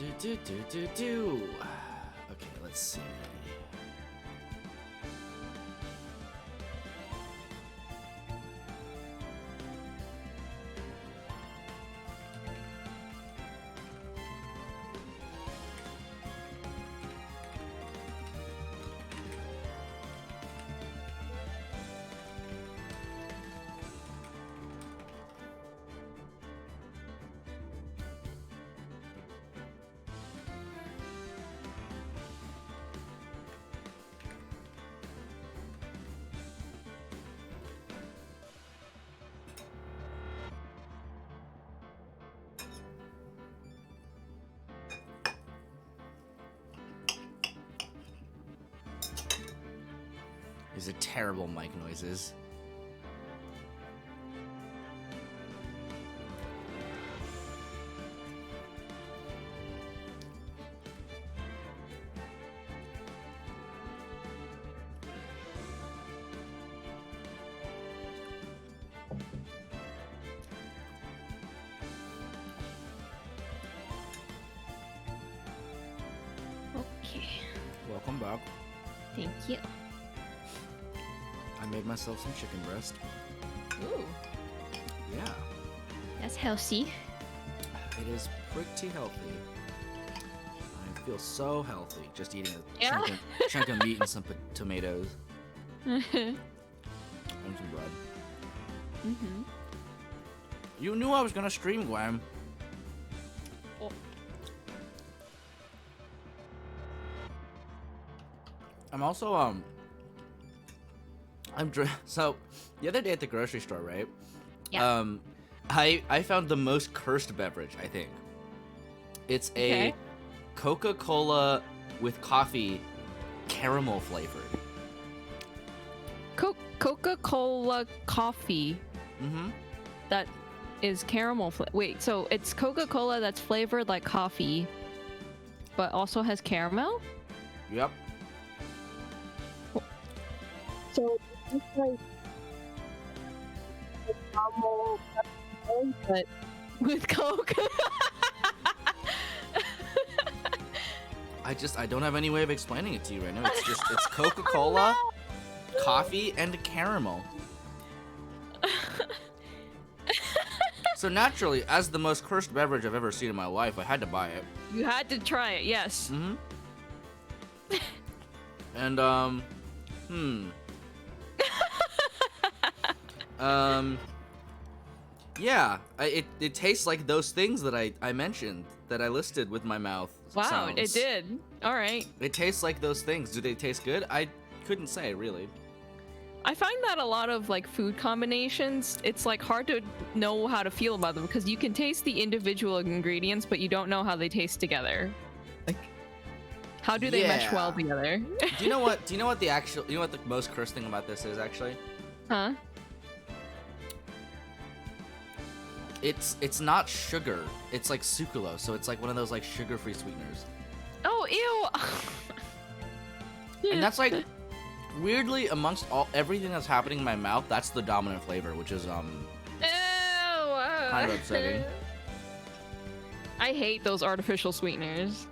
Okay, let's see. These are terrible mic noises. Okay. Welcome back. Thank you. I made myself some chicken breast. Ooh. Yeah. That's healthy. It is pretty healthy. I feel so healthy just eating a Yeah? chunk of meat and some tomatoes and some bread. Mm-hmm. You knew I was gonna stream, Gwen. Oh. I'm also so the other day at the grocery store, right? Yeah. I found the most cursed beverage, I think. It's a Coca-Cola with coffee, caramel flavored. Coca-Cola coffee. Mm-hmm. That is caramel wait, so it's Coca-Cola that's flavored like coffee, but also has caramel? Yep. So it's like caramel, but with Coke. I don't have any way of explaining it to you right now. It's Coca-Cola, coffee, and caramel. So naturally, as the most cursed beverage I've ever seen in my life, I had to buy it. You had to try it, yes. Mm-hmm. And yeah, it tastes like those things that I mentioned, that I listed with my mouth. Wow, sounds. it did. All right. It tastes like those things. Do they taste good? I couldn't say, really. I find that a lot of like food combinations, it's like hard to know how to feel about them because you can taste the individual ingredients, but you don't know how they taste together. Like, how do they mesh well together? Do you know what the most cursed thing about this is, actually? Huh? It's not sugar. It's like sucralose, so it's like one of those like sugar-free sweeteners. Oh, ew. And that's like weirdly amongst everything that's happening in my mouth, that's the dominant flavor, which is Ew. kind of upsetting. I hate those artificial sweeteners.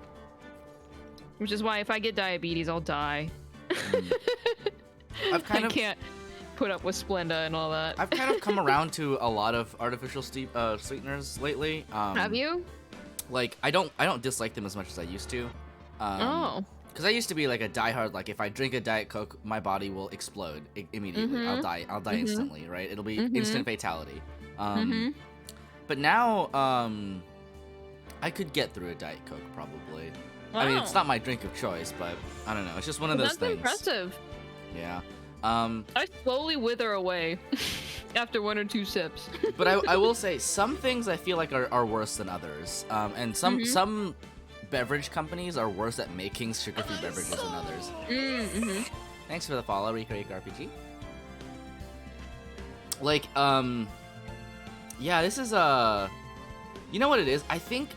Which is why if I get diabetes, I'll die. I can't put up with Splenda and all that. I've kind of come around to a lot of artificial sweeteners lately. Have you? Like I don't dislike them as much as I used to. Oh. Because I used to be like a diehard, like if I drink a Diet Coke, my body will explode immediately. Mm-hmm. I'll die instantly, right? It'll be Mm-hmm. instant fatality. Mm-hmm. But now, I could get through a Diet Coke probably. Wow. I mean, it's not my drink of choice, but I don't know. It's just one of those things. That's impressive. Yeah. I slowly wither away after 1 or 2 sips. But I will say some things I feel like are worse than others. And some beverage companies are worse at making sugar-free beverages than others. Mm-hmm. Thanks for the follow, Recreate RPG. Like, yeah, this is you know what it is? I think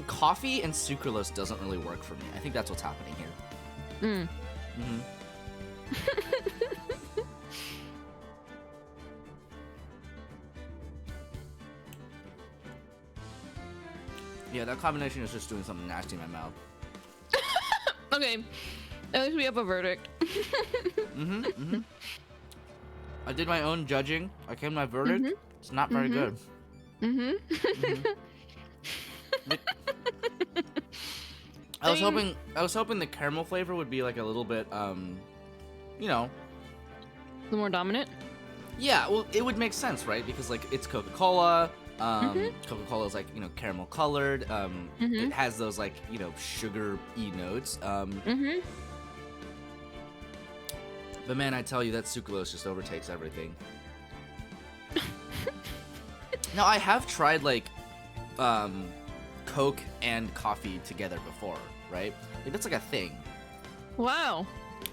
coffee and sucralose doesn't really work for me. I think that's what's happening here. Mm. Mm-hmm. Yeah, that combination is just doing something nasty in my mouth. Okay, at least we have a verdict. I did my own judging. I came to my verdict. It's not very good. I was hoping the caramel flavor would be like a little bit, you know. A little more dominant? Yeah, well, it would make sense, right? Because like it's Coca-Cola. Coca-Cola is like, you know, caramel colored. It has those like, you know, sugar-y notes. But man, I tell you, that sucralose just overtakes everything. Now, I have tried like Coke and coffee together before, right? Like that's like a thing. Wow.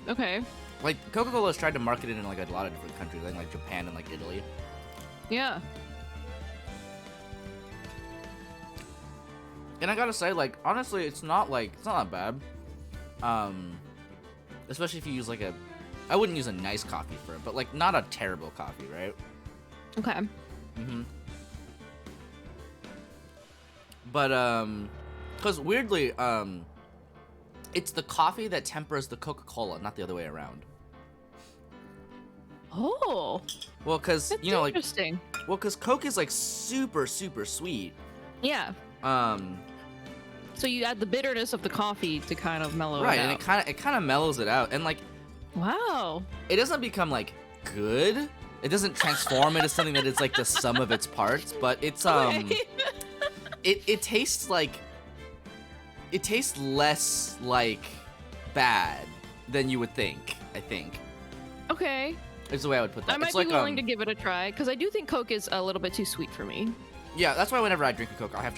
Okay. Like Coca-Cola has tried to market it in like a lot of different countries, like Japan and like Italy. Yeah. And I gotta say, like, honestly, it's not that bad. Especially if you use like I wouldn't use a nice coffee for it, but like not a terrible coffee, right? Okay. But because weirdly, it's the coffee that tempers the Coca-Cola, not the other way around. Oh. Well, because That's you know, like, interesting. well, because Coke is like super sweet. Yeah. So you add the bitterness of the coffee to kind of mellow it out. Right, and it kind of mellows it out, and like, wow. it doesn't become like good. It doesn't transform into something that is like the sum of its parts, but it's it tastes like, it tastes less like bad than you would think. I think. Okay. Is the way I would put that. I might it's be like, willing to give it a try because I do think Coke is a little bit too sweet for me. Yeah, that's why whenever I drink a Coke, I have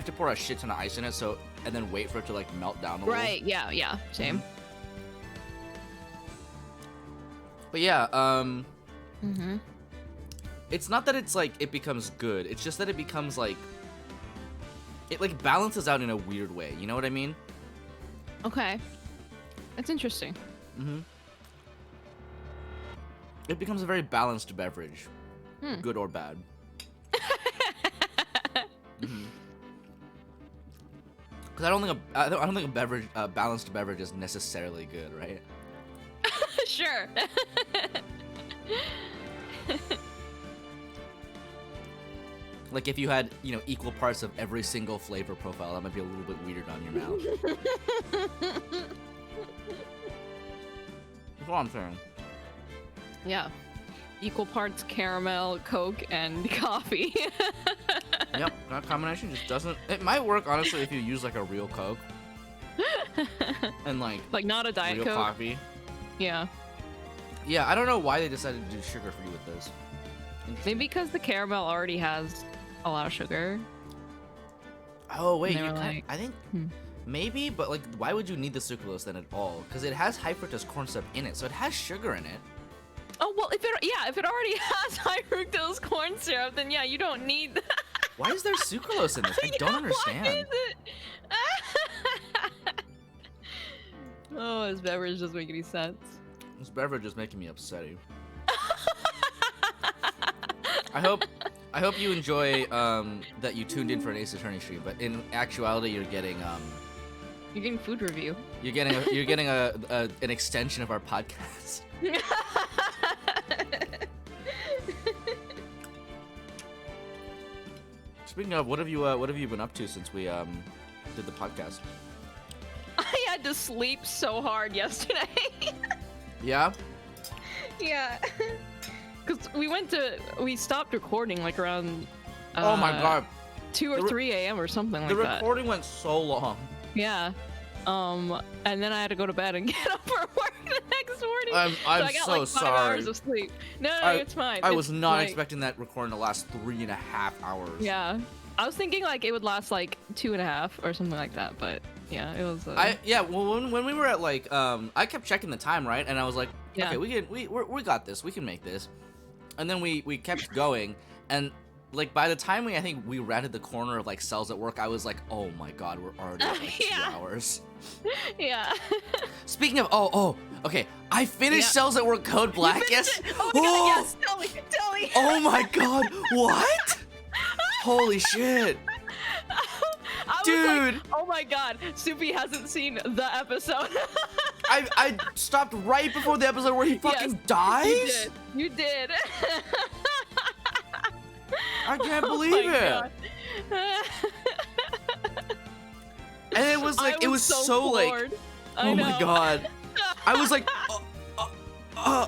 to pour a shit ton of ice in it, and then wait for it to like melt down a little. Right. Yeah. Same. But yeah, it's not that it's like it becomes good. It's just that it becomes like, it like balances out in a weird way. You know what I mean? Okay. That's interesting. It becomes a very balanced beverage, good or bad. Because I don't think a balanced beverage is necessarily good, right? Sure. Like if you had, you know, equal parts of every single flavor profile, that might be a little bit weird on your mouth. That's what I'm saying. Yeah. Equal parts caramel, Coke, and coffee. Yep, that combination just doesn't. It might work honestly if you use like a real Coke and like not a Diet real Coke. coffee. Yeah. Yeah, I don't know why they decided to do sugar-free with this. Maybe because the caramel already has a lot of sugar. Oh wait, And they were I like, think maybe, but like, why would you need the sucralose then at all? Because it has high fructose corn syrup in it, so it has sugar in it. Oh well, if it already has high fructose corn syrup, then yeah, you don't need. Why is there sucralose in this? I don't understand. Why is it? Oh, this beverage doesn't make any sense. This beverage is making me upsetty. I hope you enjoy that you tuned in for an Ace Attorney stream, but in actuality, you're getting food review. You're getting an extension of our podcast. Speaking of, what have you been up to since we did the podcast? I had to sleep so hard yesterday. Yeah? Yeah. Because we stopped recording like around Oh my god. 2 or 3 a.m. or something like The that. recording went so long. Yeah. And then I had to go to bed and get up for work the next morning. I'm so I got so like 5 sorry. hours of sleep. No, it's fine. I It's was not like- expecting that recording to last 3.5 hours. Yeah. I was thinking like it would last like 2.5 or something like that, but yeah, it was. Well, when we were at like I kept checking the time, right, and I was like, Yeah. okay, we got this, we can make this, and then we kept going, and like by the time I think we rounded the corner of like Cells at Work, I was like, oh my god, we're already at like 2 hours. Yeah. Speaking of okay, I finished Yeah. Cells at Work Code Black. Yes. Oh my god, yes. Tell me. Oh my god, what? Holy shit. Dude. Like, oh my god, Soupy hasn't seen the episode. I stopped right before the episode where he fucking dies? You did. I can't believe it. God. And it was like, it was so like, floored. oh my god. I was like, I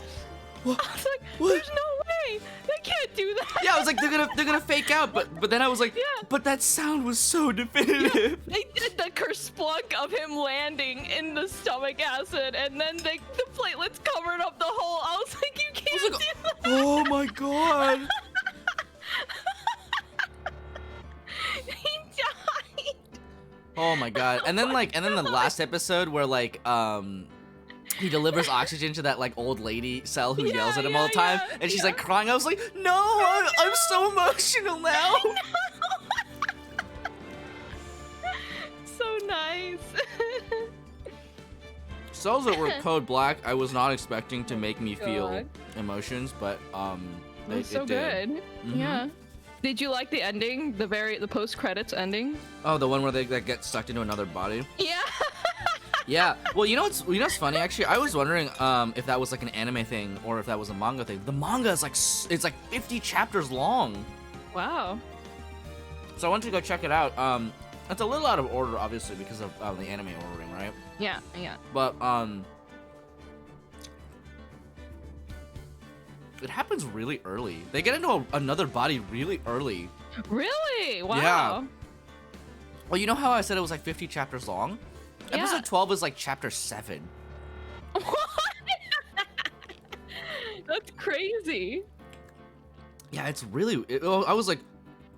was like, there's no way. They can't do that. yeah, I was like, they're gonna fake out, but then I was like, but that sound was so definitive. They did the kerplunk of him landing in the stomach acid, and then the platelets covered up the hole. I was like, you can't do that. Oh my god. He died. Oh my god. And then the last episode where like he delivers oxygen to that like old lady cell who yells at him all the time, and she's like crying. I was like, no, I'm so emotional now. So nice. Cells that were code black, I was not expecting to make me feel God. emotions, but It was so did. good. Yeah. Did you like the ending? The post credits ending? Oh, the one where they get sucked into another body. Yeah. Yeah. Well, you know what's funny actually? I was wondering if that was like an anime thing or if that was a manga thing. The manga is like it's like 50 chapters long. Wow. So I went to go check it out. It's a little out of order, obviously, because of the anime ordering, right? Yeah. Yeah. But it happens really early. They get into another body really early. Really? Wow. Yeah. Well, you know how I said it was like 50 chapters long? Yeah. Episode 12 is like chapter 7. What? That's crazy. Yeah, it's really. I was like,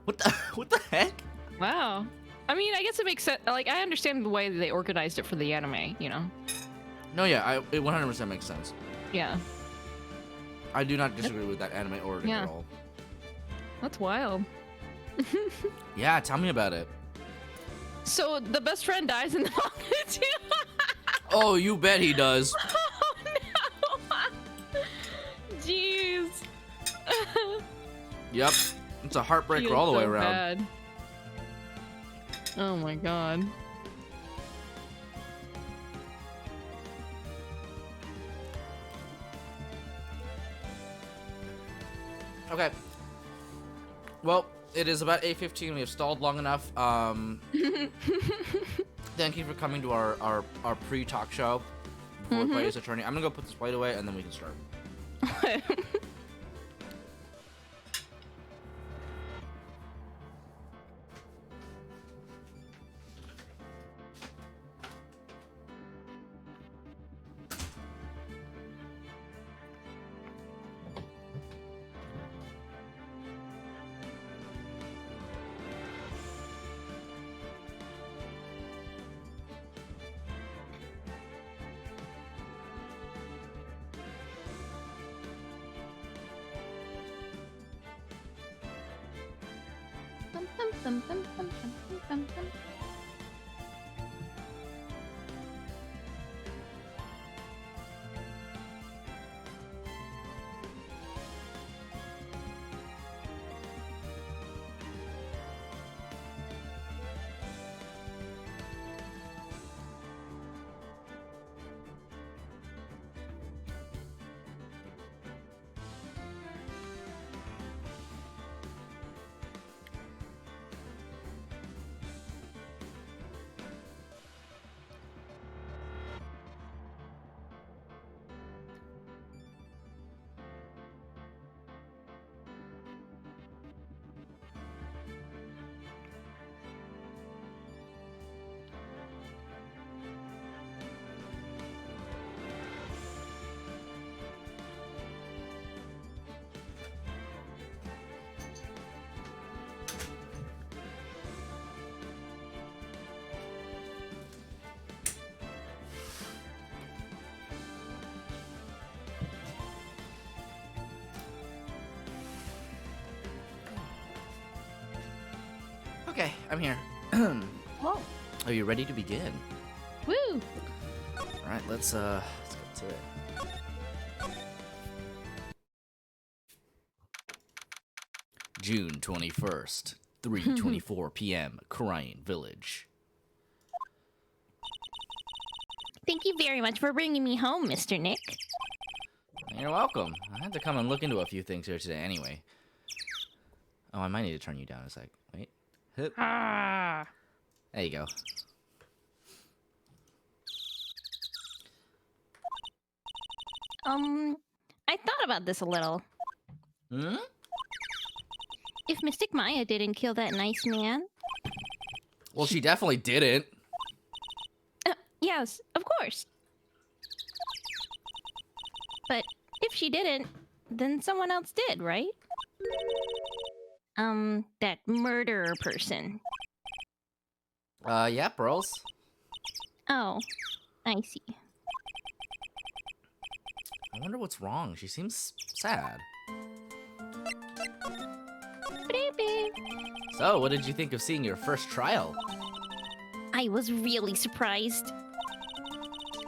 what the heck? Wow. I mean, I guess it makes sense. Like, I understand the way they organized it for the anime, you know? No, yeah, it 100% makes sense. Yeah. I do not disagree with that anime ordering at all. That's wild. Yeah, tell me about it. So the best friend dies in the manga too. Oh, you bet he does. Oh no! Jeez. Yep, it's a heartbreaker Feels all the way so around. bad. Oh my god. Okay. Well, it is about 8:15. We have stalled long enough. Thank you for coming to our pre-talk show before we play his attorney. I'm gonna go put this plate away and then we can start. Okay, I'm here. Oh. Are you ready to begin? Woo! All right, let's get to it. June 21st, 3:24 p.m. Korean Village. Thank you very much for bringing me home, Mr. Nick. You're welcome. I had to come and look into a few things here today anyway. Oh, I might need to turn you down a sec. Wait. Hup. Ah. There you go. I thought about this a little. Hmm? If Mystic Maya didn't kill that nice man... Well, she definitely didn't. Yes, of course. But if she didn't, then someone else did, right? That murderer person. Yeah, Pearls. Oh, I see. I wonder what's wrong. She seems sad. Baby. So, what did you think of seeing your first trial? I was really surprised.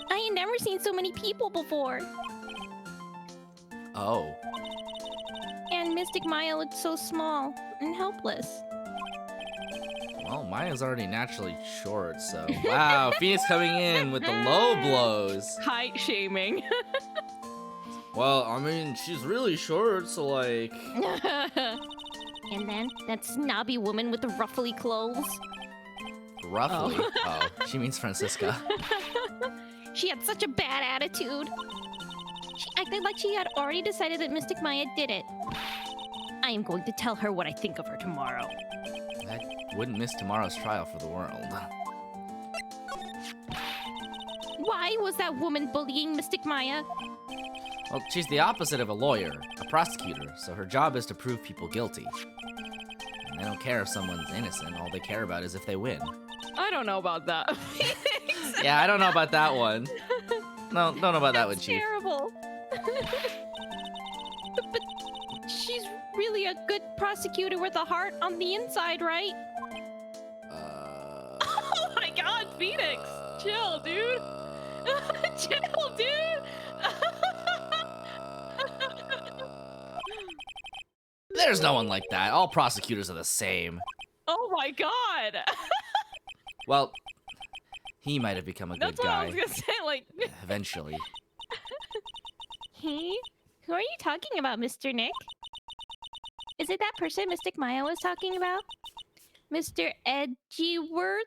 I had never seen so many people before. Oh. And Mystic Maya looked so small and helpless. Well, Maya's already naturally short, so... Wow, Phoenix coming in with the low blows. Height shaming. Well, I mean, she's really short, so like... And then that snobby woman with the ruffly clothes. Roughly. Oh, she means Francisca. She had such a bad attitude. She acted like she had already decided that Mystic Maya did it. I am going to tell her what I think of her tomorrow. I wouldn't miss tomorrow's trial for the world. Why was that woman bullying Mystic Maya? Well, she's the opposite of a lawyer, a prosecutor, so her job is to prove people guilty. And they don't care if someone's innocent, all they care about is if they win. I don't know about that. Yeah, I don't know about that one. No, don't know about that one, That's Chief. terrible. but she's really a good prosecutor with a heart on the inside, right? Oh my god, Phoenix! Chill, dude! Chill, dude! There's no one like that. All prosecutors are the same. Oh my god! Well, he might have become a good That's what I guy was gonna say, like... eventually. Hey, who are you talking about, Mr. Nick? Is it that person Mystic Maya was talking about? Mr. Edgeworth?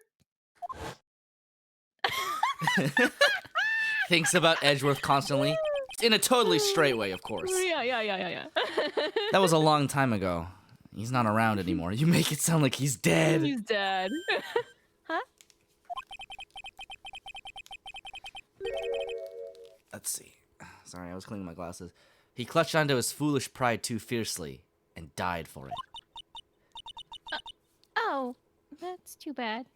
Thinks about Edgeworth constantly. In a totally straight way, of course. Yeah. That was a long time ago. He's not around anymore. You make it sound like he's dead. He's dead. Huh? Let's see. Sorry, I was cleaning my glasses. He clutched onto his foolish pride too fiercely and died for it. Oh, that's too bad.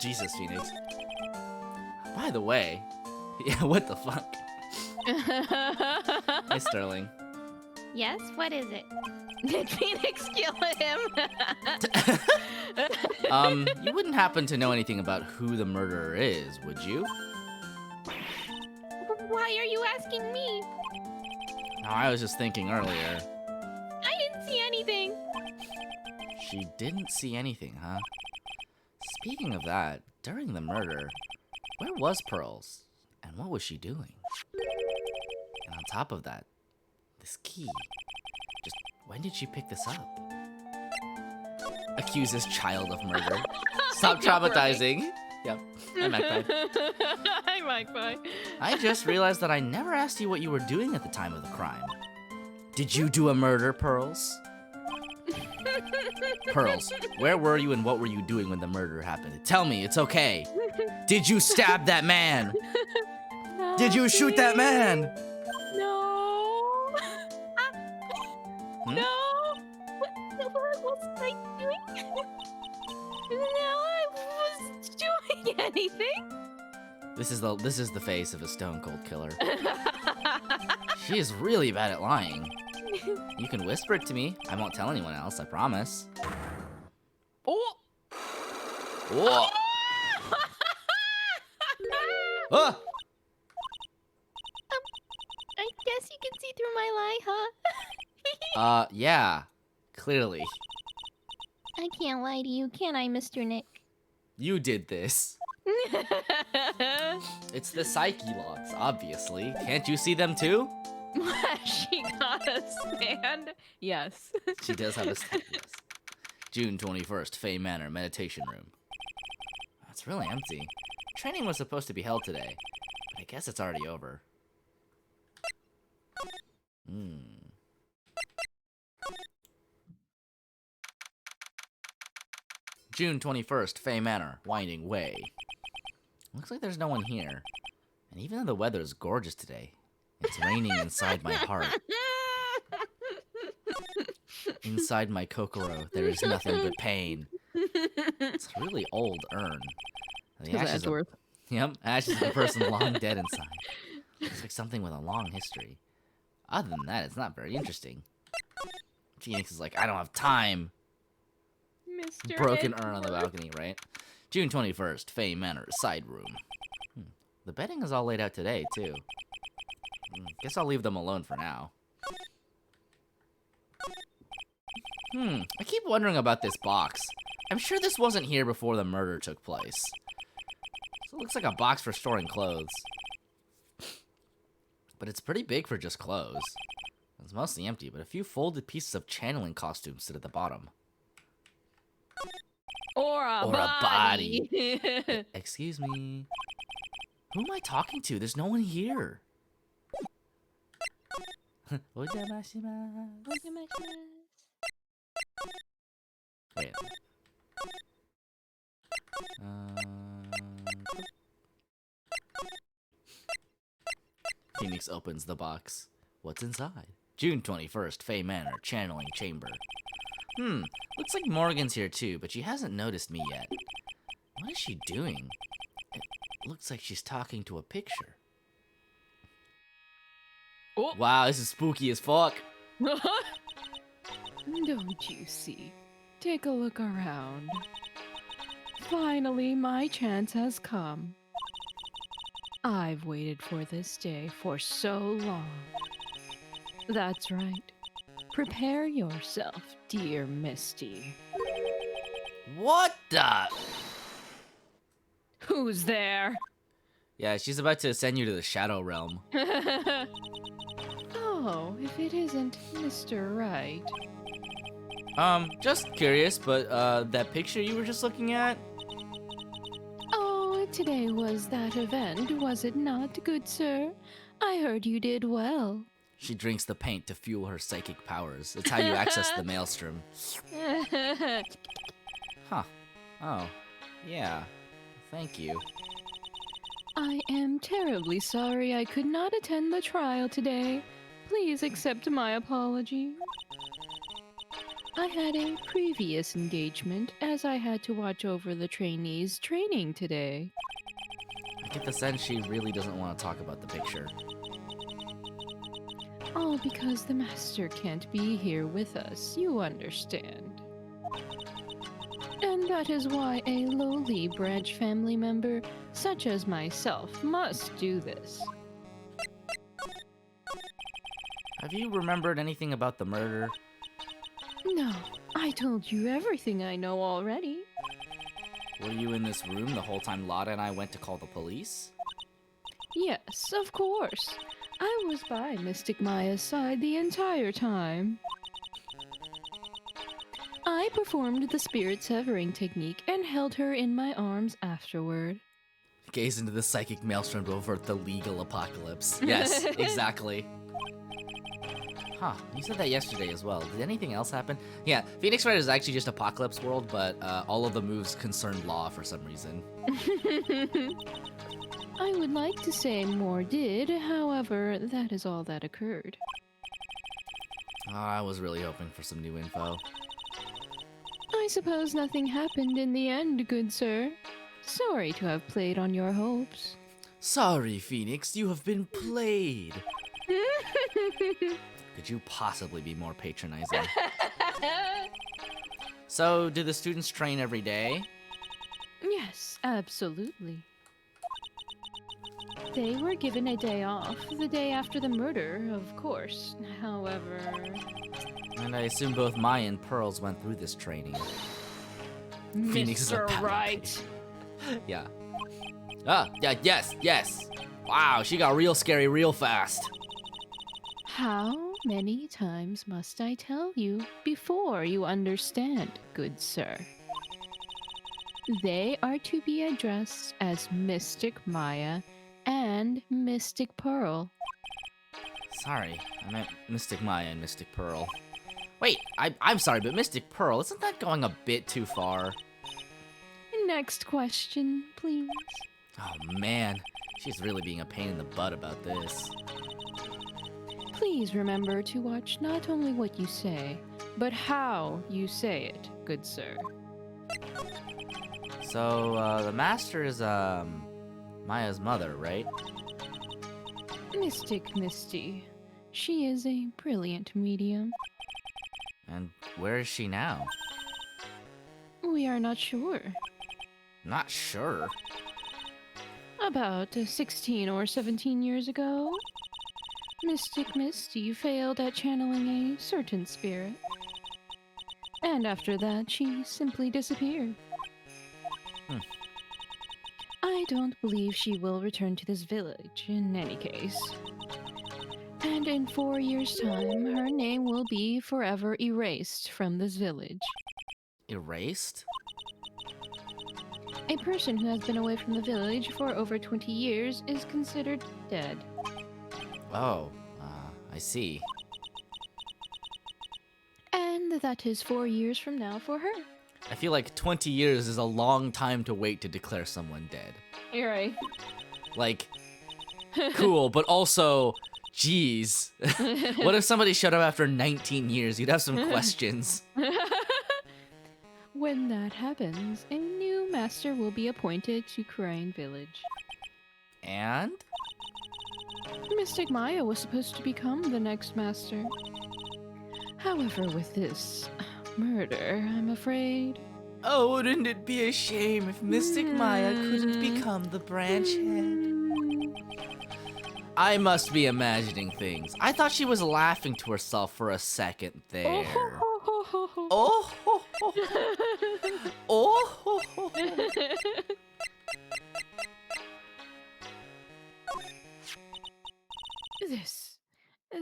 Jesus, Phoenix. By the way, yeah, what the fuck? Hey, Sterling. Yes, what is it? Did Phoenix kill him? You wouldn't happen to know anything about who the murderer is, would you? Why are you asking me? No, I was just thinking earlier. I didn't see anything. She didn't see anything, huh? Speaking of that, during the murder, where was Pearls? And what was she doing? And on top of that, this key. Just when did she pick this up? Accuses child of murder. Stop traumatizing. Yep, I'm Magpie. Hi, Magpie. I just realized that I never asked you what you were doing at the time of the crime. Did you do a murder, Pearls? Pearls, where were you and what were you doing when the murder happened? Tell me, it's okay. Did you stab that man? No, Did you shoot that man? No. Hmm? No. What was I doing? No, I wasn't doing anything. This is the face of a stone cold killer. She is really bad at lying. You can whisper it to me. I won't tell anyone else, I promise. Oh. Whoa! Ah! I guess you can see through my lie, huh? Yeah. Clearly. I can't lie to you, can I, Mr. Nick? You did this. It's the Psyche locks, obviously. Can't you see them too? She got a stand. Yes. She does have a stand, yes. June 21st, Fey Manor, meditation room. It's really empty. Training was supposed to be held today, but I guess it's already over. June 21st, Fey Manor, Winding Way. Looks like there's no one here. And even though the weather is gorgeous today, it's raining inside my heart. Inside my Kokoro, there is nothing but pain. It's a really old urn. The ashes of, yep, ashes of a person long dead inside. It's like something with a long history. Other than that, it's not very interesting. Phoenix is like, I don't have time. Mr. Broken urn on the balcony, right? June 21st, Fey Manor, side room. The bedding is all laid out today, too. Guess I'll leave them alone for now. I keep wondering about this box. I'm sure this wasn't here before the murder took place. So it looks like a box for storing clothes. But it's pretty big for just clothes. It's mostly empty, but a few folded pieces of channeling costumes sit at the bottom. Or a body. Excuse me. Who am I talking to? There's no one here. Wait. Phoenix opens the box. What's inside? June 21st, Fey Manor, channeling chamber. Looks like Morgan's here too, but she hasn't noticed me yet. What is she doing? It looks like she's talking to a picture. Oh. Wow, this is spooky as fuck. Don't you see? Take a look around. Finally, my chance has come. I've waited for this day for so long. That's right. Prepare yourself, dear Misty. What the? Who's there? Yeah, she's about to send you to the Shadow Realm. Oh, if it isn't Mr. Right. Just curious, but, that picture you were just looking at? Oh, today was that event, was it not, good sir? I heard you did well. She drinks the paint to fuel her psychic powers. It's how you access the maelstrom. Huh. Oh. Yeah. Thank you. I am terribly sorry I could not attend the trial today. Please accept my apology. I had a previous engagement as I had to watch over the trainees' training today. I get the sense she really doesn't want to talk about the picture. All because the master can't be here with us, you understand. And that is why a lowly branch family member, such as myself, must do this. Have you remembered anything about the murder? No, I told you everything I know already. Were you in this room the whole time Lotta and I went to call the police? Yes, of course. I was by Mystic Maya's side the entire time. I performed the spirit severing technique and held her in my arms afterward. Gaze into the psychic maelstrom to avert the legal apocalypse. Yes, exactly. Huh, you said that yesterday as well. Did anything else happen? Yeah, Phoenix Wright is actually just Apocalypse World, but all of the moves concern law for some reason. I would like to say more did, however, that is all that occurred. Oh, I was really hoping for some new info. I suppose nothing happened in the end, good sir. Sorry to have played on your hopes. Sorry, Phoenix, you have been played. Could you possibly be more patronizing? So, do the students train every day? Yes, absolutely. They were given a day off, the day after the murder, of course. However... And I assume both Maya and Pearls went through this training. Phoenix is a Mr. pattern Right. Yeah. Yeah, yes. Wow, she got real scary real fast. How many times must I tell you before you understand, good sir? They are to be addressed as Mystic Maya and Mystic Pearl. Sorry, I meant Mystic Maya and Mystic Pearl. Wait, I'm sorry, but Mystic Pearl, isn't that going a bit too far? Next question, please. Oh man, she's really being a pain in the butt about this. Please remember to watch not only what you say, but how you say it, good sir. So, the master is, Maya's mother, right? Mystic Misty. She is a brilliant medium. And where is she now? We are not sure. Not sure. About 16 or 17 years ago, Mystic Misty failed at channeling a certain spirit. And after that, she simply disappeared. I don't believe she will return to this village in any case. And in 4 years' time, her name will be forever erased from this village. Erased? A person who has been away from the village for over 20 years is considered dead. Oh, I see. And that is 4 years from now for her. I feel like 20 years is a long time to wait to declare someone dead. You're right. Like, cool, but also, geez. What if somebody showed up after 19 years? You'd have some questions. When that happens, a new master will be appointed to Crane Village. And? Mystic Maya was supposed to become the next master. However, with this murder, I'm afraid. Oh, wouldn't it be a shame if Mystic Maya couldn't become the branch head? I must be imagining things. I thought she was laughing to herself for a second there. Oh, ho, ho. Oh, ho, ho.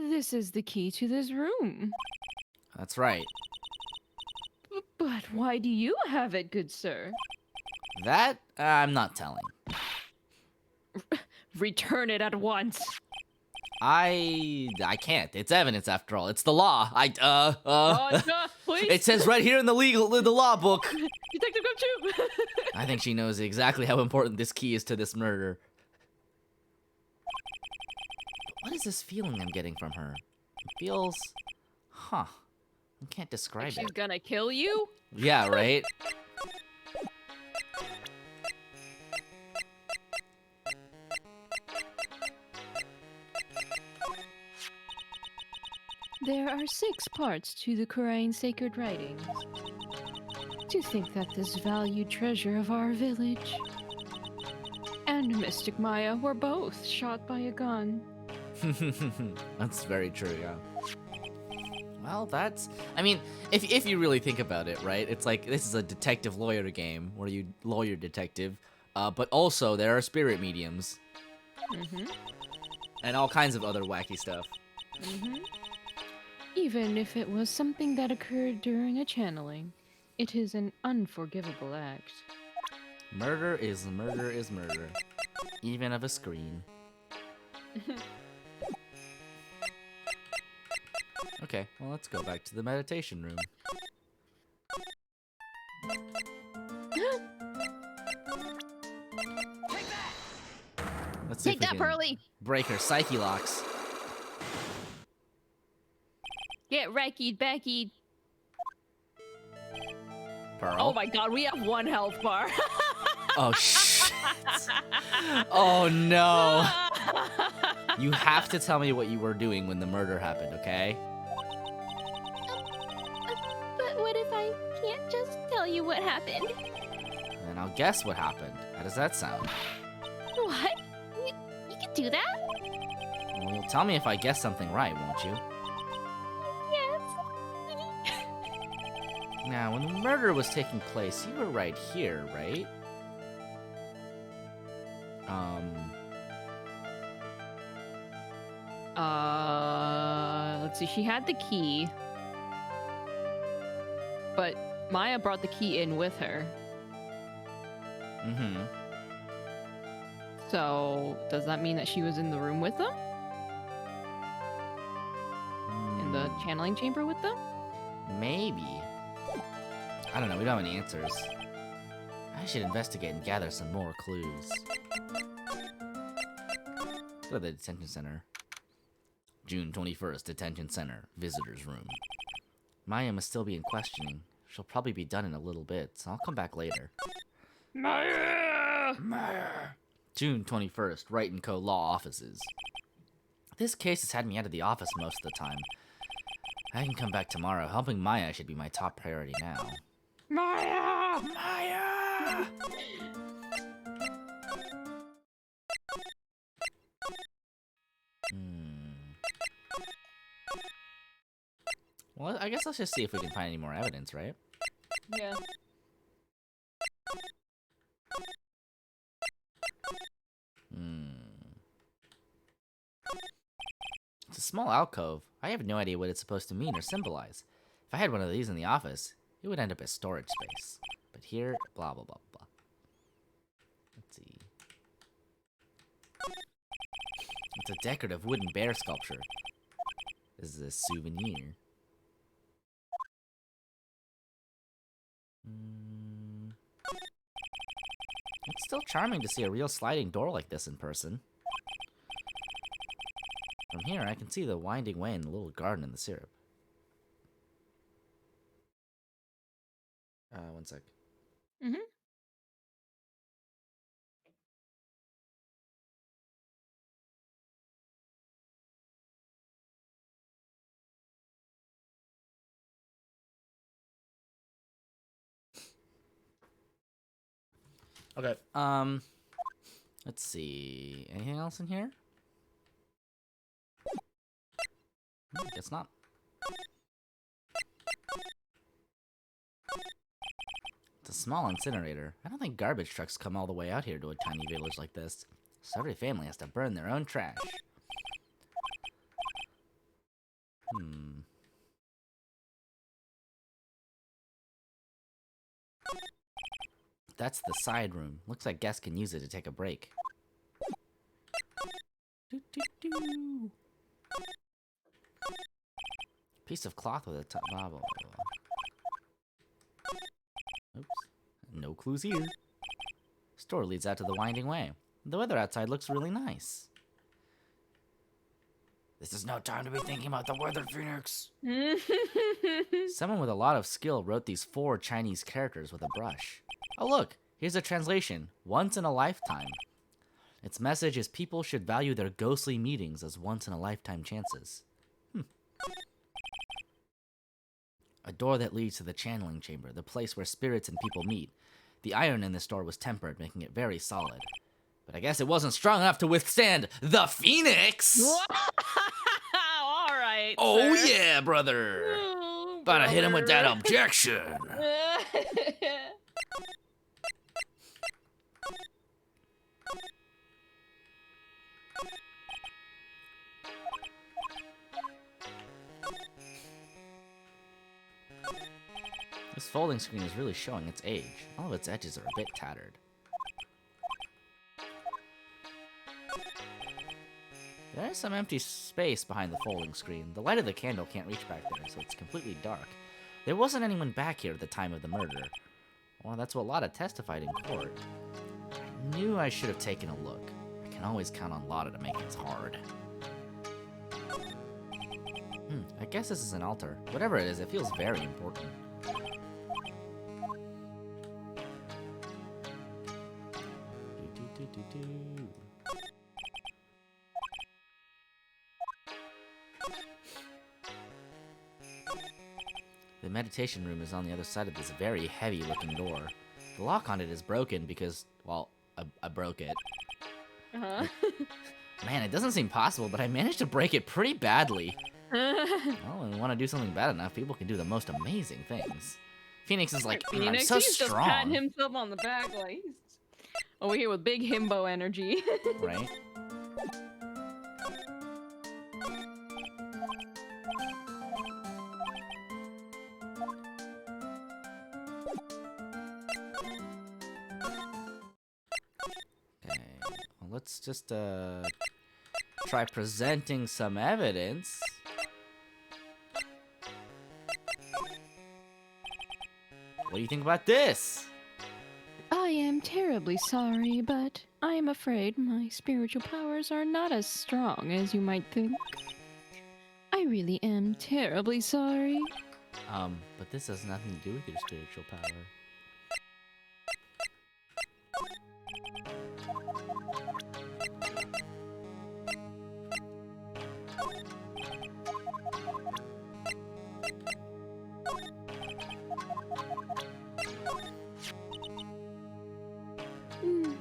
This is the key to this room. That's right. But why do you have it, good sir? That, I'm not telling. Return it at once. I can't. It's evidence after all. It's the law. Please. It says right here in the law book. Detective Gumshoe. I think she knows exactly how important this key is to this murder. What is this feeling I'm getting from her? It feels, I can't describe She's it. gonna kill you? Yeah, right? There are 6 parts to the Qur'an sacred writings. To think that this valued treasure of our village and Mystic Maya were both shot by a gun. That's very true, yeah. Well, I mean, if you really think about it, right? It's like, this is a detective-lawyer game, where you lawyer detective, but also there are spirit mediums. And all kinds of other wacky stuff. Even if it was something that occurred during a channeling, it is an unforgivable act. Murder is murder. Even of a screen. Okay, well, let's go back to the meditation room. Let's see Take if we that, can Pearly. break her psyche locks. Get wrecked, Becky. Pearl. Oh my god, we have 1 health bar. Oh, shit. Oh, no. You have to tell me what you were doing when the murder happened, okay? But what if I can't just tell you what happened? Then I'll guess what happened. How does that sound? What? You can do that? Well, you'll tell me if I guess something right, won't you? Yes. Now, when the murder was taking place, you were right here, right? Let's see. She had the key, but Maya brought the key in with her. Mm-hmm. So does that mean that she was in the room with them? In the channeling chamber with them? Maybe. I don't know. We don't have any answers. I should investigate and gather some more clues. Let's go to the detention center. June 21st, detention center, visitor's room. Maya must still be in questioning. She'll probably be done in a little bit, so I'll come back later. Maya! Maya! June 21st, Wright & Co. Law Offices. This case has had me out of the office most of the time. I can come back tomorrow. Helping Maya should be my top priority now. Maya! Maya! Well, I guess let's just see if we can find any more evidence, right? Yeah. It's a small alcove. I have no idea what it's supposed to mean or symbolize. If I had one of these in the office, it would end up as storage space. But here, blah, blah, blah, blah. Let's see. It's a decorative wooden bear sculpture. This is a souvenir. It's still charming to see a real sliding door like this in person. From here, I can see the winding way and the little garden in the syrup. One sec. Mm-hmm. Okay. Let's see. Anything else in here? Guess not. It's a small incinerator. I don't think garbage trucks come all the way out here to a tiny village like this. So every family has to burn their own trash. That's the side room. Looks like guests can use it to take a break. Doo-doo-doo. Piece of cloth with a top. Blah, blah, blah. Oops. No clues here. Store leads out to the winding way. The weather outside looks really nice. This is no time to be thinking about the weather, Phoenix. Someone with a lot of skill wrote these 4 Chinese characters with a brush. Oh look, here's a translation. Once in a lifetime. Its message is people should value their ghostly meetings as once-in-a-lifetime chances. A door that leads to the channeling chamber, the place where spirits and people meet. The iron in this door was tempered, making it very solid. But I guess it wasn't strong enough to withstand the Phoenix! All right. Oh sir. yeah, brother! Oh, About to hit him with that brother. objection! This folding screen is really showing its age. All of its edges are a bit tattered. There is some empty space behind the folding screen. The light of the candle can't reach back there, so it's completely dark. There wasn't anyone back here at the time of the murder. Well, that's what Lotta testified in court. I knew I should have taken a look. I can always count on Lotta to make things hard. I guess this is an altar. Whatever it is, it feels very important. The meditation room is on the other side of this very heavy-looking door. The lock on it is broken because, well, I broke it. Uh-huh. Man, it doesn't seem possible, but I managed to break it pretty badly. Well, when we want to do something bad enough, people can do the most amazing things. Phoenix is like, I'm Phoenix, so he's just patting strong. himself on the back like Over here with big himbo energy. Right? Okay. Well, let's just try presenting some evidence. What do you think about this? I am terribly sorry, but I am afraid my spiritual powers are not as strong as you might think. I really am terribly sorry. But this has nothing to do with your spiritual power.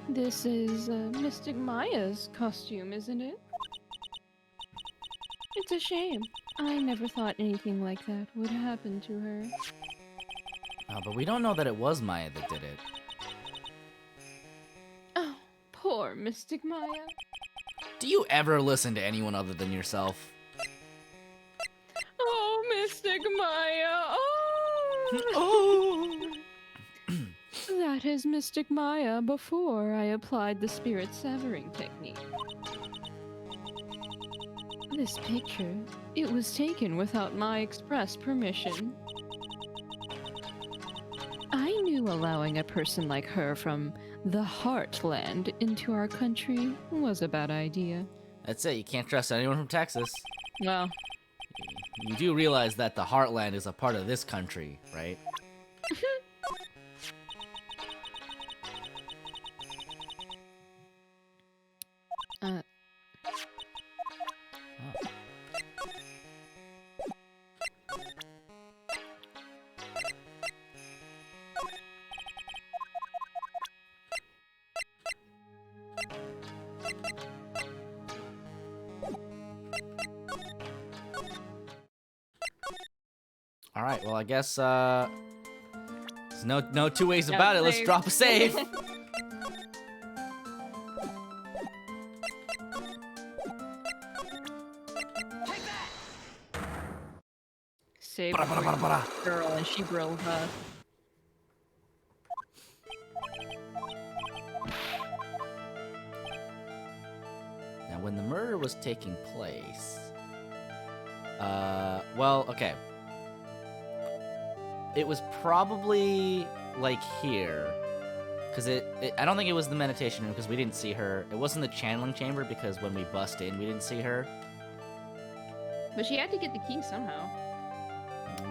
This is Mystic Maya's costume, isn't it? It's a shame. I never thought anything like that would happen to her. But we don't know that it was Maya that did it. Oh, poor Mystic Maya. Do you ever listen to anyone other than yourself? Oh, Mystic Maya. Oh. Oh! That is Mystic Maya before I applied the spirit severing technique. This picture, it was taken without my express permission. I knew allowing a person like her from the Heartland into our country was a bad idea. That's it, you can't trust anyone from Texas. Well, You do realize that the Heartland is a part of this country, right? uh, Alright, well I guess there's no two ways Yeah, about it. Let's save. drop a save. save Bada, bada, bada, bada. girl and she drove her. Now, when the murder was taking place, well, okay. It was probably like here, because I don't think it was the meditation room because we didn't see her. It wasn't the channeling chamber because when we bust in, we didn't see her. But she had to get the key somehow.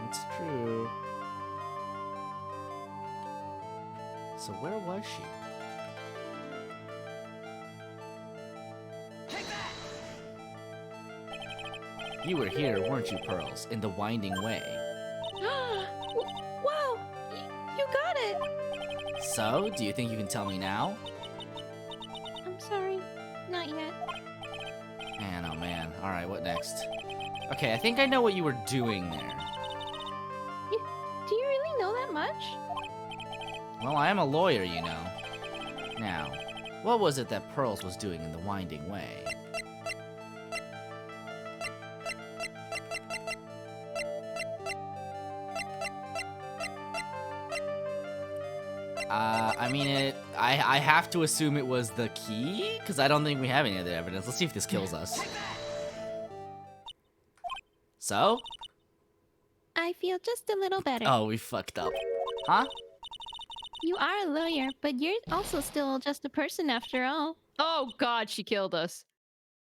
It's true. So where was she? You were here, weren't you, Pearls? In the winding way. Wow! You got it! So, do you think you can tell me now? I'm sorry. Not yet. Man, oh man. Alright, what next? Okay, I think I know what you were doing there. Do you really know that much? Well, I am a lawyer, you know. Now, what was it that Pearls was doing in the winding way? I mean, I have to assume it was the key, because I don't think we have any other evidence. Let's see if this kills us. So? I feel just a little better. Oh, we fucked up. Huh? You are a lawyer, but you're also still just a person after all. Oh god, she killed us.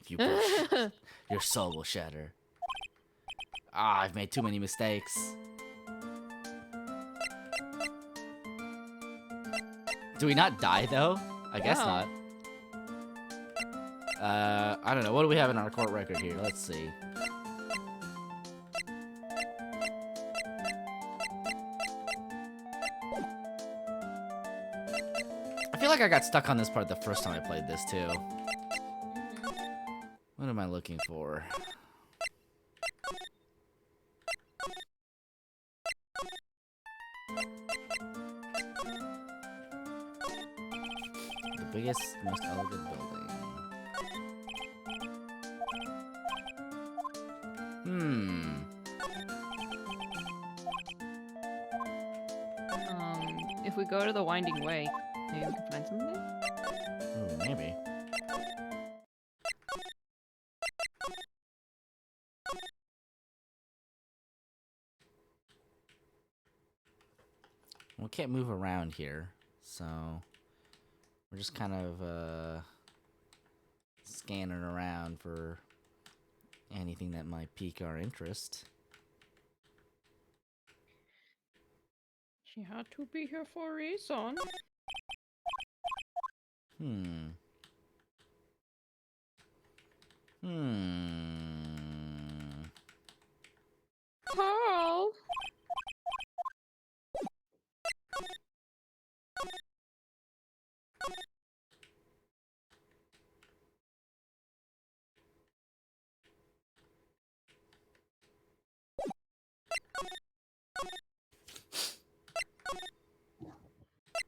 If you push, your soul will shatter. Ah, I've made too many mistakes. Do we not die, though? I guess No. not. I don't know. What do we have in our court record here? Let's see. I feel like I got stuck on this part the first time I played this, too. What am I looking for? biggest, most elegant building. If we go to the Winding Way, maybe we can find something there? Ooh, maybe. We can't move around here, so we're just kind of scanning around for anything that might pique our interest. She had to be here for a reason. Pearl!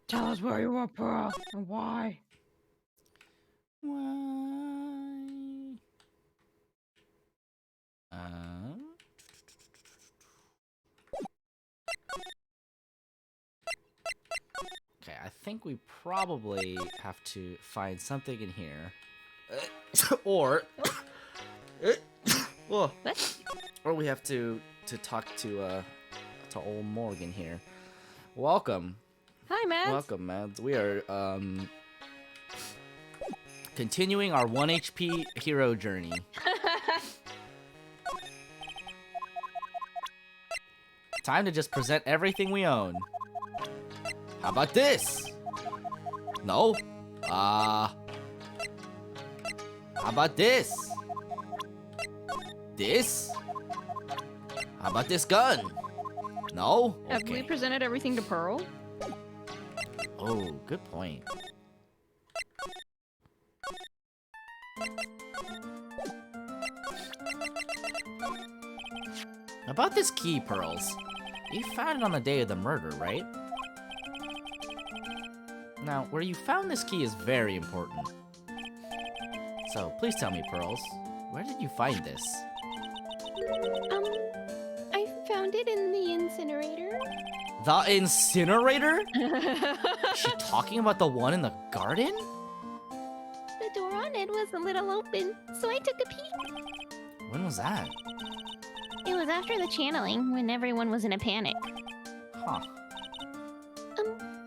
Tell us where you are, Pearl, and why. Why? Okay, I think we probably have to find something in here. Or well, or we have to talk to old Morgan here. Welcome. Hi, Matt. Welcome, Mads. We are continuing our 1 HP hero journey. Time to just present everything we own. How about this? No? How about this? This? How about this gun? No? Have we Okay. presented everything to Pearl? Oh, good point. About this key, Pearls. You found it on the day of the murder, right? Now, where you found this key is very important. So, please tell me, Pearls, where did you find this? I found it in the incinerator. The incinerator? Is she talking about the one in the garden? The door on it was a little open, so I took a peek. When was that? It was after the channeling, when everyone was in a panic. Huh.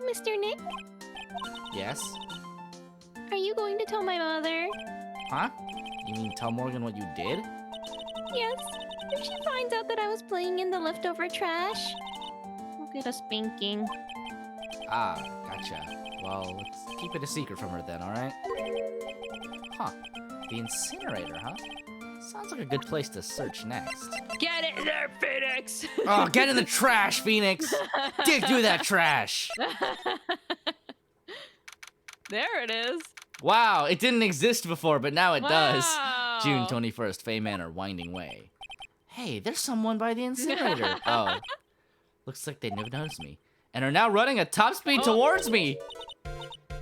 Mr. Nick, Yes? are you going to tell my mother? Huh? You mean tell Morgan what you did? Yes. If she finds out that I was playing in the leftover trash, I'll get a spanking. Ah, gotcha. Well, let's keep it a secret from her then, alright? Huh. The incinerator, huh? Sounds like a good place to search next. Get in there, Phoenix! Oh, get in the trash, Phoenix! Dig through that trash! There it is. Wow, it didn't exist before, but now it does. Wow. June 21st, Fay Manor, Winding Way. Hey, there's someone by the incinerator. Oh. Looks like they never noticed me. And are now running at top speed towards me!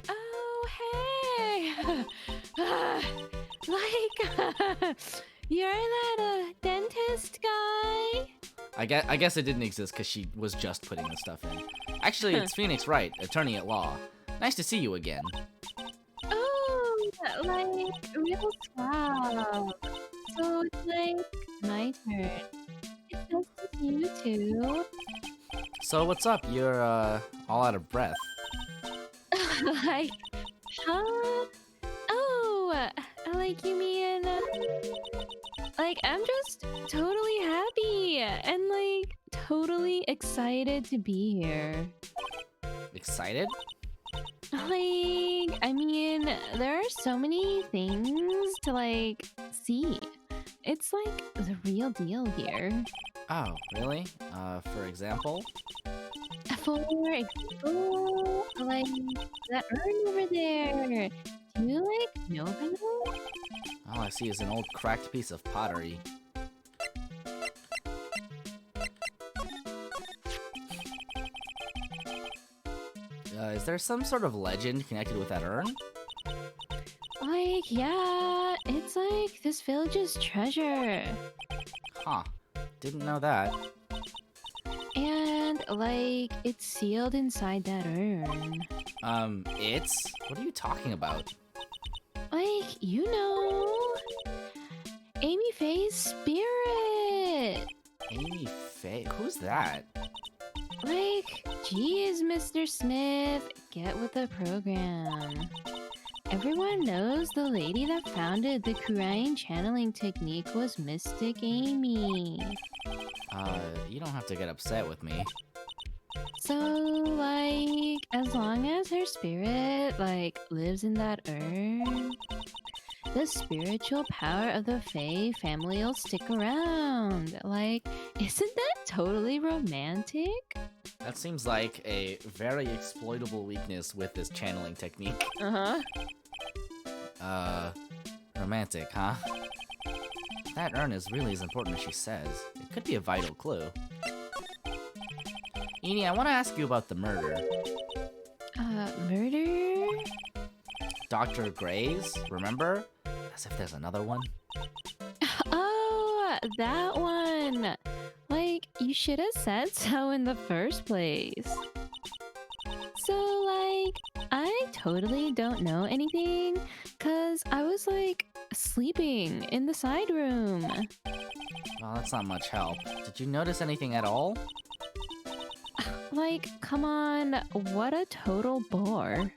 Oh, hey! You're that dentist guy? I guess it didn't exist because she was just putting the stuff in. Actually, it's Phoenix Wright, attorney at law. Nice to see you again. Oh, like real swell. So it's like my turn. It's nice to see you too. So what's up? You're all out of breath. Like, huh? Oh, like you mean, like I'm just totally happy and like totally excited to be here. Excited? Like, I mean, there are so many things to like see. It's like the real deal here. Oh, really? For example? For example, like that urn over there. Do you like know that? All I see is an old cracked piece of pottery. Is there some sort of legend connected with that urn? Like, yeah, it's like this village's treasure. Huh. Didn't know that. And, like, it's sealed inside that urn. It's? What are you talking about? Like, you know, Amy Faye's spirit. Amy Faye? Who's that? Like, geez, Mr. Smith, get with the program. Everyone knows the lady that founded the Kurain channeling technique was Mystic Amy. You don't have to get upset with me. So, like, as long as her spirit, like, lives in that urn, the spiritual power of the Fae family will stick around. Like, isn't that totally romantic? That seems like a very exploitable weakness with this channeling technique. Uh-huh. Romantic, huh? That urn is really as important as she says. It could be a vital clue. Eni, I want to ask you about the murder. Murder? Dr. Gray's, remember? As if there's another one. Oh, that one! Like, you should have said so in the first place. So, like, I totally don't know anything, cause I was, like, sleeping in the side room. Well, that's not much help. Did you notice anything at all? Like, come on, what a total bore.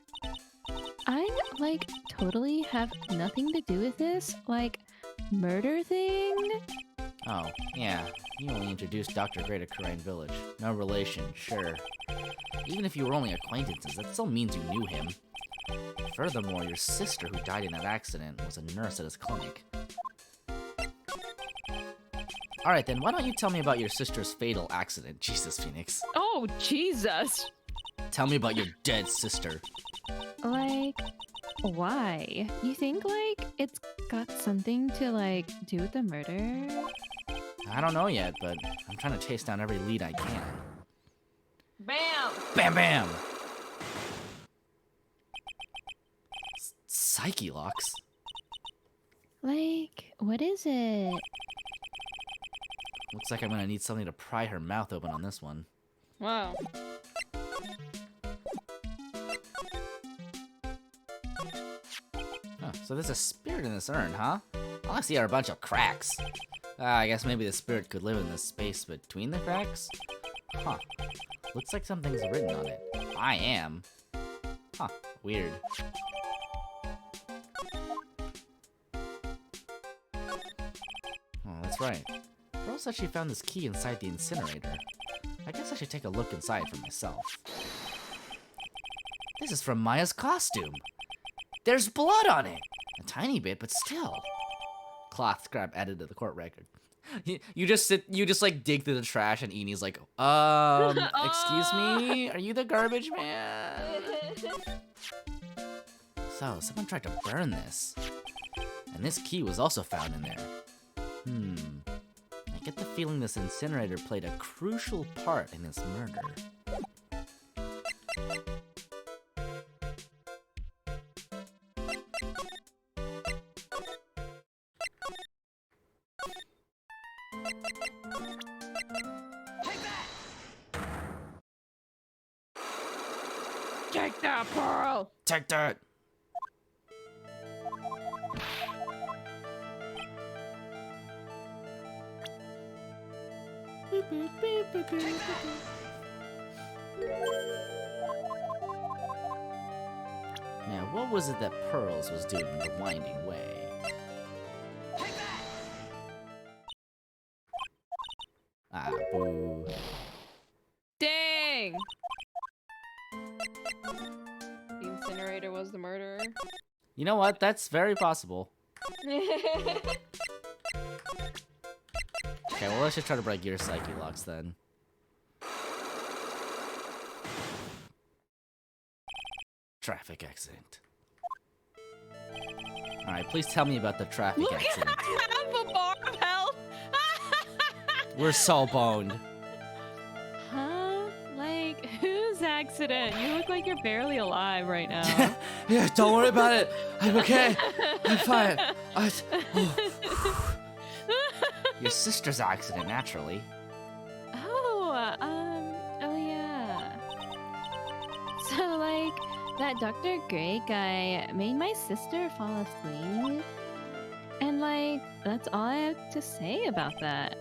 I, like, totally have nothing to do with this, like, murder thing. Oh, yeah. You only introduced Dr. Gray to Kurain Village. No relation, sure. Even if you were only acquaintances, that still means you knew him. Furthermore, your sister who died in that accident was a nurse at his clinic. Alright then, why don't you tell me about your sister's fatal accident, Jesus Phoenix? Oh, Jesus. Tell me about your dead sister. Like, why? You think, like, it's got something to, like, do with the murder? I don't know yet, but I'm trying to chase down every lead I can. Bam! Bam bam! Psyche locks? Like, what is it? Looks like I'm gonna need something to pry her mouth open on this one. Wow. Huh, so there's a spirit in this urn, huh? All I see are a bunch of cracks. I guess maybe the spirit could live in the space between the cracks? Huh. Looks like something's written on it. I am. Huh, weird. Oh, that's right. Girl said she found this key inside the incinerator. I guess I should take a look inside for myself. This is from Maya's costume. There's blood on it! A tiny bit, but still. Cloth scrap added to the court record. You just like dig through the trash and Eni's like, excuse me? Are you the garbage man? So, someone tried to burn this. And this key was also found in there. I get the feeling this incinerator played a crucial part in this murder. Take that, Pearl! Take that! Now, what was it that Pearls was doing the winding way? Ah, boo. Dang! The incinerator was the murderer. You know what? That's very possible. Okay, well, let's just try to break your psyche locks then. Traffic accident. Alright, please tell me about the traffic accident. I have a bar of health! We're so boned. Huh? Like, whose accident? You look like you're barely alive right now. Yeah, don't worry about it. I'm okay. I'm fine. Your sister's accident, naturally. Oh yeah. So like that Dr. Gray guy made my sister fall asleep, and like that's all I have to say about that.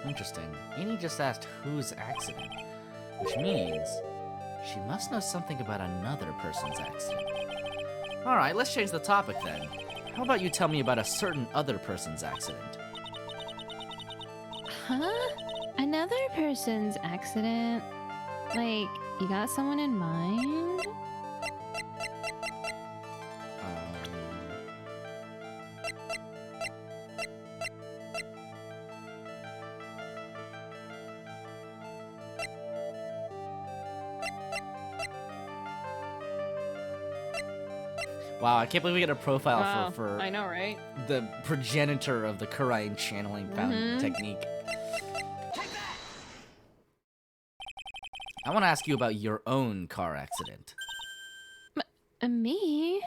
Interesting. Annie just asked whose accident, which means she must know something about another person's accident. Alright, let's change the topic then. How about you tell me about a certain other person's accident? Huh? Another person's accident? Like, you got someone in mind? Wow, I can't believe we get a profile for I know, right? the progenitor of the Kurain channeling found technique. I want to ask you about your own car accident. Me?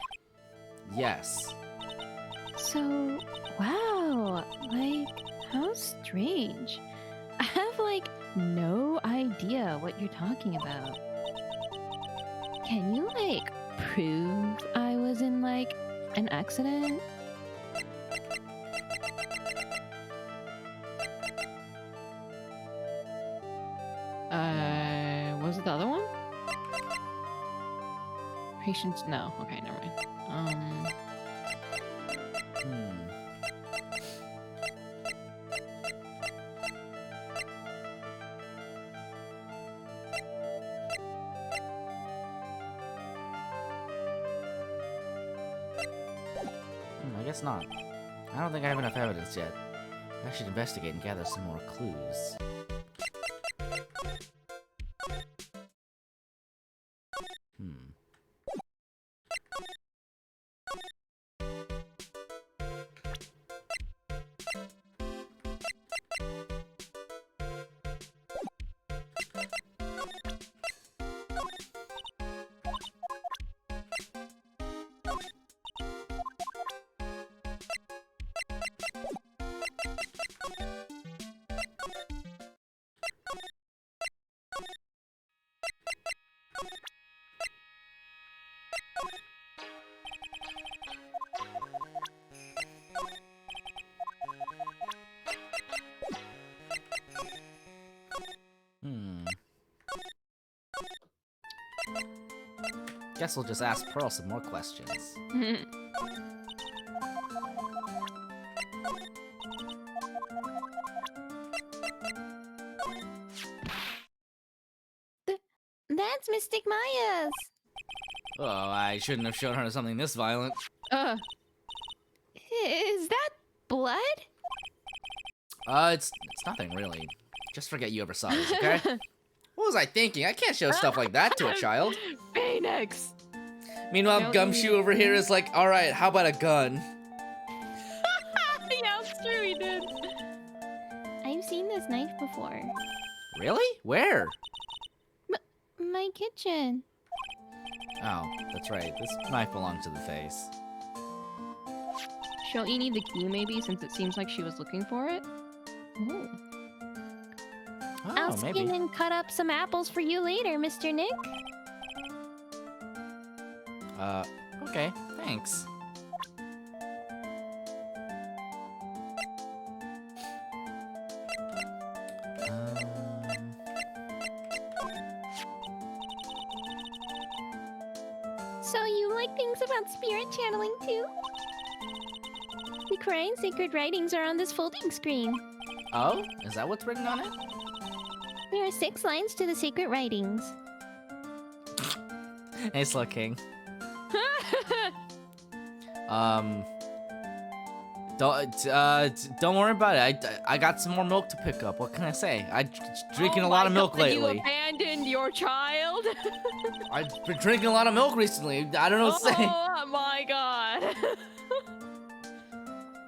Yes. So, wow, like, how strange. I have, like, no idea what you're talking about. Can you, like, prove I was in, like, an accident? Was it the other one? Patience? No. Okay, never mind. I guess not. I don't think I have enough evidence yet. I should investigate and gather some more clues. Guess we'll just ask Pearl some more questions. That's Mystic Maya's! Oh, I shouldn't have shown her something this violent. Is that blood? It's nothing really. Just forget you ever saw this, okay? What was I thinking? I can't show stuff like that to a child. Phoenix! Meanwhile, Don't Gumshoe over here is like, alright, how about a gun? Yeah, it's true, he did. I've seen this knife before. Really? Where? My kitchen. Oh, that's right. This knife belongs to the face. She'll need the key, maybe, since it seems like she was looking for it. Ooh. Oh, I'll maybe. skin and cut up some apples for you later, Mr. Nick. Okay, thanks. So you like things about spirit channeling too? The Kurain sacred writings are on this folding screen. Oh? Is that what's written on it? There are 6 lines to the sacred writings. Nice looking. Don't worry about it. I got some more milk to pick up. What can I say? I'm drinking a lot of milk lately. You abandoned your child? I've been drinking a lot of milk recently. I don't know what to say. Oh my god.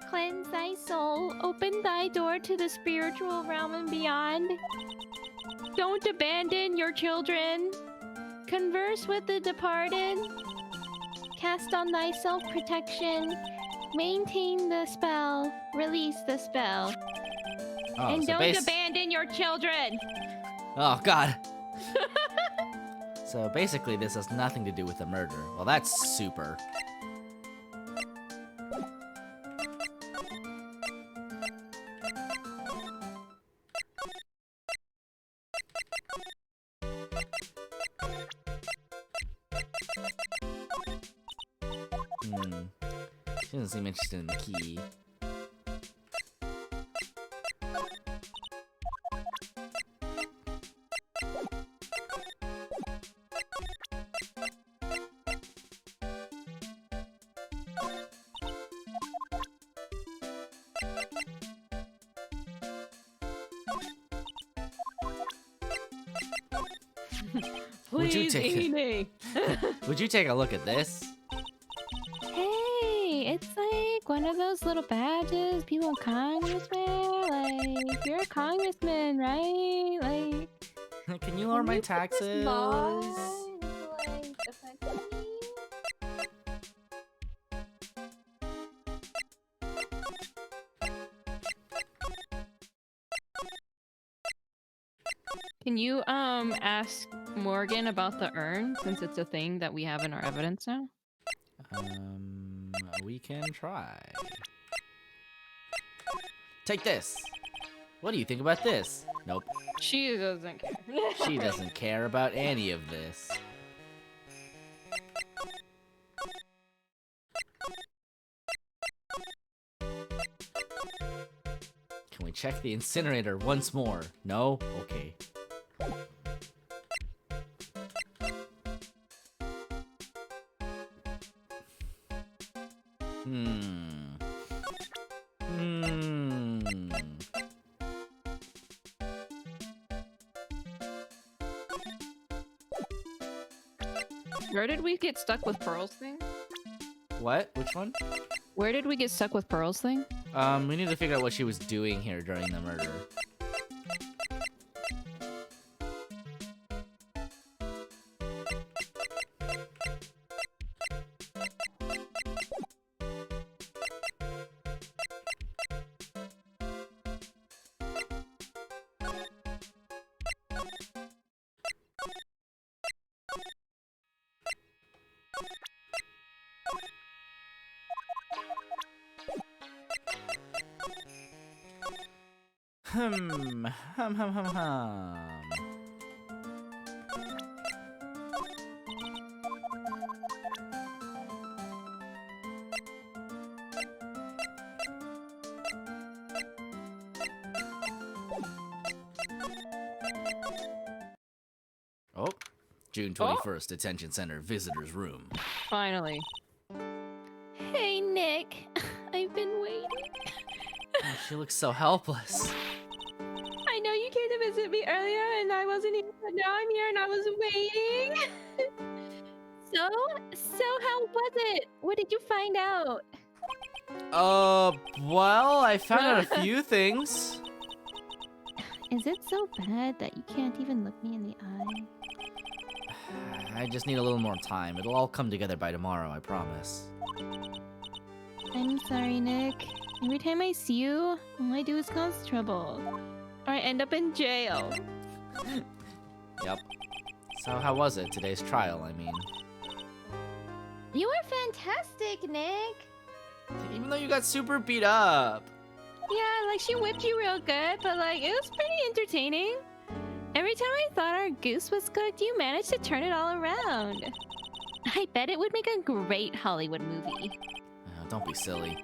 Cleanse thy soul, open thy door to the spiritual realm and beyond. Don't abandon your children. Converse with the departed. Cast on thyself protection. Maintain the spell. Release the spell. Oh, And so don't abandon your children. Oh, God. So basically, this has nothing to do with the murder. Well, that's super. She doesn't seem interested in the key. Would you take Would you take a look at this? Hey, it's like one of those little badges people in Congress wear. Like, you're a congressman, right? Like, Can you lower my taxes? Like, affect me? Can you ask Morgan about the urn, since it's a thing that we have in our evidence now? We can try. Take this. What do you think about this? Nope. She doesn't care. She doesn't care about any of this. Can we check the incinerator once more? No? Okay. Where did we get stuck with Pearl's thing? What? Which one? Where did we get stuck with Pearl's thing? We need to figure out what she was doing here during the murder. Hum. Oh, June 21st, Detention Center, Visitors Room. Finally. Hey, Nick. I've been waiting. Oh, she looks so helpless. I know you came to visit me earlier and I wasn't here, but now I'm here and I was waiting. So how was it? What did you find out? Well, I found out a few things. Is it so bad that you can't even look me in the eye? I just need a little more time. It'll all come together by tomorrow, I promise. I'm sorry, Nick. Every time I see you, all I do is cause trouble. Or I end up in jail. Yep. So how was it, today's trial, I mean? You were fantastic, Nick! Even though you got super beat up. Yeah, like she whipped you real good, but like it was pretty entertaining. Every time I thought our goose was cooked, you managed to turn it all around. I bet it would make a great Hollywood movie. Oh, don't be silly.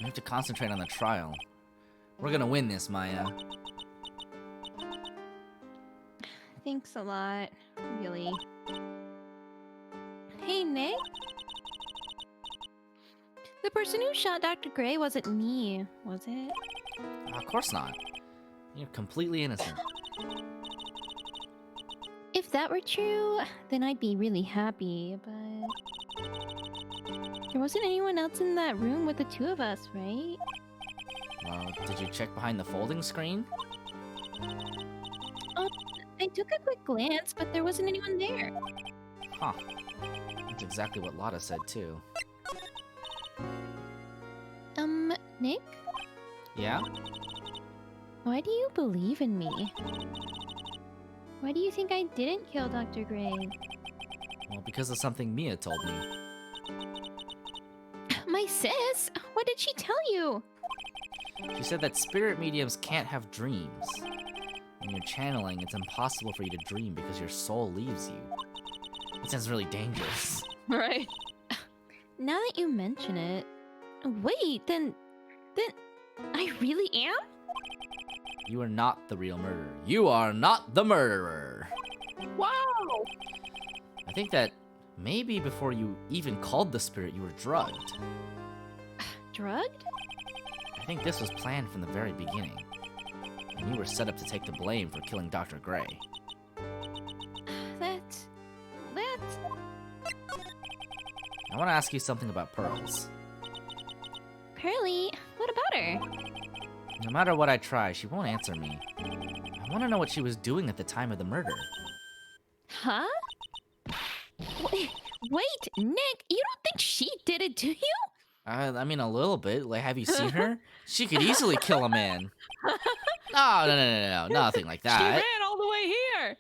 We have to concentrate on the trial. We're gonna win this, Maya. Thanks a lot, really. Hey, Nick? The person who shot Dr. Gray wasn't me, was it? Of course not. You're completely innocent. If that were true, then I'd be really happy, but... There wasn't anyone else in that room with the two of us, right? Well, did you check behind the folding screen? I took a quick glance, but there wasn't anyone there. Huh. That's exactly what Lotta said, too. Nick? Yeah? Why do you believe in me? Why do you think I didn't kill Dr. Gray? Well, because of something Mia told me. My sis? What did she tell you? She said that spirit mediums can't have dreams. When you're channeling, it's impossible for you to dream because your soul leaves you. It sounds really dangerous. Right. Now that you mention it... Wait, then I really am? You are not the real murderer. You are not the murderer. Wow. I think that maybe before you even called the spirit, you were drugged. Drugged? I think this was planned from the very beginning. And you were set up to take the blame for killing Dr. Gray. That... I want to ask you something about Pearls. Pearly, what about her? No matter what I try, she won't answer me. I want to know what she was doing at the time of the murder. Huh? Wait, Nick, you don't think she did it, do you? I mean, a little bit. Like, have you seen her? She could easily kill a man. No, nothing like She that. ran all the way here.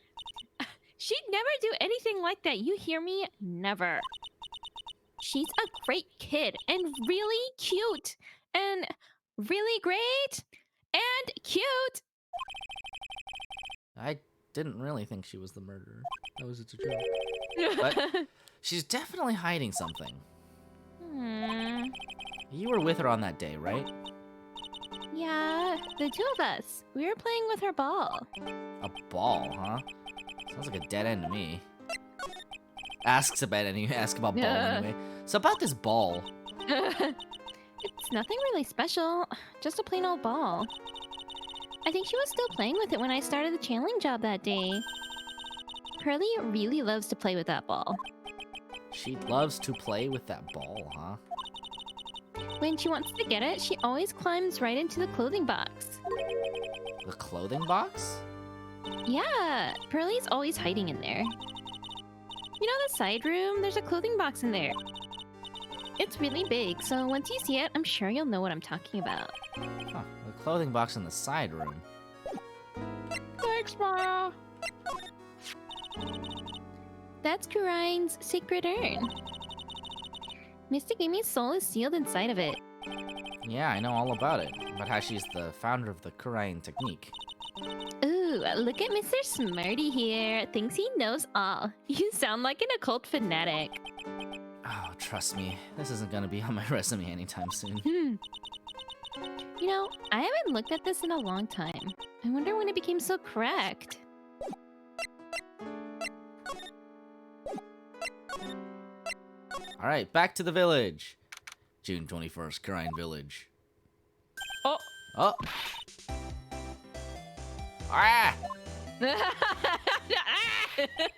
She'd never do anything like that, you hear me? Never. She's a great kid, and really cute, and really great, and cute. I didn't really think she was the murderer. That was just a joke. But she's definitely hiding something. You were with her on that day, right? Yeah, the two of us. We were playing with her ball. A ball, huh? Sounds like a dead end to me. Ask about ball anyway. So about this ball. It's nothing really special, just a plain old ball. I think she was still playing with it when I started the channeling job that day. Pearly really loves to play with that ball. She loves to play with that ball, huh? When she wants to get it, she always climbs right into the clothing box. The clothing box? Yeah, Pearly's always hiding in there. You know the side room? There's a clothing box in there. It's really big, so once you see it, I'm sure you'll know what I'm talking about. Huh, the clothing box in the side room. Thanks, Maya. That's Kurine's sacred urn. Mystic Amy's soul is sealed inside of it. Yeah, I know all about it. About how she's the founder of the Kurine technique. Ooh, look at Mr. Smarty here. Thinks he knows all. You sound like an occult fanatic. Oh, trust me, this isn't gonna be on my resume anytime soon. You know, I haven't looked at this in a long time. I wonder when it became so correct. Alright, back to the village. June 21st, Kurine Village. Oh. Oh! Ah!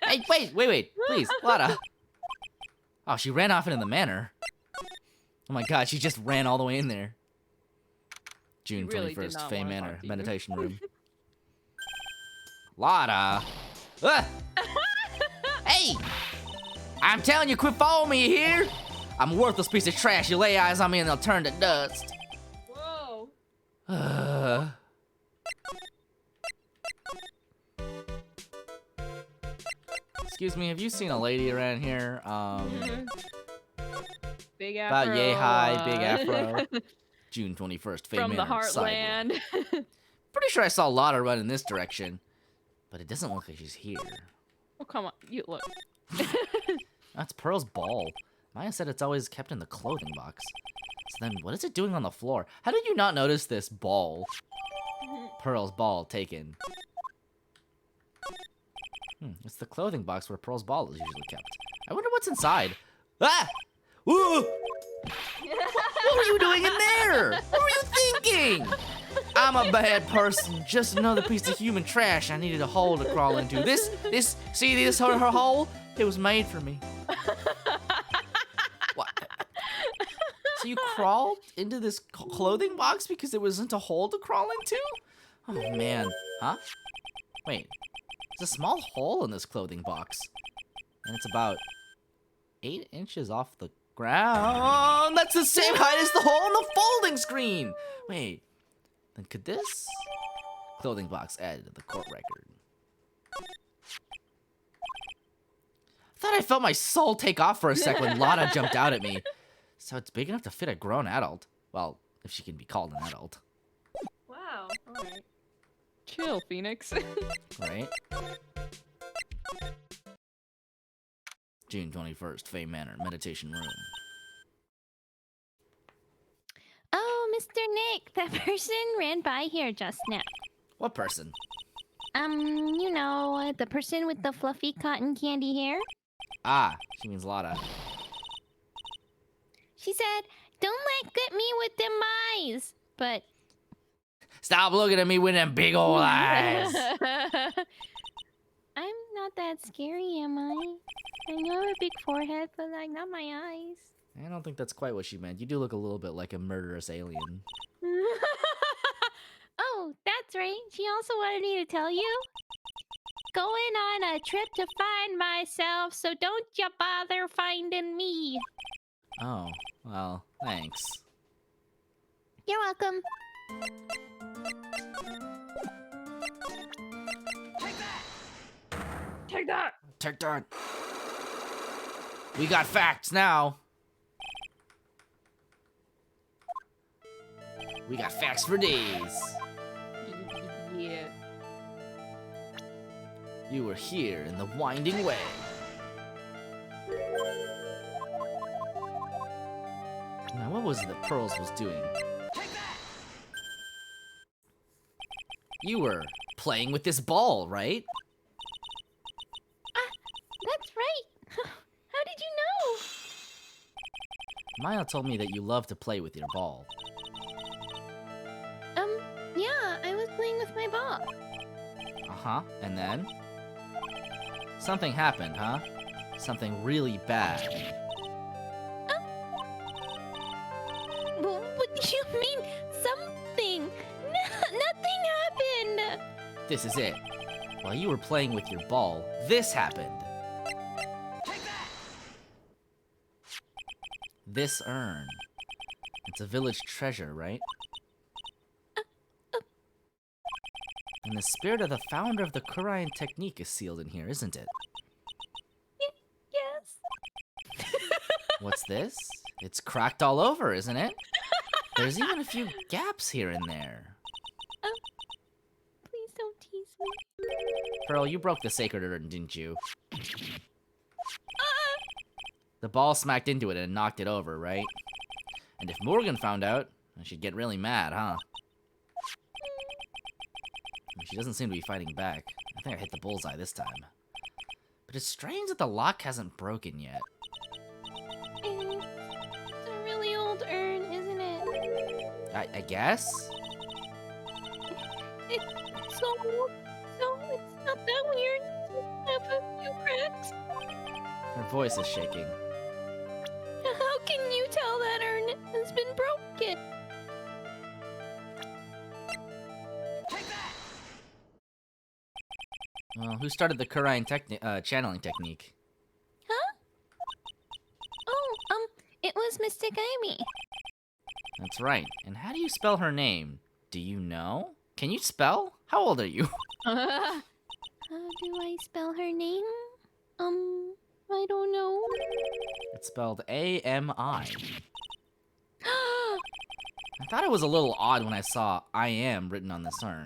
Hey, wait, please, Lotta. Oh, she ran off into the manor. Oh my god, she just ran all the way in there. June really did 21st, not Fae wanna Manor, talk to you. meditation room. Lotta! Ah! Hey! I'm telling you, quit following me here! I'm a worthless piece of trash. You lay eyes on me and they'll turn to dust. Whoa. Excuse me, have you seen a lady around here? Big afro. About yay high, big afro. June 21st, Fae From the Manor, side. heartland. Pretty sure I saw Lotta run in this direction, but it doesn't look like she's here. Oh, come on. You look. That's Pearl's ball. Maya said it's always kept in the clothing box. So then, what is it doing on the floor? How did you not notice this ball? Pearl's ball taken. It's the clothing box where Pearl's ball is usually kept. I wonder what's inside. Ah! Woo! What were you doing in there? What were you thinking? I'm a bad person. Just another piece of human trash I needed a hole to crawl into. See this her hole? It was made for me. What? So you crawled into this clothing box because there wasn't a hole to crawl into? Oh man, huh? Wait, there's a small hole in this clothing box, and it's about 8 inches off the ground. That's the same height as the hole in the folding screen. Wait, then could this clothing box added to the court record? I thought I felt my soul take off for a sec when Lana jumped out at me. So it's big enough to fit a grown adult. Well, if she can be called an adult. Wow. All right. Chill, Phoenix. Right? June 21st, Fame Manor, Meditation Room. Oh, Mr. Nick, that person ran by here just now. What person? You know, the person with the fluffy cotton candy hair. Ah, she means Lada. She said, "Don't look at me with them eyes." But Stop looking at me with them big old eyes. I'm not that scary, am I? I know I have a big forehead, but like not my eyes. I don't think that's quite what she meant. You do look a little bit like a murderous alien. Oh, that's right. She also wanted me to tell you. Going on a trip to find myself, so don't you bother finding me. Oh, well, thanks. You're welcome. Take that. Take that. We got facts now. We got facts for days. Yeah. You were here in the winding way. Now, what was it that Pearls was doing? You were playing with this ball, right? That's right. How did you know? Maya told me that you love to play with your ball. Yeah, I was playing with my ball. Uh-huh, and then? Something happened, huh? Something really bad. What do you mean, something? Nothing happened. This is it. While you were playing with your ball, this happened. This urn. It's a village treasure, right? And the spirit of the founder of the Kurian technique is sealed in here, isn't it? Yes. What's this? It's cracked all over, isn't it? There's even a few gaps here and there. Please don't tease me. Pearl, you broke the sacred urn, didn't you? The ball smacked into it and knocked it over, right? And if Morgan found out, she'd get really mad, huh? She doesn't seem to be fighting back. I think I hit the bullseye this time. But it's strange that the lock hasn't broken yet. It's a really old urn, isn't it? I guess? It's so it's not that weird. I have a few cracks. Her voice is shaking. How can you tell that urn has been broken? Well, who started the Kurian channeling technique? Huh? Oh, it was Mystic Amy. That's right. And how do you spell her name? Do you know? Can you spell? How old are you? How do I spell her name? I don't know. It's spelled A-M-I. I thought it was a little odd when I saw I am written on this urn.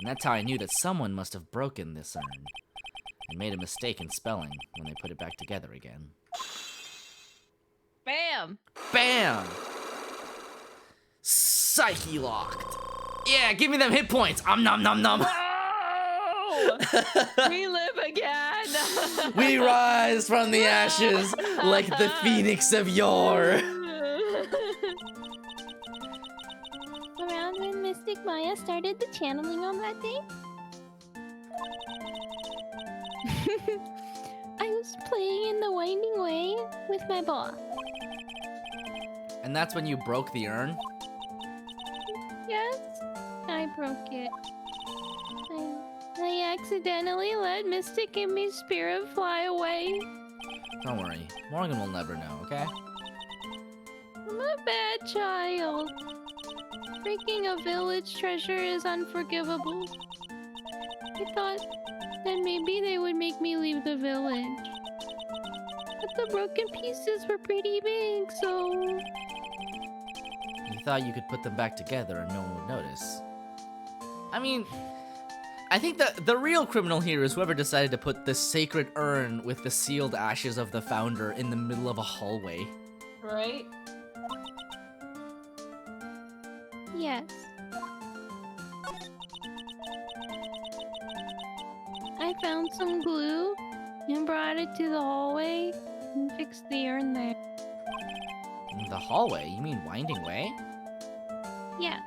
And that's how I knew that someone must have broken this urn and made a mistake in spelling when they put it back together again. Bam. Bam! Psyche locked. Yeah, give me them hit points. Nom nom nom. Oh! We live again. We rise from the ashes like the phoenix of yore. Around when Mystic Maya started the channeling on that day? I was playing in the winding way with my ball. And that's when you broke the urn? Yes, I broke it. I accidentally let Mystic and me spirit fly away. Don't worry, Morgan will never know, okay? I'm a bad child. Breaking a village treasure is unforgivable. I thought that maybe they would make me leave the village. But the broken pieces were pretty big, so... You thought you could put them back together and no one would notice. I mean, I think the real criminal here is whoever decided to put the sacred urn with the sealed ashes of the founder in the middle of a hallway. Right? Yes. I found some glue and brought it to the hallway and fixed the urn there. The hallway? You mean Winding Way? Yes.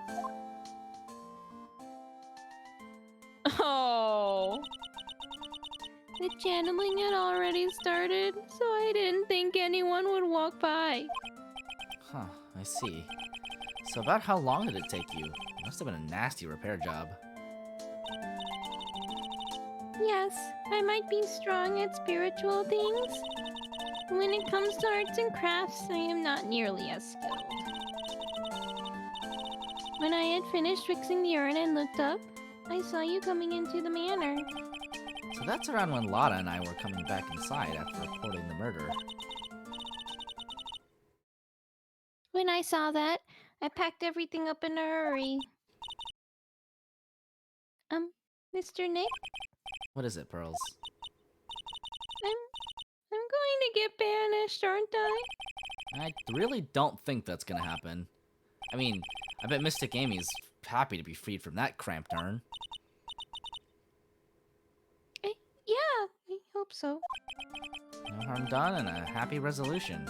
Oh. The channeling had already started, so I didn't think anyone would walk by. Huh, I see. So about how long did it take you? It must have been a nasty repair job. Yes, I might be strong at spiritual things. When it comes to arts and crafts, I am not nearly as skilled. When I had finished fixing the urn and looked up, I saw you coming into the manor. So that's around when Lotta and I were coming back inside after reporting the murder. When I saw that, I packed everything up in a hurry. Mr. Nick? What is it, Pearls? I'm going to get banished, aren't I? I really don't think that's gonna happen. I mean, I bet Mystic Amy's happy to be freed from that cramped urn. Yeah, I hope so. No harm done and a happy resolution.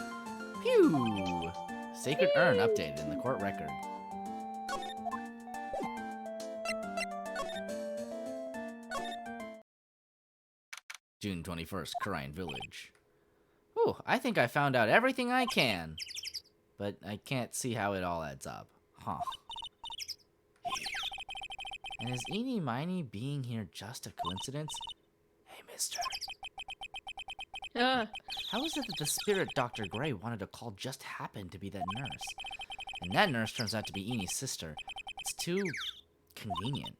Phew! Sacred urn updated in the court record. June 21st, Crine Village. Ooh, I think I found out everything I can. But I can't see how it all adds up. Huh. And is Eenie Miney being here just a coincidence? Hey, mister. How is it that the spirit Dr. Gray wanted to call just happened to be that nurse? And that nurse turns out to be Enie's sister. It's too convenient.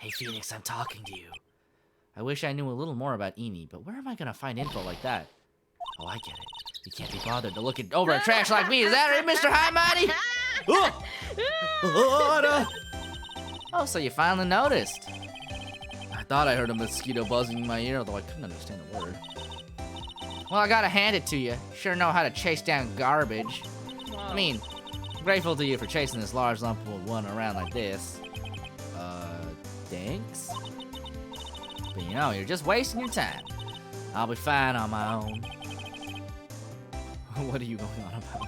Hey, Phoenix, I'm talking to you. I wish I knew a little more about Eenie, but where am I gonna find info like that? Oh, I get it. You can't be bothered to look over a trash like me. Is that right, Mr. High Mighty? Oh, so you finally noticed. I thought I heard a mosquito buzzing in my ear, although I couldn't understand a word. Well, I gotta hand it to you. Sure know how to chase down garbage. Wow. I mean, grateful to you for chasing this large lump of one around like this. Thanks? But you know, you're just wasting your time. I'll be fine on my own. What are you going on about?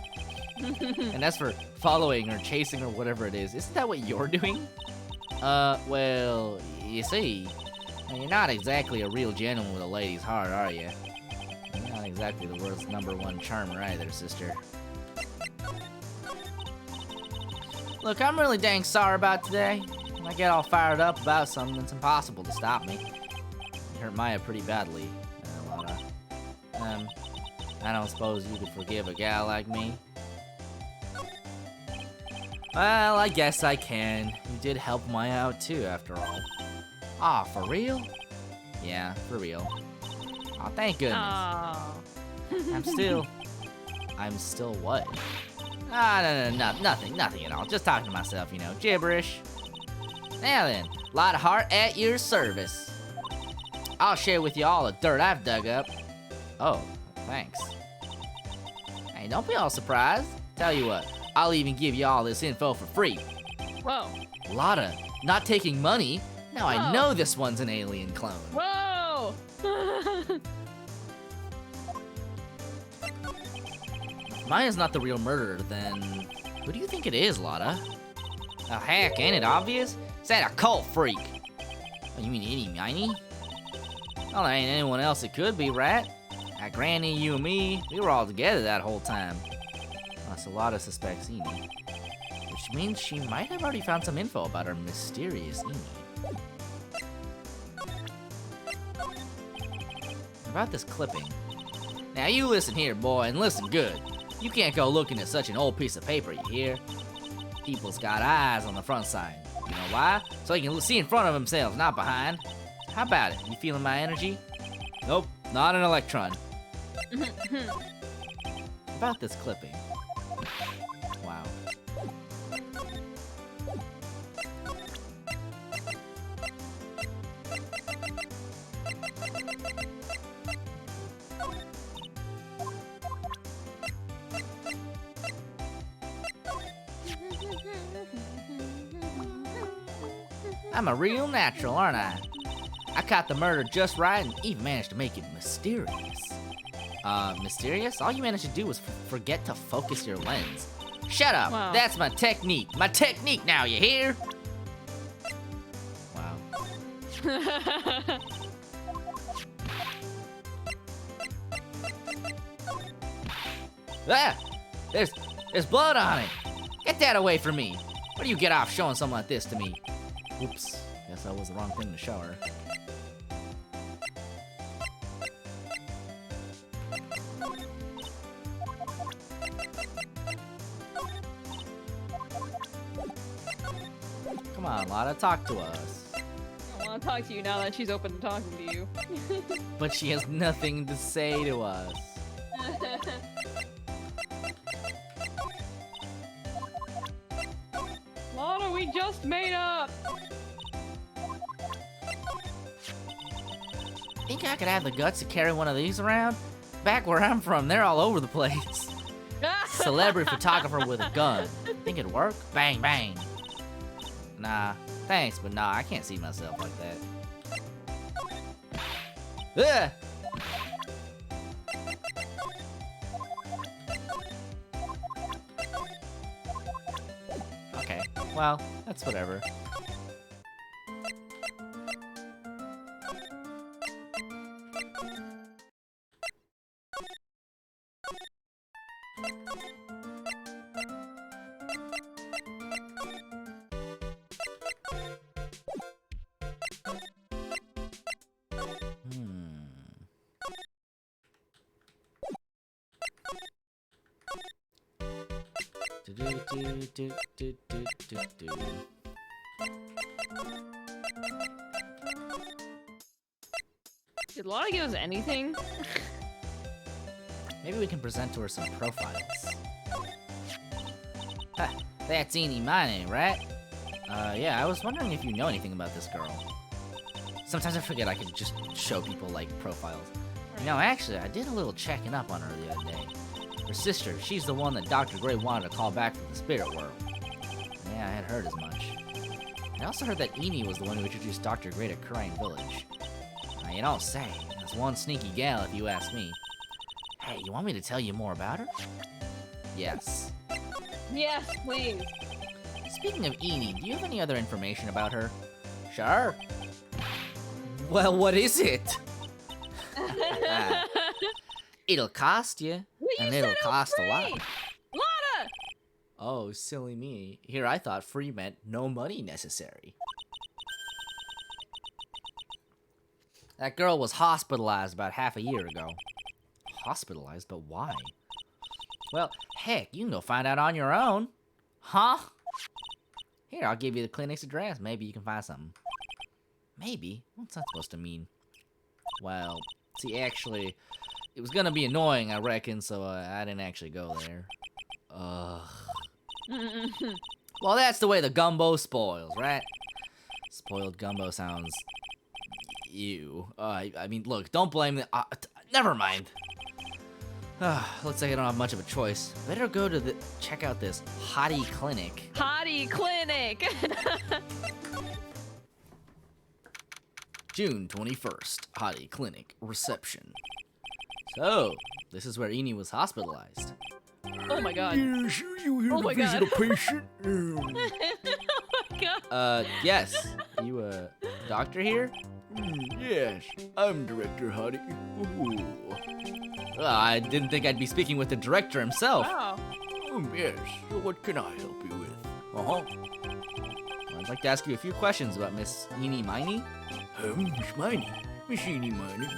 And as for following or chasing or whatever it is, isn't that what you're doing? Well, you see, you're not exactly a real gentleman with a lady's heart, are you? You're not exactly the world's #1 charmer either, sister. Look, I'm really dang sorry about today. When I get all fired up about something, it's impossible to stop me. You hurt Maya pretty badly, Lotta. I don't suppose you could forgive a gal like me? Well, I guess I can. You did help Maya out too, after all. Aw, for real? Yeah, for real. Aw, thank goodness. Oh. I'm still what? No, nothing at all. Just talking to myself, you know, gibberish. Now then, lot of heart at your service. I'll share with you all the dirt I've dug up. Oh, thanks. Hey, don't be all surprised. Tell you what, I'll even give you all this info for free. Whoa. Lotta, not taking money? Now I Whoa. know this one's an alien clone. Whoa. If Maya's not the real murderer, then who do you think it is, Lotta? Oh, heck, ain't it obvious? It's that occult freak. Oh, you mean Eenie Miney? Well, there ain't anyone else it could be, right? Granny, you and me, we were all together that whole time. So Lotta suspects Eenie. Which means she might have already found some info about our mysterious Eenie. About this clipping. Now you listen here, boy, and listen good. You can't go looking at such an old piece of paper, you hear? People's got eyes on the front side. You know why? So they can see in front of themselves, not behind. How about it? You feeling my energy? Nope, not an electron. About this clipping. Wow. I'm a real natural, aren't I? I caught the murder just right and even managed to make it mysterious. Mysterious? All you managed to do was forget to focus your lens. Shut up! Wow. That's my technique! My technique now, you hear? Wow. Ah! There's blood on it! Get that away from me! Where do you get off showing something like this to me? Oops, guess that was the wrong thing to show her. Come on, Lotta, talk to us. I want to talk to you now that she's open to talking to you. But she has nothing to say to us. Lana, we just made up! Think I could have the guts to carry one of these around? Back where I'm from, they're all over the place. Celebrity photographer with a gun. Think it'd work? Bang, bang. Nah, thanks, but nah, I can't see myself like that. Ugh! Okay, well, that's whatever. Did Lana give us anything? Maybe we can present to her some profiles. Ha, that's Eenie Mine, right? Yeah, I was wondering if you know anything about this girl. Sometimes I forget I can just show people, like, profiles. You know, actually, I did a little checking up on her the other day. Her sister, she's the one that Dr. Gray wanted to call back from the spirit world. Yeah, I had heard as much. I also heard that Eenie was the one who introduced Dr. Gray to Crane Village. Now, you don't say. That's one sneaky gal, if you ask me. Hey, you want me to tell you more about her? Yes. Yes, please. Speaking of Eenie, do you have any other information about her? Sure. Well, what is it? It'll cost you, and it'll cost a lot. Lana! Oh, silly me. Here I thought free meant no money necessary. That girl was hospitalized about half a year ago. Hospitalized? But why? Well, heck, you can go find out on your own. Huh? Here, I'll give you the clinic's address. Maybe you can find something. Maybe? What's that supposed to mean? Well, see, actually, it was gonna be annoying, I reckon, so I didn't actually go there. Ugh. Well, that's the way the gumbo spoils, right? Spoiled gumbo sounds... ew. I mean, look, don't blame the... never mind. Looks like I don't have much of a choice. Better go to check out this hottie clinic. Hottie clinic! June 21st, hottie clinic reception. So, this is where Eenie was hospitalized. Oh my god. Yes, you here Oh to my visit god. a patient? Oh my god. Yes. You a doctor here? Yes, I'm Director Hottie. Ooh. I didn't think I'd be speaking with the director himself. Wow. Yes, so what can I help you with? Uh-huh. I'd like to ask you a few questions about Miss Eenie Miney. Miss Miney? Miss Eenie Miney?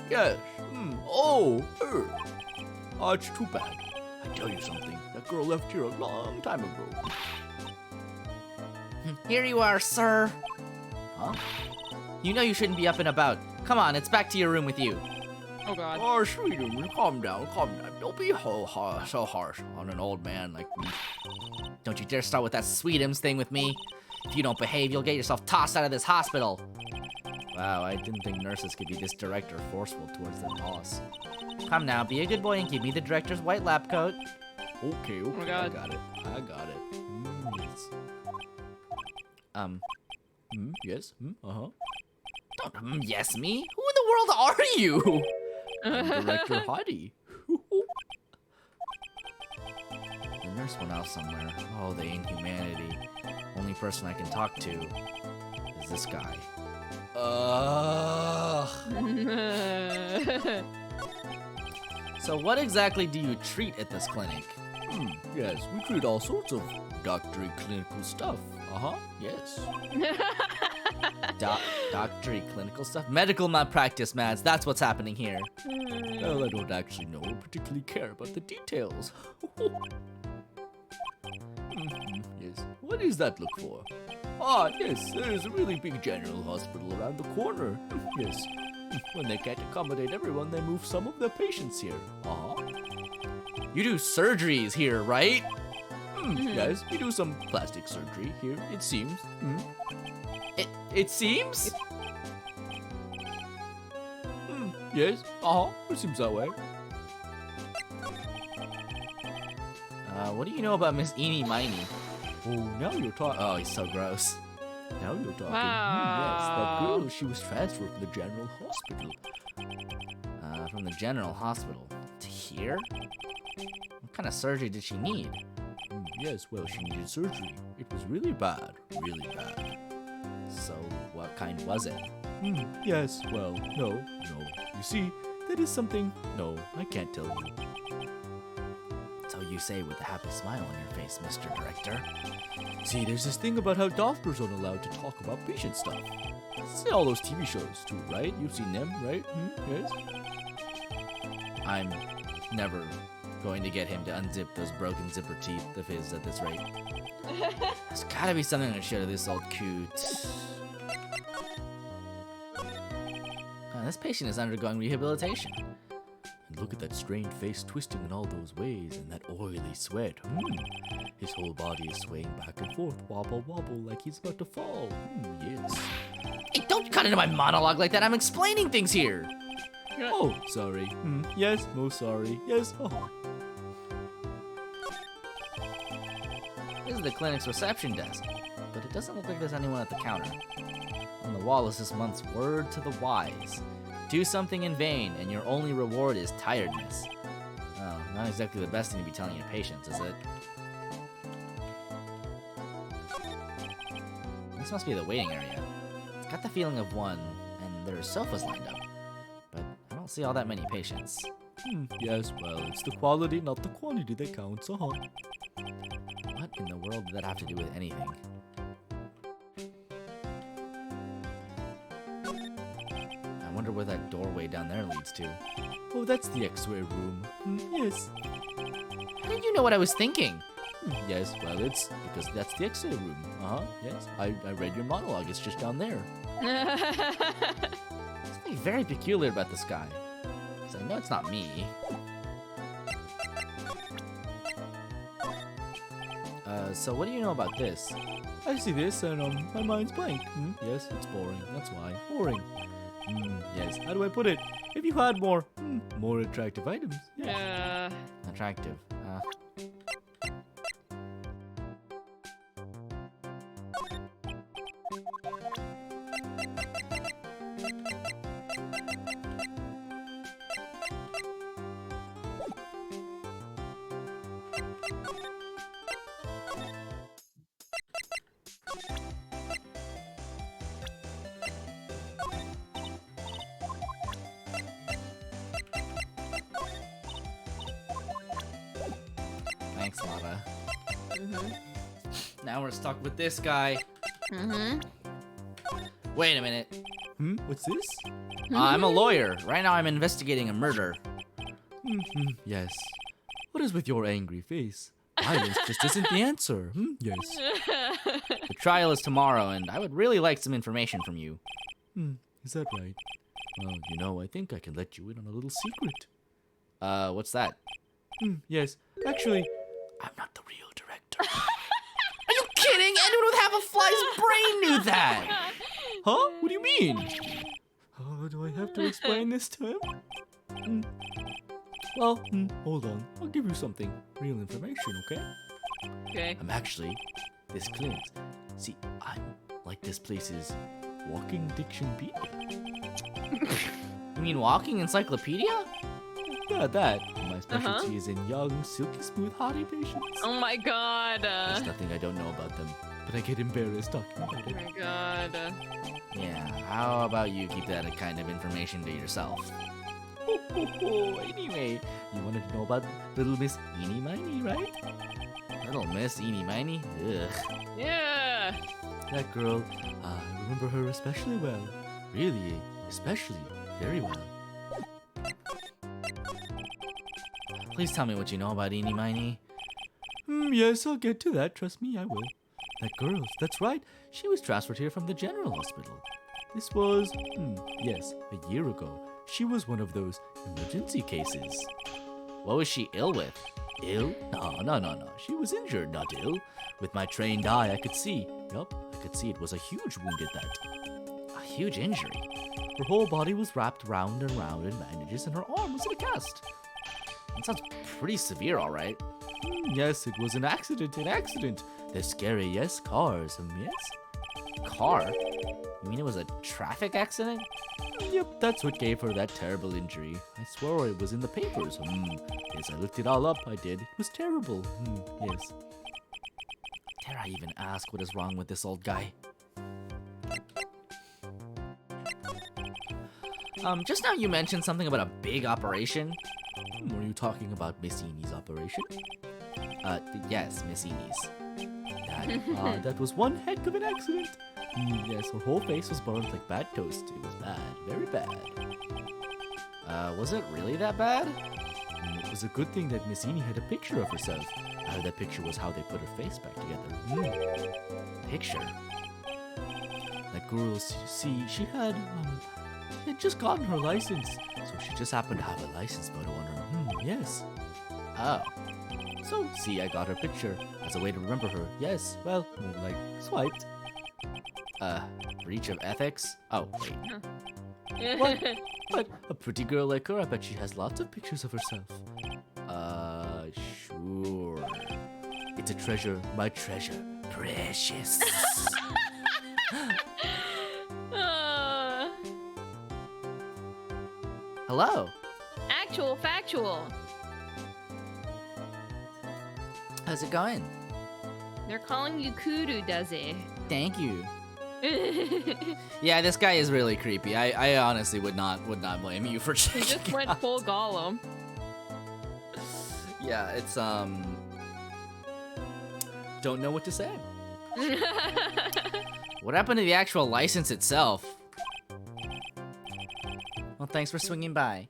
Yes, Oh, her. Oh, it's too bad. I tell you something. That girl left here a long time ago. Here you are, sir. Huh? You know you shouldn't be up and about. Come on, it's back to your room with you. Oh god. Oh, sweetheart, calm down, calm down. Don't be so harsh on an old man like me. Don't you dare start with that sweetums thing with me. If you don't behave, you'll get yourself tossed out of this hospital. Wow, I didn't think nurses could be this direct or forceful towards their boss. Come now, be a good boy and give me the director's white lab coat. Okay, my I God. got it. Yes. Yes. Uh-huh. Don't yes me. Who in the world are you? I'm Director Hottie. The nurse went out somewhere. Oh, the inhumanity. Only person I can talk to is this guy. So what exactly do you treat at this clinic? Yes, we treat all sorts of doctory clinical stuff. Uh-huh, yes. Doctory clinical stuff? Medical malpractice, Mads. That's what's happening here. Well, I don't actually know or particularly care about the details. Yes. What is that look for? Ah, yes, there's a really big general hospital around the corner. Yes. When they can't accommodate everyone, they move some of their patients here. Uh-huh. You do surgeries here, right? Yes, we do some plastic surgery here, it seems. It seems? Yes, uh-huh, it seems that way. What do you know about Miss Eenie Miney? Oh, now you're talking. Oh, he's so gross. Now you're talking. Yes, that Wow. girl, she was transferred from the general hospital. From the general hospital to here? What kind of surgery did she need? Yes, well, she needed surgery. It was really bad, really bad. So, what kind was it? Yes, well, no. You see, that is something. No, I can't tell you. So you say with a happy smile on your face, Mr. Director. See, there's this thing about how doctors aren't allowed to talk about patient stuff. See all those TV shows too, right? You've seen them, right? Yes. I'm never going to get him to unzip those broken zipper teeth of his at this rate. There's gotta be something to show to this old coot. This patient is undergoing rehabilitation. And look at that strained face twisting in all those ways, and that oily sweat. His whole body is swaying back and forth, wobble wobble, like he's about to fall. Yes. Hey, don't cut into my monologue like that. I'm explaining things here. Oh, sorry. Yes, most sorry. Yes. Oh. This is the clinic's reception desk, but it doesn't look like there's anyone at the counter. On the wall is this month's word to the wise. Do something in vain, and your only reward is tiredness. Oh, not exactly the best thing to be telling your patients, is it? This must be the waiting area. It's got the feeling of one, and there are sofas lined up. But I don't see all that many patients. Yes, well, it's the quality, not the quantity that counts, What in the world did that have to do with anything? I wonder where that doorway down there leads to. Oh, that's the X-ray room. Yes. How did you know what I was thinking? Yes, well, it's because that's the X-ray room. Yes. I read your monologue. It's just down there. Something very peculiar about this guy. Because I know it's not me. So what do you know about this? I see this and my mind's blank. Yes, it's boring. That's why. Boring. Yes. How do I put it? If you had more attractive items. Yes. Attractive. Thanks, Lava. Now we're stuck with this guy. Wait a minute. What's this? I'm a lawyer. Right now I'm investigating a murder. Yes. What is with your angry face? Violence just isn't the answer. Yes. The trial is tomorrow, and I would really like some information from you. Is that right? Well, I think I can let you in on a little secret. What's that? Yes. Actually, I'm not the real director. Are you kidding? Anyone with half a fly's brain knew that. Huh? What do you mean? Oh, do I have to explain this to him? Well, hold on. I'll give you something. Real information, okay? Okay. I'm actually this clinic. See, I'm like this place's walking dictionpedia. You mean walking encyclopedia? Yeah, that. My specialty is in young, silky smooth, hardy patients. Oh my god. There's nothing I don't know about them, but I get embarrassed talking about Oh it. my god. Yeah, how about you keep that kind of information to yourself? Anyway, you wanted to know about little Miss Eeny Miny, right? Little Miss Eeny Miny? Ugh. Yeah. That girl, I remember her especially well. Really, especially very well. Please tell me what you know about Eeny Miny. Yes, I'll get to that. Trust me, I will. That girl, that's right. She was transferred here from the general hospital. This was, yes, a year ago. She was one of those emergency cases. What was she ill with? Ill? No. She was injured, not ill. With my trained eye, I could see. Yup, I could see it was a huge wound at that. A huge injury. Her whole body was wrapped round and round in bandages, and her arm was in a cast. That sounds pretty severe, alright. Yes, it was an accident. They're scary, yes, cars, yes. Car? You mean it was a traffic accident? Yep, that's what gave her that terrible injury. I swore it was in the papers. Yes, I looked it all up, I did. It was terrible. Yes. Dare I even ask what is wrong with this old guy? Just now you mentioned something about a big operation. Were you talking about Miss Eeny's operation? Yes, Miss Eeny's. That was one heck of an accident. Yes, her whole face was burned like bad toast. It was bad, very bad. Was it really that bad? It was a good thing that Miss Eeny had a picture of herself. That picture was how they put her face back together. Picture? That girl, see, she had just gotten her license. So she just happened to have a license photo on her. Yes. Oh. So, see, I got her picture as a way to remember her. Yes, well, more like swiped. Breach of ethics? Oh, wait. What? But a pretty girl like her, I bet she has lots of pictures of herself. Sure. It's a treasure, my treasure. Precious. Hello. Actual factual. How's it going? They're calling you Kudu, does it? Thank you. Yeah, this guy is really creepy. I honestly would not blame you for He checking just went out. full Gollum. Yeah, it's Don't know what to say. What happened to the actual license itself? Well, thanks for swinging by.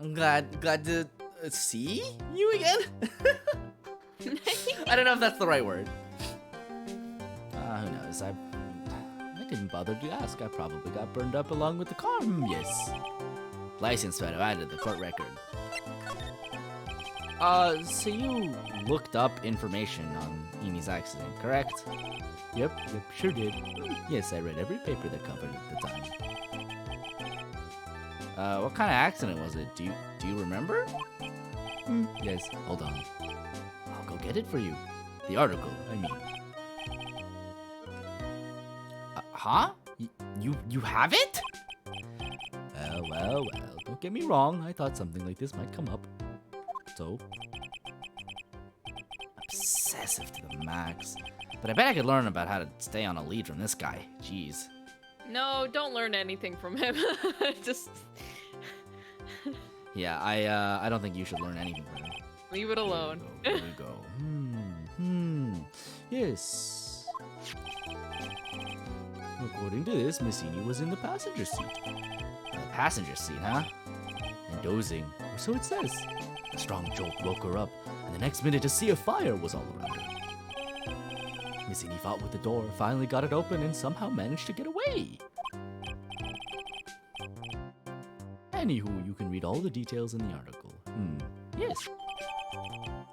I'm glad to see you again. I don't know if that's the right word. Who knows? I didn't bother to ask. I probably got burned up along with the car. Yes. License photo added to the court record. So you looked up information on Amy's accident, correct? Yep, sure did. Yes, I read every paper that covered it at the time. What kind of accident was it? Do you remember? Yes, hold on. I'll go get it for you. The article, I mean. Huh? You have it? Well, don't get me wrong. I thought something like this might come up. So? Obsessive to the max. But I bet I could learn about how to stay on a lead from this guy. Jeez. No, don't learn anything from him. Just Yeah, I don't think you should learn anything from him. leave it alone. Here we go. Yes. According to this, Messini was in the passenger seat. The passenger seat, huh? And dozing, or so it says. A strong jolt woke her up, and the next minute a sea of fire was all around her. Messini fought with the door, finally got it open, and somehow managed to get away. Anywho, you can read all the details in the article. Yes.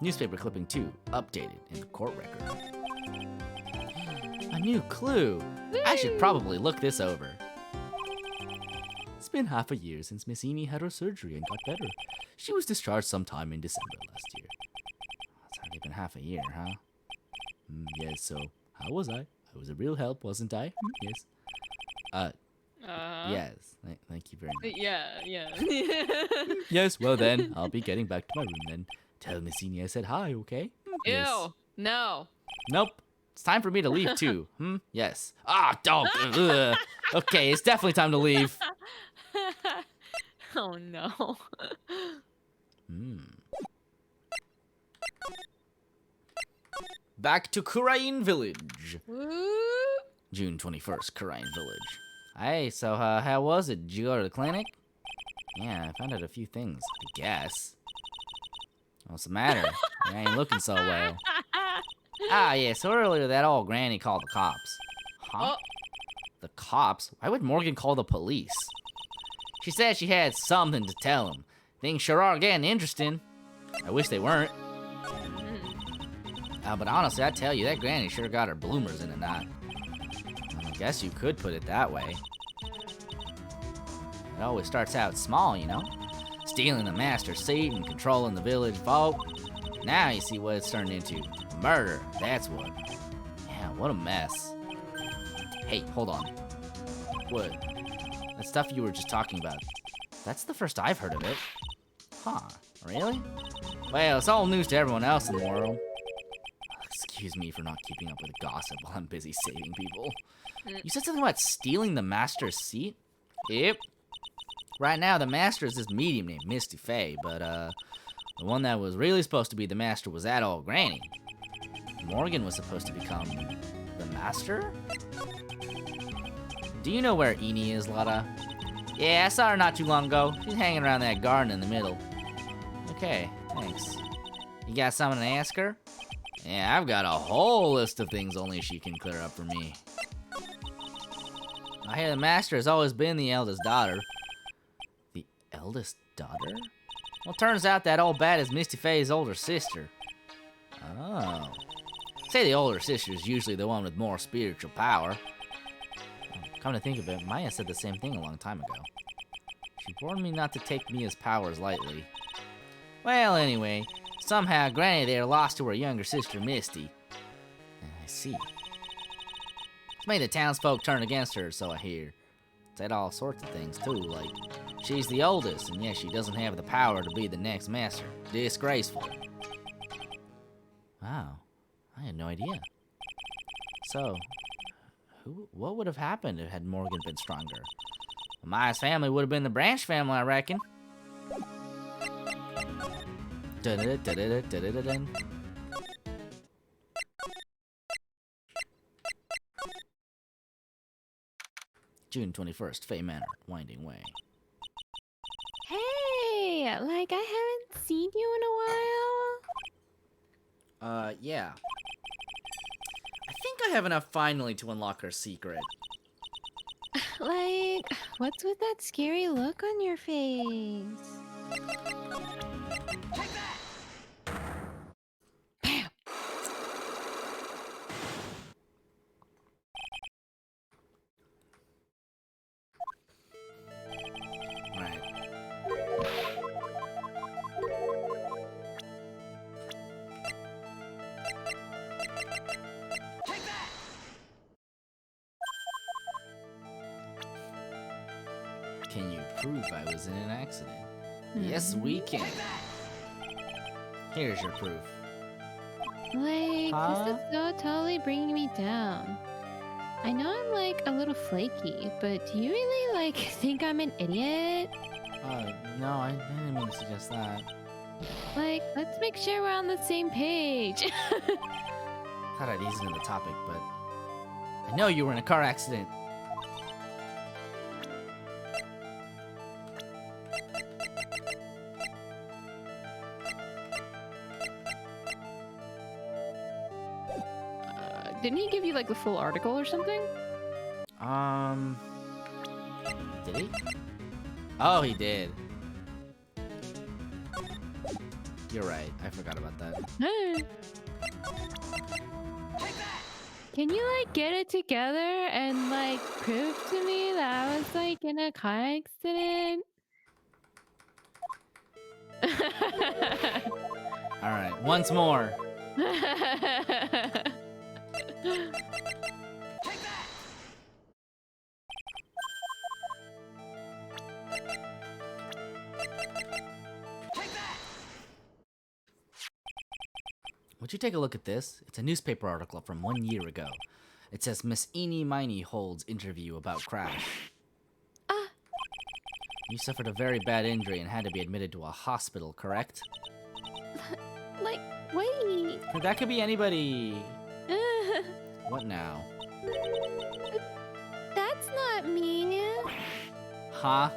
Newspaper clipping 2, updated in the court record. A new clue. I should probably look this over. It's been half a year since Messini had her surgery and got better. She was discharged sometime in December last year. It's hardly been half a year, huh? Yes, so how was I? I was a real help, wasn't I? Yes. Yes. Thank you very much. Yeah. Yes, well then, I'll be getting back to my room then. Tell Messini I said hi, okay? Yes. Ew. No. Nope. It's time for me to leave too. Yes. Ah, don't. Ugh. Okay, it's definitely time to leave. Oh no. Back to Kurain Village. Woo. June 21st, Kurain Village. Hey, so how was it? Did you go to the clinic? Yeah, I found out a few things, I guess. What's the matter? You ain't looking so well. Ah, yeah, so earlier that old granny called the cops. Huh? Oh. The cops? Why would Morgan call the police? She said she had something to tell him. Things sure are getting interesting. I wish they weren't. But honestly, I tell you, that granny sure got her bloomers in a knot. I guess you could put it that way. It always starts out small, you know? Stealing the master's seat and controlling the village folk. Now you see what it's turned into. Murder, that's what. Yeah, what a mess. Hey, hold on. What? That stuff you were just talking about. That's the first I've heard of it. Huh, really? Well, it's all news to everyone else in the world. Excuse me for not keeping up with the gossip while I'm busy saving people. You said something about stealing the master's seat? Yep. Right now, the master is this medium named Misty Faye, but, the one that was really supposed to be the master was that old granny. Morgan was supposed to become the master? Do you know where Eni is, Lotta? Yeah, I saw her not too long ago. She's hanging around that garden in the middle. Okay, thanks. You got something to ask her? Yeah, I've got a whole list of things only she can clear up for me. I hear the master has always been the eldest daughter. The eldest daughter? Well, turns out that old bat is Misty Faye's older sister. Oh. Say the older sister is usually the one with more spiritual power. Come to think of it, Maya said the same thing a long time ago. She warned me not to take Mia's powers lightly. Well, anyway, somehow Granny there lost to her younger sister, Misty. I see. It's made the townsfolk turn against her, so I hear. Said all sorts of things, too, like she's the oldest, and yet she doesn't have the power to be the next master. Disgraceful. Wow, I had no idea. So, what would have happened had Morgan been stronger? Maya's family would have been the Branch family, I reckon. Dun-dun-dun-dun-dun-dun-dun. June 21st, Faye Manor, Winding Way. Hey, like I haven't seen you in a while. Yeah. I think I have enough finally to unlock her secret. Like, what's with that scary look on your face? Right. Can you prove I was in an accident? Yes, we can. Here's your proof. Like, Huh? this is so totally bringing me down. I know I'm like a little flaky, but do you really like think I'm an idiot? No, I didn't mean to suggest that. Like, let's make sure we're on the same page. Thought I'd ease into the topic, but I know you were in a car accident. Didn't he give you like the full article or something? Did he? Oh, he did. You're right. I forgot about that. Can you like get it together and like prove to me that I was like in a car accident? All right, once more. Would you take a look at this? It's a newspaper article from 1 year ago. It says Miss Eenie Miney holds interview about crash. You suffered a very bad injury and had to be admitted to a hospital, correct? Like, wait. That could be anybody. What now? That's not me. Huh?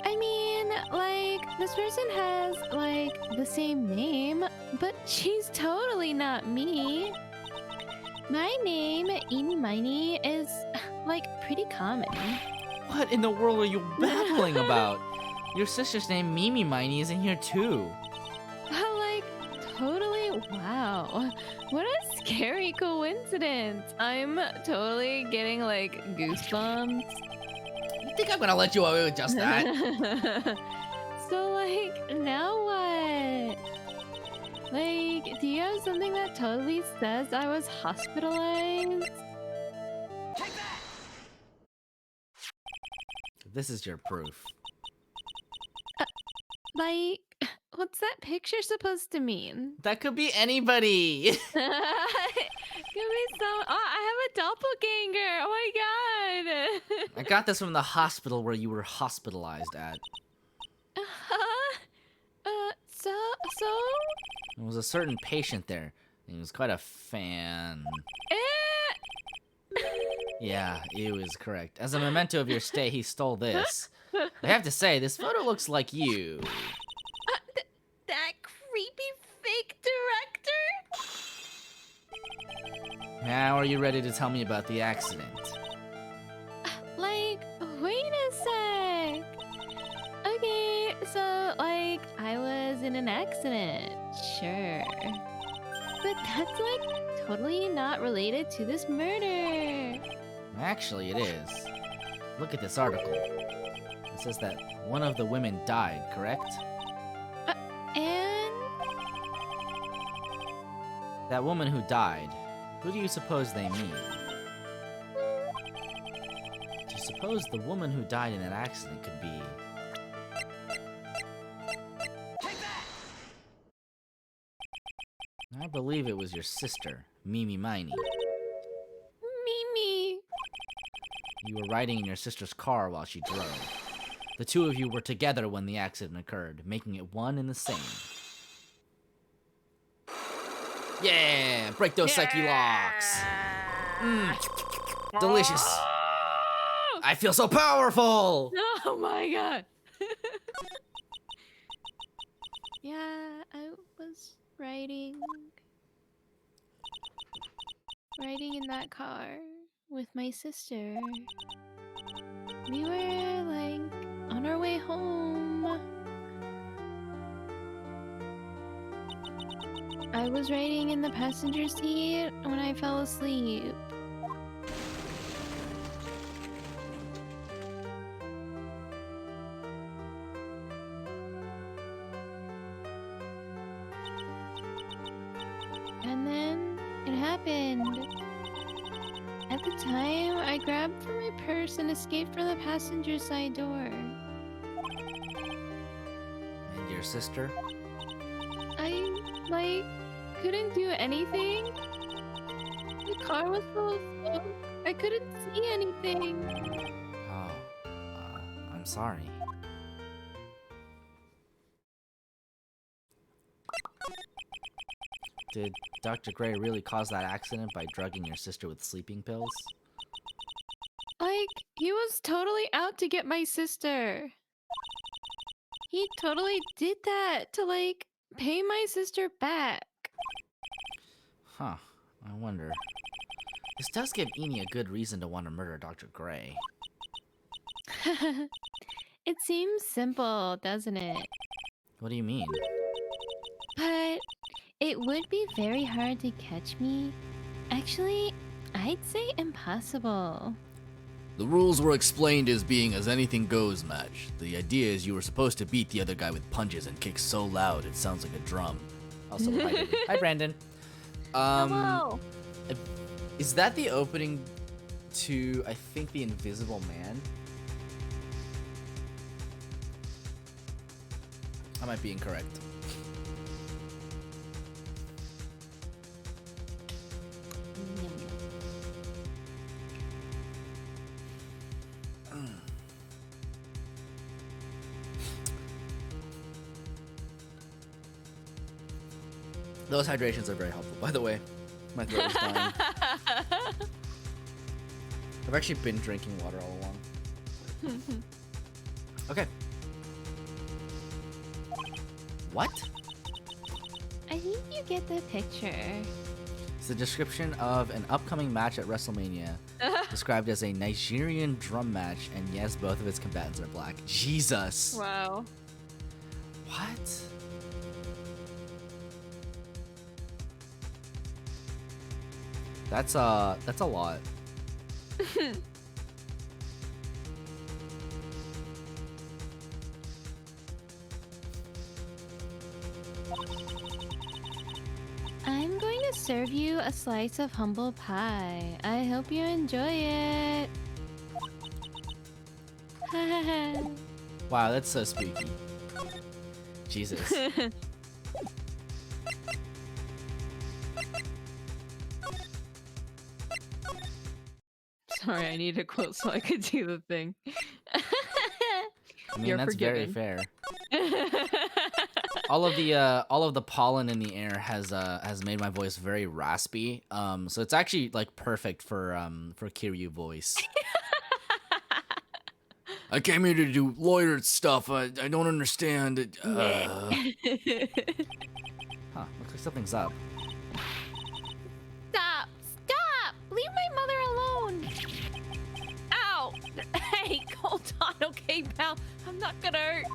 I mean, like, this person has, like, the same name, but she's totally not me. My name, Eenie Miney, is, like, pretty common. What in the world are you babbling about? Your sister's name, Mimi Miney, is in here too. Like, totally, wow. What a scary coincidence. I'm totally getting, like, goosebumps. You think I'm gonna let you away with just that? So, like, now what? Like, do you have something that totally says I was hospitalized? This is your proof. Like, what's that picture supposed to mean? That could be anybody. Could be some. Oh, I have a doppelganger. Oh my god. I got this from the hospital where you were hospitalized at. So. There was a certain patient there. And he was quite a fan. Yeah, it was correct. As a memento of your stay, he stole this. I have to say, this photo looks like you. That creepy fake director? Now, are you ready to tell me about the accident? Like, wait a sec. Okay, so, like, I was in an accident. Sure. But that's, like, totally not related to this murder. Actually, it is. Look at this article. It says that one of the women died, correct? And? That woman who died, who do you suppose they mean? Do you suppose the woman who died in that accident could be... I believe it was your sister, Mimi Miney. Mimi. You were riding in your sister's car while she drove. The two of you were together when the accident occurred, making it one and the same. Yeah! Break those psyche locks! Delicious! I feel so powerful! Oh my god. Yeah, I was riding in that car with my sister. We were like on our way home. I was riding in the passenger seat when I fell asleep. And then it happened. At the time, I grabbed for my purse and escaped from the passenger side door. And your sister? I, like, couldn't do anything. The car was full of smoke. I couldn't see anything. Oh, I'm sorry. Did Dr. Gray really cause that accident by drugging your sister with sleeping pills? Like, he was totally out to get my sister. He totally did that to, like, pay my sister back. Huh. I wonder. This does give Eni a good reason to want to murder Dr. Gray. It seems simple, doesn't it? What do you mean? But it would be very hard to catch me. Actually, I'd say impossible. The rules were explained as being as anything goes match. The idea is you were supposed to beat the other guy with punches and kick so loud it sounds like a drum. Also, hi, David. Hi, Brandon. Hello. Is that the opening to, I think, The Invisible Man? I might be incorrect. Those hydrations are very helpful. By the way, my throat is dying. I've actually been drinking water all along. Okay. What? I think you get the picture. It's a description of an upcoming match at WrestleMania, described as a Nigerian drum match, and yes, both of its combatants are black. Jesus. Wow. What? That's a lot. I'm going to serve you a slice of humble pie. I hope you enjoy it. Wow, that's so spooky. Jesus. Sorry, I need a quote so I could do the thing. I mean, You're that's very forgiven. fair. All of the pollen in the air has made my voice very raspy. So it's actually like perfect for Kiryu voice. I came here to do lawyer stuff. I don't understand. Huh? Looks like something's up. Stop! Stop! Leave my mother alone! Ow! Hey, hold on, okay, pal? I'm not gonna hurt.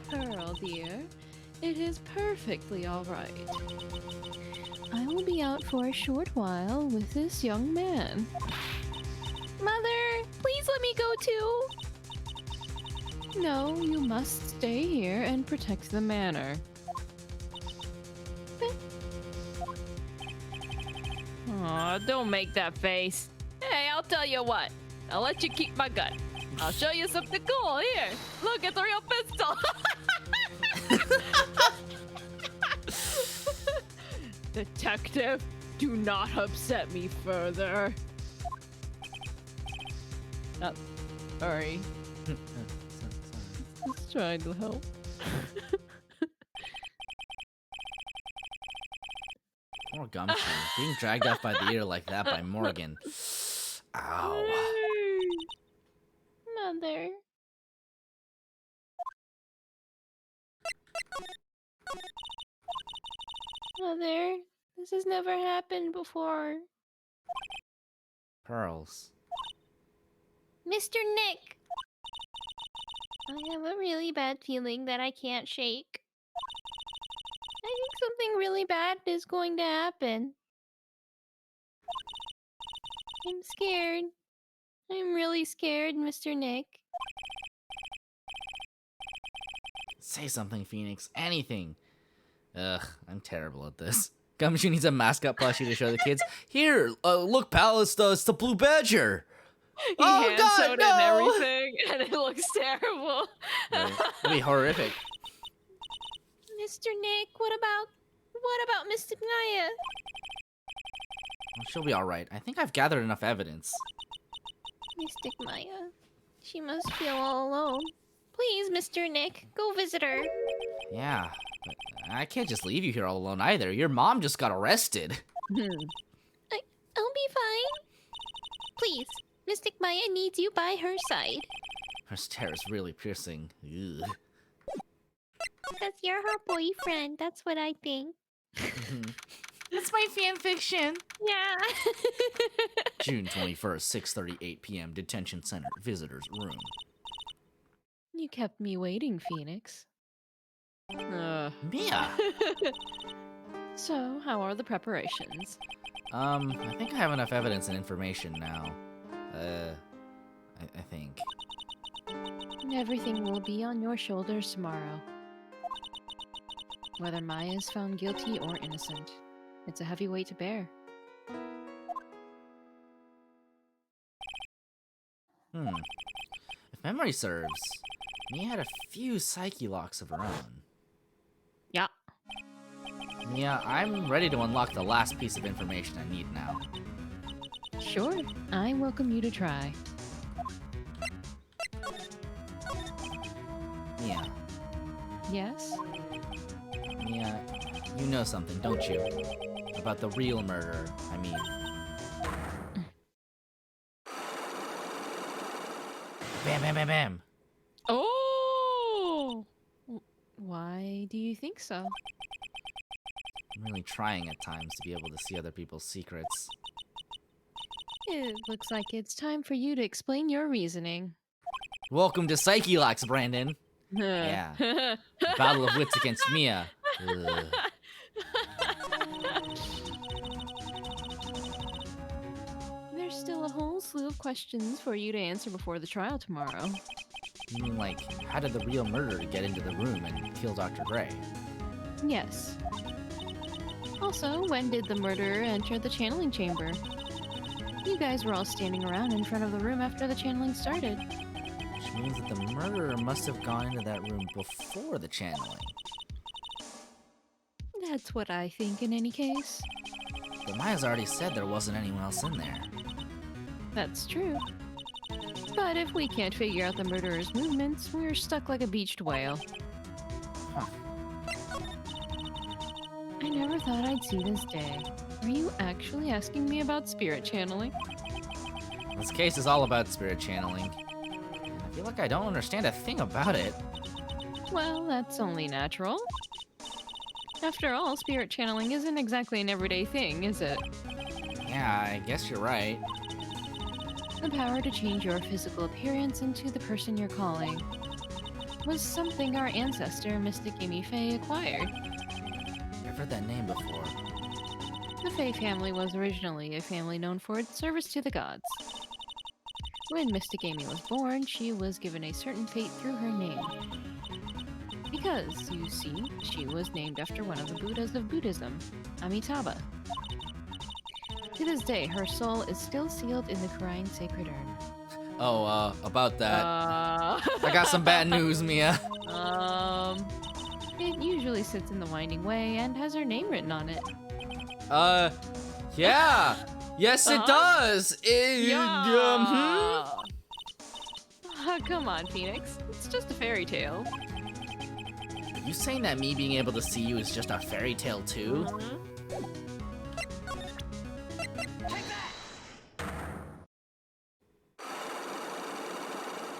Pearl, dear, it is perfectly all right. I will be out for a short while with this young man. Mother, please let me go too. No, you must stay here and protect the manor. Aw, don't make that face. Hey, I'll tell you what. I'll let you keep my gun. I'll show you something cool. Here, look, it's a real pistol. Detective, do not upset me further. Sorry. Just trying to help. Poor Gumshoe. Being dragged off by the ear like that by Morgan. Ow. Mother. Mother, this has never happened before. Pearls. Mr. Nick! I have a really bad feeling that I can't shake. I think something really bad is going to happen. I'm scared. I'm really scared, Mr. Nick. Say something, Phoenix. Anything. Ugh, I'm terrible at this. Gumshoe needs a mascot plushie to show the kids. Here, look, pal, it's the blue badger. He Oh, hand God, sewed no! and everything, and it looks terrible. Right. It'd be horrific. Mr. Nick, what about Miss Naya? Well, she'll be all right. I think I've gathered enough evidence. Mystic Maya. She must feel all alone. Please, Mr. Nick, go visit her. Yeah, but I can't just leave you here all alone either. Your mom just got arrested. I'll be fine. Please, Mystic Maya needs you by her side. Her stare is really piercing. Ugh. Because you're her boyfriend, that's what I think. That's my fan fiction. Yeah. June 21st, 6:38 p.m. Detention Center, visitors room. You kept me waiting, Phoenix. Mia. So, how are the preparations? I think I have enough evidence and information now. I think. Everything will be on your shoulders tomorrow. Whether Maya is found guilty or innocent, it's a heavy weight to bear. If memory serves, Mia had a few psyche locks of her own. Yeah. Mia, I'm ready to unlock the last piece of information I need now. Sure, I welcome you to try. Mia. Yes? Mia, you know something, don't you? About the real murderer, I mean. Bam, bam, bam, bam. Oh! Why do you think so? I'm really trying at times to be able to see other people's secrets. It looks like it's time for you to explain your reasoning. Welcome to Psyche Locks, Brandon. Yeah. Battle of wits against Mia. Ugh. There's still a whole slew of questions for you to answer before the trial tomorrow. You mean, like, how did the real murderer get into the room and kill Dr. Gray? Yes. Also, when did the murderer enter the channeling chamber? You guys were all standing around in front of the room after the channeling started. Which means that the murderer must have gone into that room before the channeling. That's what I think in any case. But Maya's already said there wasn't anyone else in there. That's true. But if we can't figure out the murderer's movements, we're stuck like a beached whale. Huh. I never thought I'd see this day. Are you actually asking me about spirit channeling? This case is all about spirit channeling. And I feel like I don't understand a thing about it. Well, that's only natural. After all, spirit channeling isn't exactly an everyday thing, is it? Yeah, I guess you're right. The power to change your physical appearance into the person you're calling was something our ancestor, Mystic Amy Faye, acquired. I've heard that name before. The Faye family was originally a family known for its service to the gods. When Mystic Amy was born, she was given a certain fate through her name. Because, you see, she was named after one of the Buddhas of Buddhism, Amitabha. To this day, her soul is still sealed in the Quran Sacred Urn. Oh, about that. I got some bad news, Mia. It usually sits in the Winding Way and has her name written on it. Yeah. Yes, it does. Come on, Phoenix. It's just a fairy tale. You saying that me being able to see you is just a fairy tale too?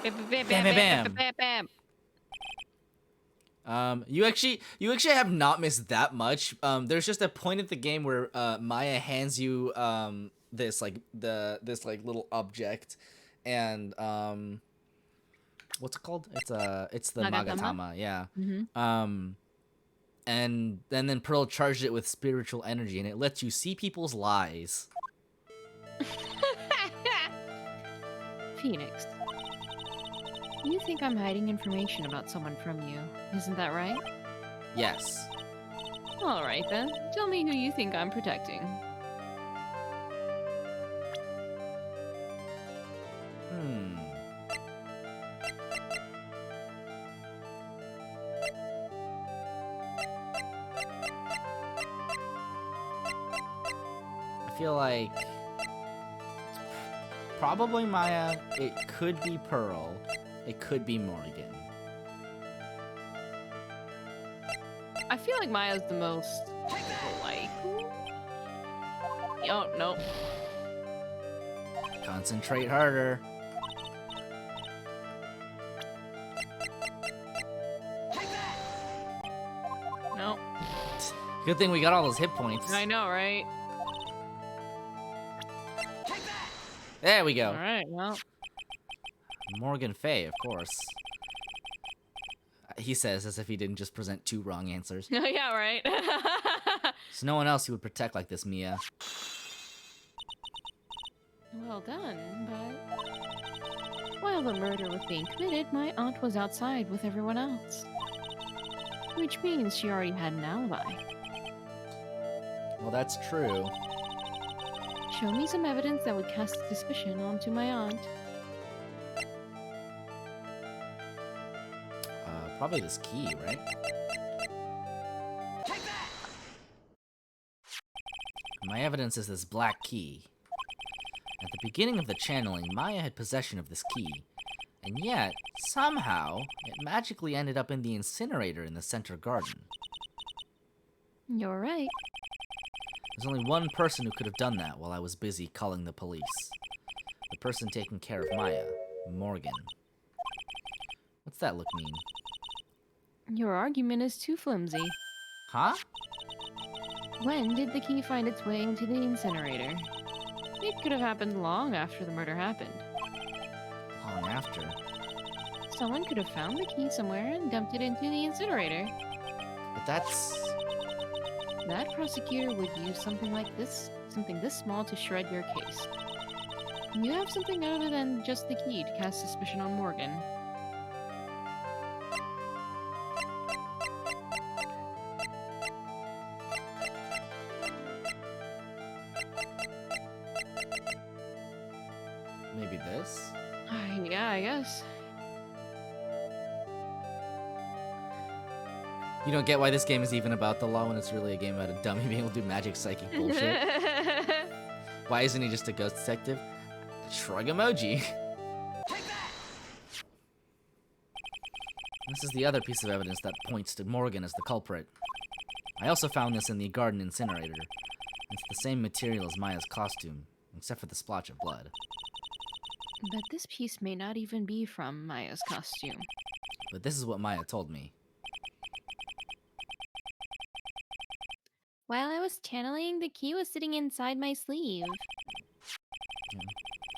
Bam, bam, bam. You actually have not missed that much. There's just a point at the game where Maya hands you this little object, and what's it called? It's the Magatama, yeah. Mm-hmm. And then Pearl charged it with spiritual energy, and it lets you see people's lies. Phoenix, you think I'm hiding information about someone from you, isn't that right? Yes. Alright then, tell me who you think I'm protecting. I feel like probably Maya. It could be Pearl. It could be Morgan. I feel like Maya's the most likely. Oh, no. Concentrate harder. No. Good thing we got all those hit points. I know, right? There we go. All right, well. Morgan Fay, of course. He says as if he didn't just present 2 wrong answers. Yeah, right. There's no one else you would protect like this, Mia. Well done, but while the murder was being committed, my aunt was outside with everyone else. Which means she already had an alibi. Well, that's true. Show me some evidence that would cast suspicion onto my aunt. Probably this key, right? My evidence is this black key. At the beginning of the channeling, Maya had possession of this key. And yet, somehow, it magically ended up in the incinerator in the center garden. You're right. There's only one person who could have done that while I was busy calling the police. The person taking care of Maya, Morgan. What's that look mean? Your argument is too flimsy. Huh? When did the key find its way into the incinerator? It could have happened long after the murder happened. Long after. Someone could have found the key somewhere and dumped it into the incinerator. But that's... That prosecutor would use something like this, something this small to shred your case. You have something other than just the key to cast suspicion on Morgan. Maybe this? Yeah, I guess. You don't get why this game is even about the law when it's really a game about a dummy being able to do magic psychic bullshit. Why isn't he just a ghost detective? Shrug emoji. This is the other piece of evidence that points to Morgan as the culprit. I also found this in the garden incinerator. It's the same material as Maya's costume, except for the splotch of blood. But this piece may not even be from Maya's costume. But this is what Maya told me. While I was channeling, the key was sitting inside my sleeve.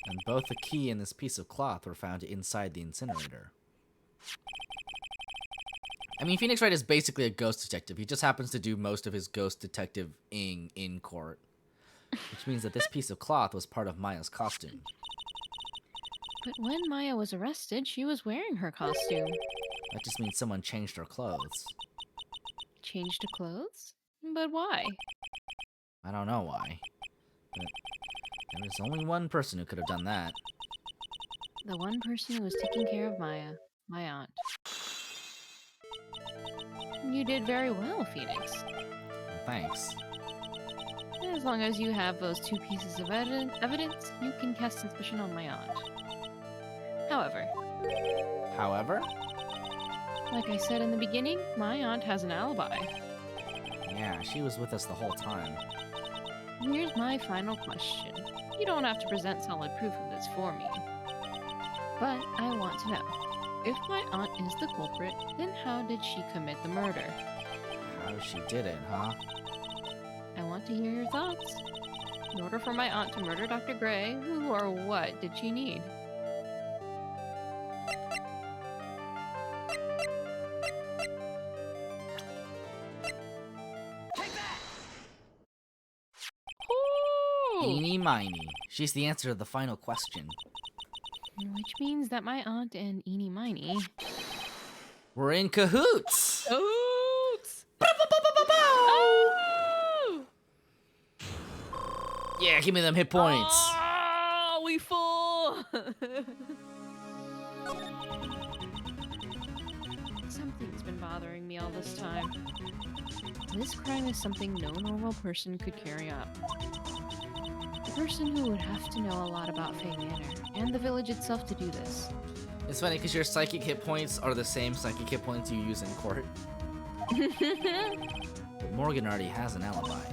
And both the key and this piece of cloth were found inside the incinerator. I mean, Phoenix Wright is basically a ghost detective. He just happens to do most of his ghost detective-ing in court. Which means that this piece of cloth was part of Maya's costume. But when Maya was arrested, she was wearing her costume. That just means someone changed her clothes. Changed her clothes? But why? I don't know why. But there was only one person who could have done that. The one person who was taking care of Maya, my aunt. You did very well, Phoenix. Well, thanks. As long as you have those 2 pieces of evidence, you can cast suspicion on my aunt. However? Like I said in the beginning, my aunt has an alibi. Yeah, she was with us the whole time. Here's my final question. You don't have to present solid proof of this for me. But I want to know, if my aunt is the culprit, then how did she commit the murder? How she did it, huh? I want to hear your thoughts. In order for my aunt to murder Dr. Gray, who or what did she need? Eeny miny. She's the answer to the final question. Which means that my aunt and Eeny Miny... We're in cahoots! Oops! Yeah, give me them hit points! Oh, we full! Something's been bothering me all this time. This crime is something no normal person could carry out. A person who would have to know a lot about Fae Manor and the village itself to do this. It's funny because your psychic hit points are the same psychic hit points you use in court. But Morgan already has an alibi.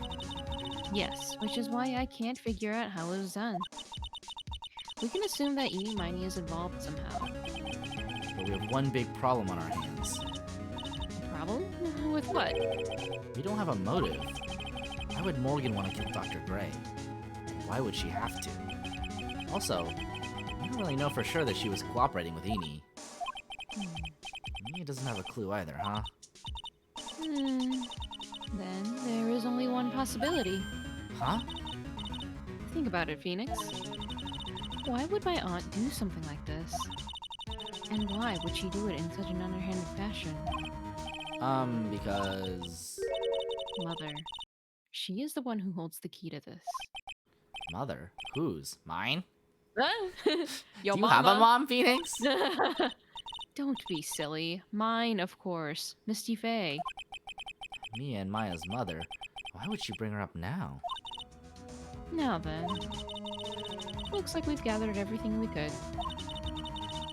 Yes, which is why I can't figure out how it was done. We can assume that Eeny Miny is involved somehow. But we have one big problem on our hands. The problem? With what? We don't have a motive. Why would Morgan want to kill Dr. Gray? Why would she have to? Also, we don't really know for sure that she was cooperating with Eni. Mia doesn't have a clue either, huh? Then there is only one possibility. Huh? Think about it, Phoenix. Why would my aunt do something like this? And why would she do it in such an underhanded fashion? Because... Mother. She is the one who holds the key to this. Mother? Whose? Mine? Yo, Do you have a mom, Phoenix? Don't be silly. Mine, of course. Misty Faye. Mia and Maya's mother. Why would she bring her up now? Now then. Looks like we've gathered everything we could.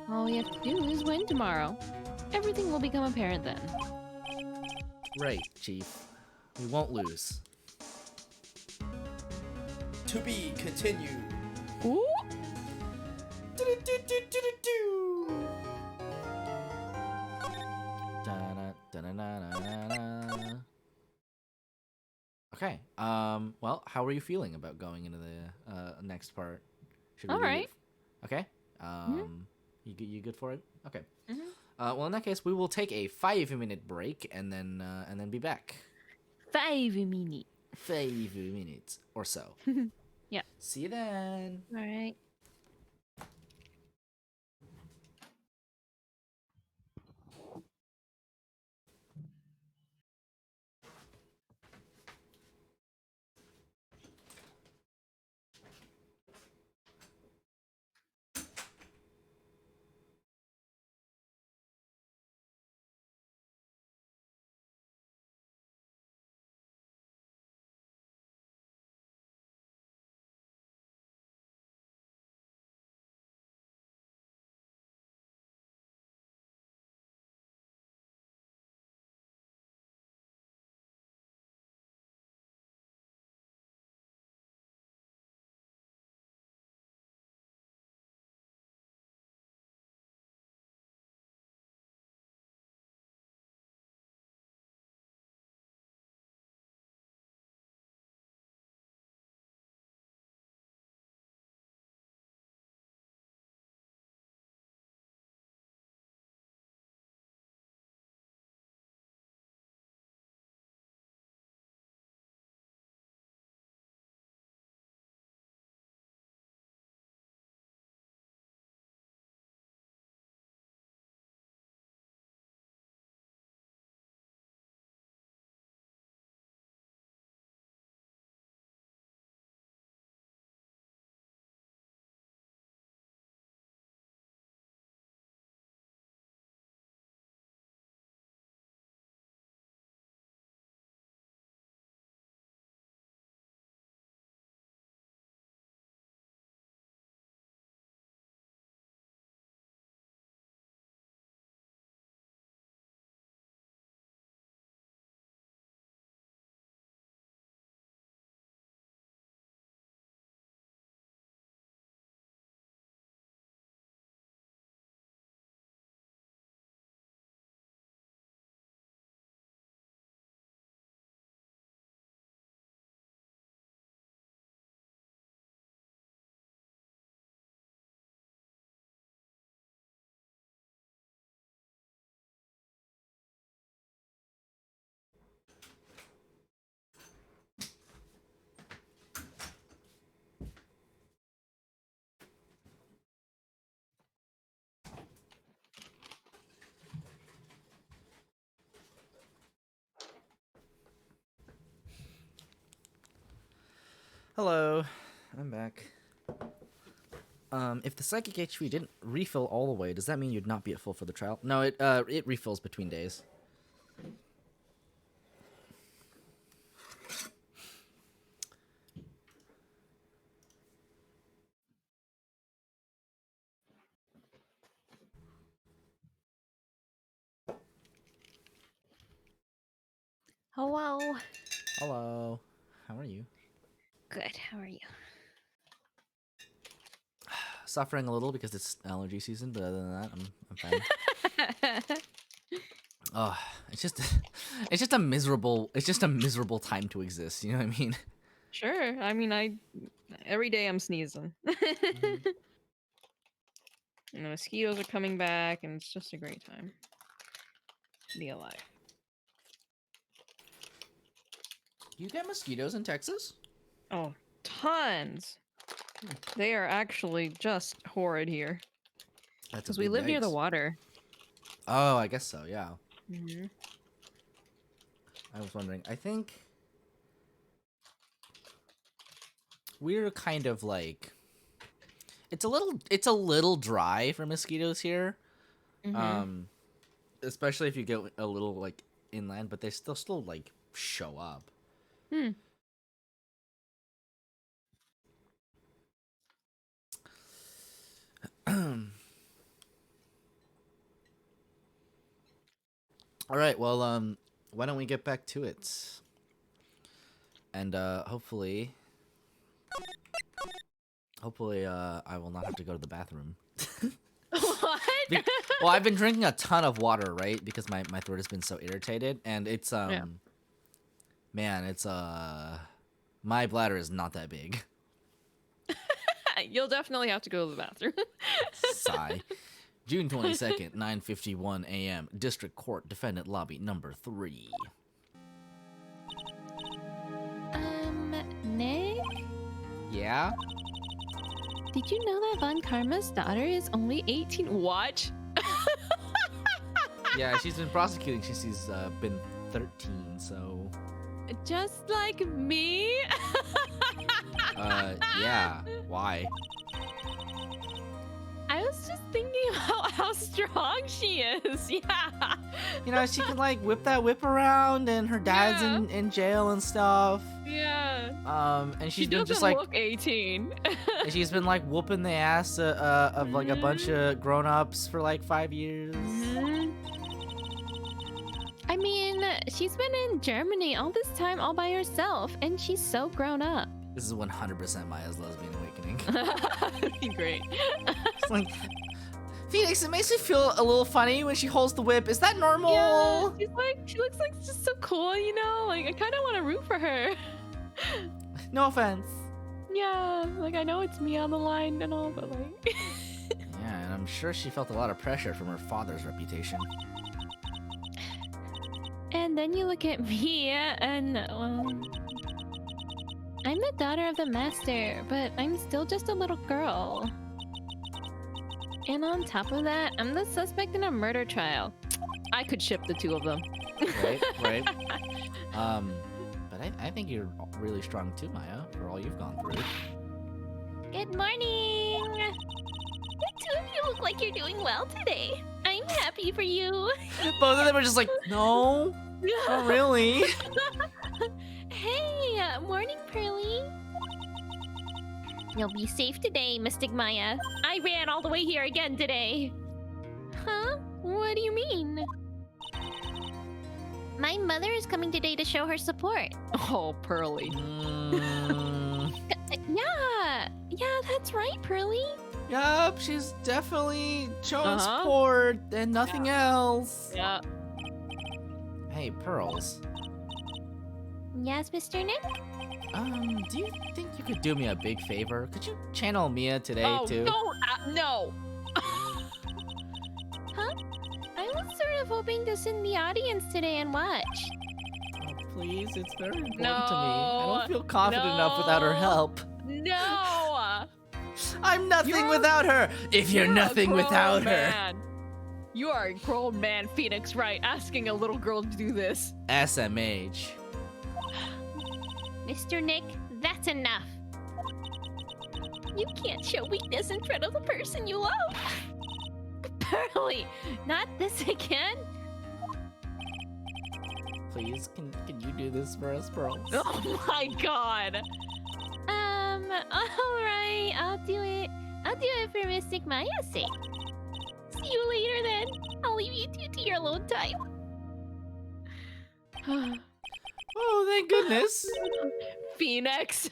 All we have to do is win tomorrow. Everything will become apparent then. Right, Chief. We won't lose. To be continued. Ooh. Da-da-da-da-da-da. Okay. Well, how are you feeling about going into the next part? Should we All leave right. it- Okay. You good for it? Okay. Mhm. Well, in that case, we will take a 5-minute break and then be back. 5 minutes. 5 minutes or so. Yeah. See you then. Alright. Hello, I'm back. If the psychic HP didn't refill all the way, does that mean you'd not be at full for the trial? No, it refills between days. Hello. Hello, how are you? Good. How are you? Suffering a little because it's allergy season, but other than that, I'm fine. Oh, it's just it's just a miserable time to exist. You know what I mean? Sure. I mean, every day I'm sneezing. And the mosquitoes are coming back, and it's just a great time to be alive. You get mosquitoes in Texas? Oh, tons. They are actually just horrid here. That's Because we live near the water. Oh, I guess so. Yeah. Mm-hmm. I was wondering. I think we're kind of like it's a little dry for mosquitoes here. Mm-hmm. Especially if you get a little like inland, but they still like show up. Hmm. All right, well, why don't we get back to it? And hopefully, I will not have to go to the bathroom. What? Well, I've been drinking a ton of water, right? Because my throat has been so irritated, and it's Yeah. man, it's my bladder is not that big. You'll definitely have to go to the bathroom. Sigh. June 22nd, 9:51 a.m. District Court, Defendant Lobby number 3. Nick? Yeah? Did you know that Von Karma's daughter is only 18? What? Yeah, she's been prosecuting since she's been 13, so... Just like me? Yeah. Why? I was just thinking about how strong she is. Yeah. You know, she can, like, whip that whip around, and her dad's Yeah. in jail and stuff. Yeah. And She she's been doesn't just, like... look 18. And she's been like whooping the ass of like a bunch of grown-ups for like 5 years. I mean, she's been in Germany all this time all by herself, and she's so grown up. This is 100% Maya's lesbian awakening. That'd be great. It's like, Phoenix, it makes me feel a little funny when she holds the whip. Is that normal? Yeah, she looks like just so cool, you know? Like, I kind of want to root for her. No offense. Yeah, like, I know it's me on the line and all, but like... Yeah, and I'm sure she felt a lot of pressure from her father's reputation. And then you look at me, and, I'm the daughter of the master, but I'm still just a little girl. And on top of that, I'm the suspect in a murder trial. I could ship the two of them. Right. But I think you're really strong too, Maya, for all you've gone through. Good morning! The two of you look like you're doing well today. I'm happy for you. Both of them are just like, no, not really. Hey, morning, Pearly. You'll be safe today, Mystic Maya. I ran all the way here again today. Huh? What do you mean? My mother is coming today to show her support. Oh, Pearly. Yeah, that's right, Pearly. Yup, she's definitely showing Uh-huh. support and nothing else. Yeah. Hey, Pearls. Yes, Mr. Nick? Do you think you could do me a big favor? Could you channel Mia today, Oh, too? no! I was sort of hoping to sit in the audience today and watch. Oh, please, it's very important to me. No. I don't feel confident enough without her help. No! I'm nothing You're- without her, if you're a nothing grown without her. man. You are a grown man, Phoenix, right? Asking a little girl to do this. SMH. Mr. Nick, that's enough. You can't show weakness in front of the person you love. Pearly, not this again. Please, can you do this for us, Pearls? Oh my god! Alright, I'll do it. I'll do it for Mystic Maya's sake. See you later then. I'll leave you two to your alone time. Oh, thank goodness. Phoenix!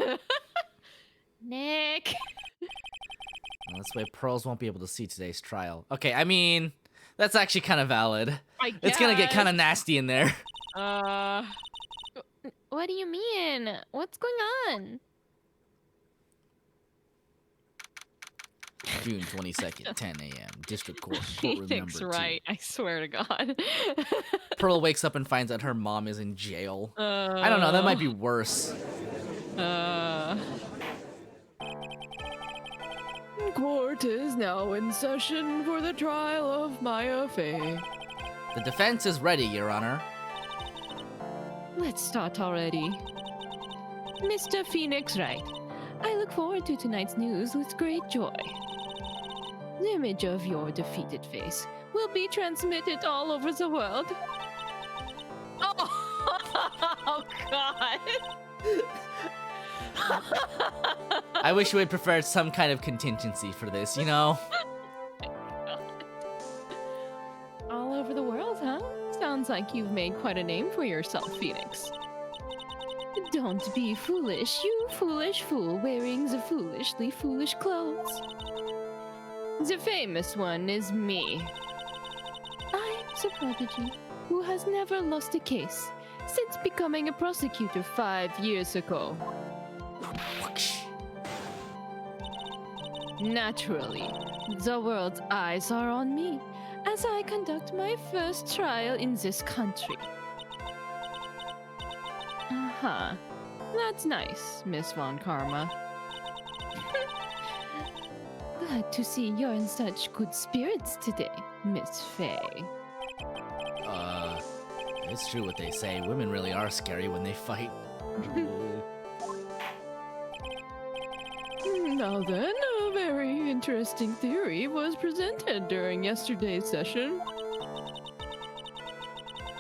Nick. Well, this way Pearls won't be able to see today's trial. Okay, I mean, That's actually kind of valid. I guess. It's gonna get kind of nasty in there. What do you mean? What's going on? June 22nd, 10 a.m. District Court, courtroom Phoenix, number 2. right? I swear to God. Pearl wakes up and finds out her mom is in jail. I don't know, that might be worse. Court is now in session for the trial of Maya Fey. The defense is ready, Your Honor. Let's start already. Mr. Phoenix Wright, I look forward to tonight's news with great joy. The image of your defeated face will be transmitted all over the world. Oh God. I wish we had preferred some kind of contingency for this, you know? All over the world, huh? Sounds like you've made quite a name for yourself, Phoenix. Don't be foolish, you foolish fool wearing the foolishly foolish clothes. The famous one is me. I'm the prodigy who has never lost a case since becoming a prosecutor 5 years ago. Naturally, the world's eyes are on me as I conduct my first trial in this country. Uh-huh. That's nice, Miss Von Karma. Glad to see you're in such good spirits today, Miss Faye. It's true what they say. Women really are scary when they fight. Now then, a very interesting theory was presented during yesterday's session.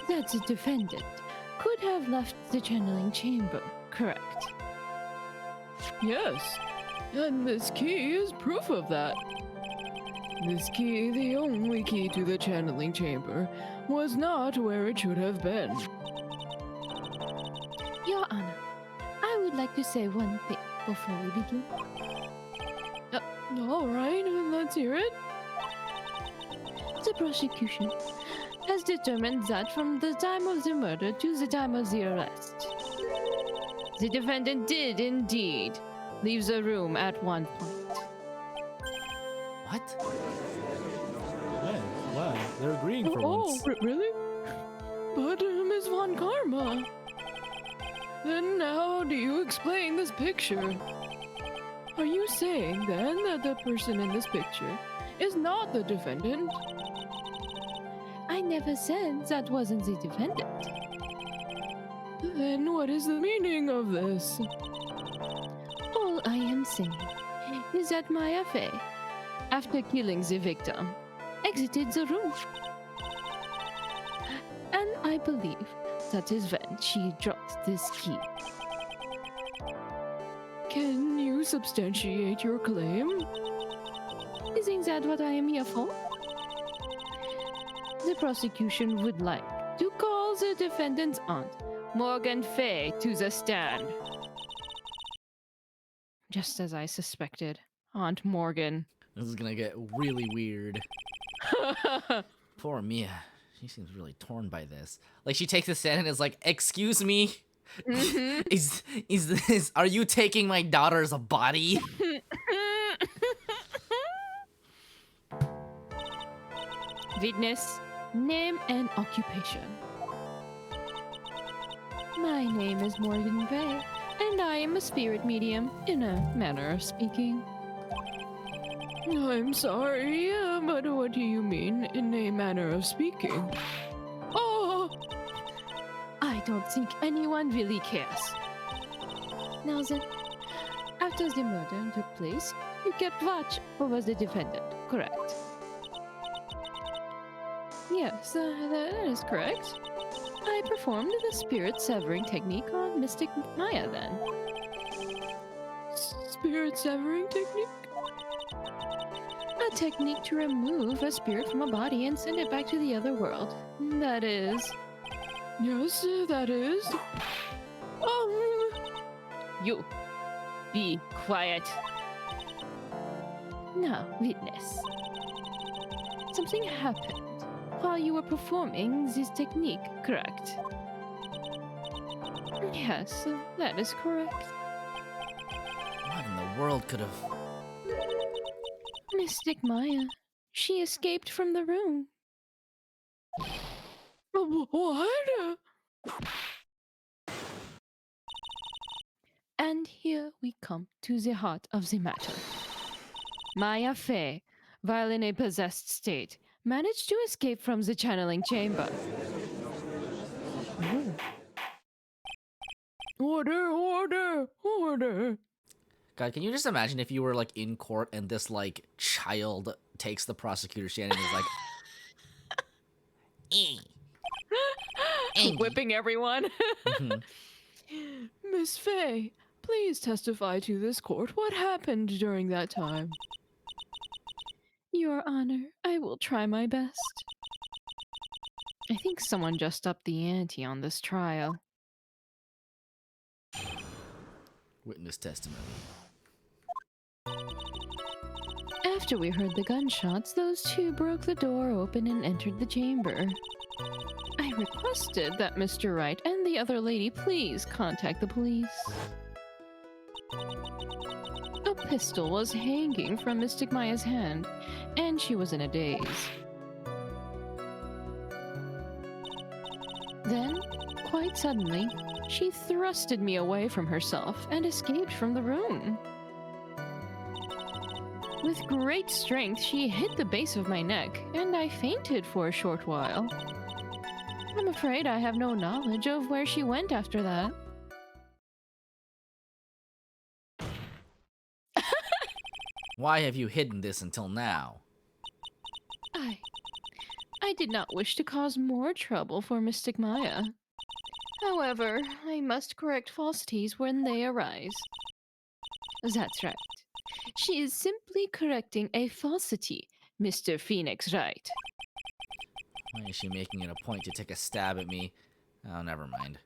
That the defendant could have left the channeling chamber, correct? Yes, and this key is proof of that. This key, the only key to the channeling chamber, was not where it should have been. Your Honor, I would like to say one thing before we begin. All right, let's hear it. The prosecution has determined that from the time of the murder to the time of the arrest, the defendant did indeed leave the room at one point. What? Wow, they're agreeing for once. Really? But Miss Von Karma. Then how do you explain this picture? Are you saying then that the person in this picture is not the defendant? I never said that wasn't the defendant. Then what is the meaning of this? All I am saying is that Maya Fey, after killing the victim, exited the room. And I believe that is when she dropped this key. Can you substantiate your claim? Isn't that what I am here for? The prosecution would like to call the defendant's aunt, Morgan Fey, to the stand. Just as I suspected, Aunt Morgan. This is gonna get really weird. Poor Mia. She seems really torn by this. Like, she takes a stand and is like, "Excuse me? Is are you taking my daughter's body?" Witness, name and occupation. My name is Morgan Fey, and I am a spirit medium, in a manner of speaking. I'm sorry, but what do you mean in a manner of speaking? Oh! I don't think anyone really cares. Now then, after the murder took place, you kept watch over the defendant, correct? Yes, that is correct. I performed the spirit severing technique on Mystic Maya then. Spirit severing technique? A technique to remove a spirit from a body and send it back to the other world. That is... Yes, that is. You. Be quiet. Now, witness. Something happened while you were performing this technique, correct? Yes, that is correct. What in the world could have... Mystic Maya. She escaped from the room. What? And here we come to the heart of the matter. Maya Fey, while in a possessed state, managed to escape from the channeling chamber. Order, order, order. God, can you just imagine if you were, like, in court and this, like, child takes the prosecutor's hand and is like... Whipping everyone. Mhm. Miss Fey, please testify to this court. What happened during that time? Your Honor, I will try my best. I think someone just upped the ante on this trial. Witness testimony. After we heard the gunshots, those two broke the door open and entered the chamber. I requested that Mr. Wright and the other lady please contact the police. A pistol was hanging from Mystic Maya's hand, and she was in a daze. Then, quite suddenly, she thrusted me away from herself and escaped from the room. With great strength, she hit the base of my neck, and I fainted for a short while. I'm afraid I have no knowledge of where she went after that. Why have you hidden this until now? I did not wish to cause more trouble for Mystic Maya. However, I must correct falsities when they arise. That's right. She is simply correcting a falsity, Mr. Phoenix Wright. Why is she making it a point to take a stab at me? Oh, never mind.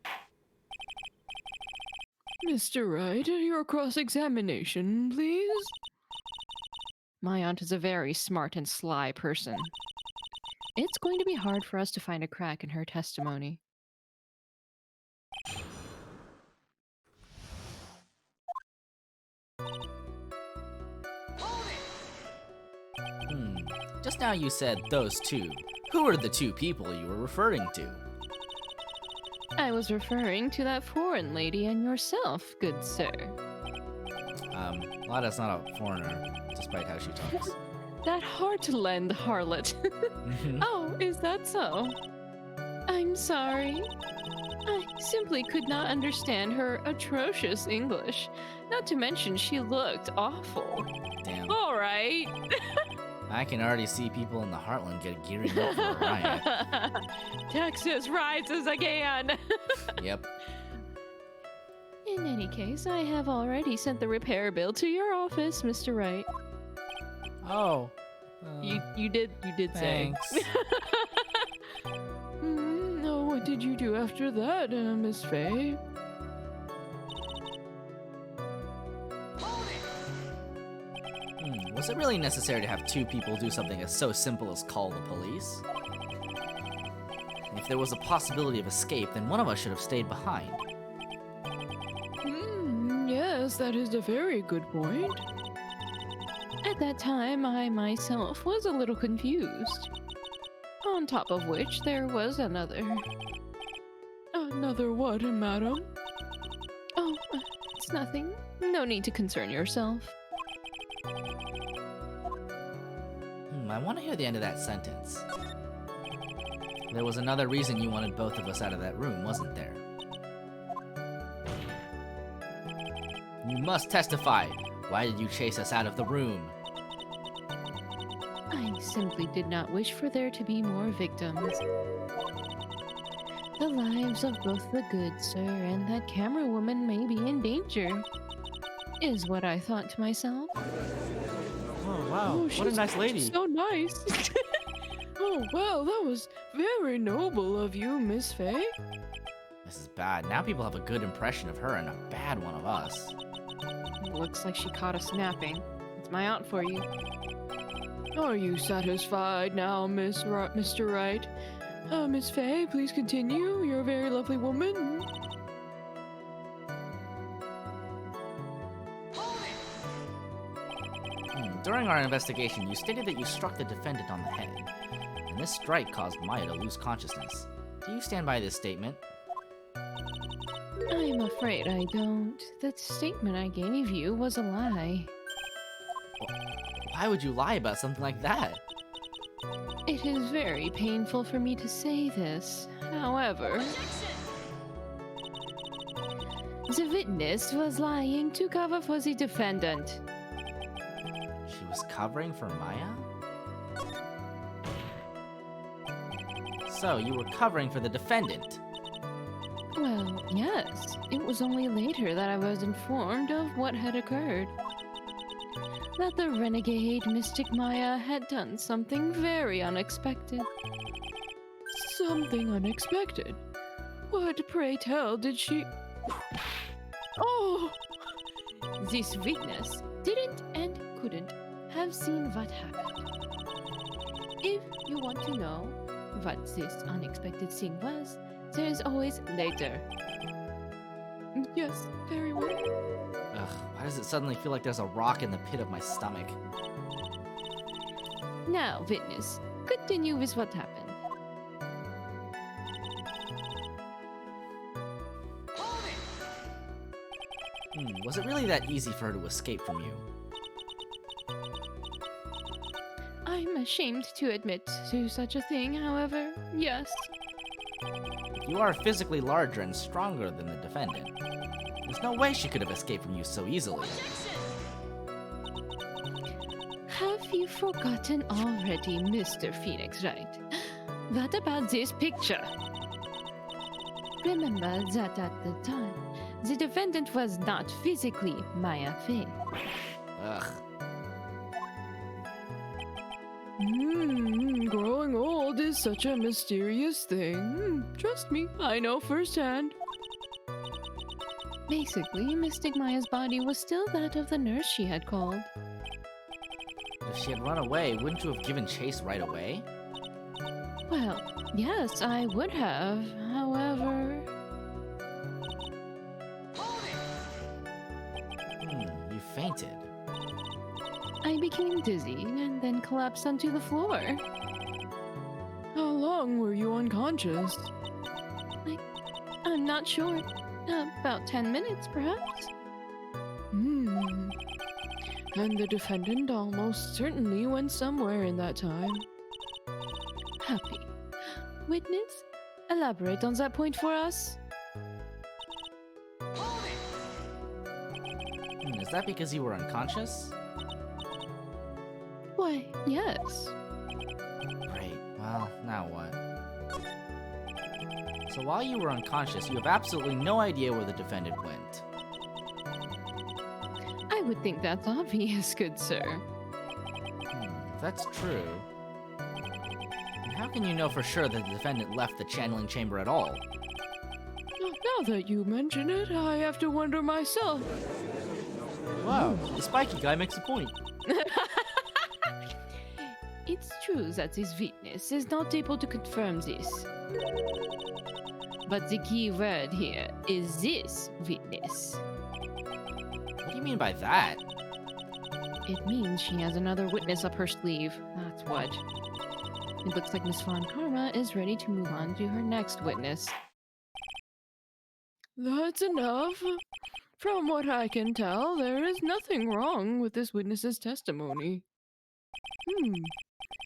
Mr. Wright, your cross-examination, please. My aunt is a very smart and sly person. It's going to be hard for us to find a crack in her testimony. Just now you said those two. Who are the two people you were referring to? I was referring to that foreign lady and yourself, good sir. Lada's not a foreigner, despite how she talks. That heartland harlot. Oh, is that so? I'm sorry. I simply could not understand her atrocious English. Not to mention she looked awful. Damn. All right. I can already see people in the Heartland gearing up for a riot. Texas rises again. Yep. In any case, I have already sent the repair bill to your office, Mr. Wright. Oh. You did say. Thanks. No, what did you do after that, Miss Fey? Was it really necessary to have two people do something as so simple as call the police? If there was a possibility of escape, then one of us should have stayed behind. Yes, that is a very good point. At that time, I myself was a little confused. On top of which, there was another. Another what, madam? Oh, it's nothing. No need to concern yourself. I want to hear the end of that sentence. There was another reason you wanted both of us out of that room, wasn't there? You must testify. Why did you chase us out of the room? I simply did not wish for there to be more victims. The lives of both the good sir and that camera woman may be in danger, is what I thought to myself. Oh, wow. What a nice lady. So nice. Oh, well, that was very noble of you, Miss Fey. This is bad. Now people have a good impression of her and a bad one of us. Looks like she caught us napping. It's my aunt for you. Are you satisfied now, Mr. Wright? Miss Faye, please continue. You're a very lovely woman. During our investigation, you stated that you struck the defendant on the head, and this strike caused Maya to lose consciousness. Do you stand by this statement? I'm afraid I don't. That statement I gave you was a lie. Why would you lie about something like that? It is very painful for me to say this. However, the witness was lying to cover for the defendant. She was covering for Maya? So, you were covering for the defendant? Well, yes. It was only later that I was informed of what had occurred. That the renegade Mystic Maya had done something very unexpected. Something unexpected. What, pray tell, did she... Oh! This witness didn't and couldn't have seen what happened. If you want to know what this unexpected thing was, there is always later. Yes, very well. Ugh, why does it suddenly feel like there's a rock in the pit of my stomach? Now, witness, continue with what happened. Was it really that easy for her to escape from you? I'm ashamed to admit to such a thing, however, yes. You are physically larger and stronger than the defendant. There's no way she could have escaped from you so easily. Have you forgotten already, Mr. Phoenix Wright? What about this picture? Remember that at the time, the defendant was not physically Maya Fey. Ugh. Growing old is such a mysterious thing. Trust me, I know firsthand. Basically, Mystic Maya's body was still that of the nurse she had called. If she had run away, wouldn't you have given chase right away? Well, yes, I would have. However, You fainted. I became dizzy and then collapsed onto the floor. How long were you unconscious? I'm not sure. About 10 minutes, perhaps? And the defendant almost certainly went somewhere in that time. Happy. Witness, elaborate on that point for us. Is that because you were unconscious? Why, yes. Great. Well, now what? So while you were unconscious, you have absolutely no idea where the defendant went. I would think that's obvious, good sir. If that's true, then how can you know for sure that the defendant left the channeling chamber at all? Now that you mention it, I have to wonder myself. Wow, the spiky guy makes a point. It's true that this witness is not able to confirm this. But the key word here is this witness. What do you mean by that? It means she has another witness up her sleeve. That's what. It looks like Miss Von Karma is ready to move on to her next witness. That's enough. From what I can tell, there is nothing wrong with this witness's testimony.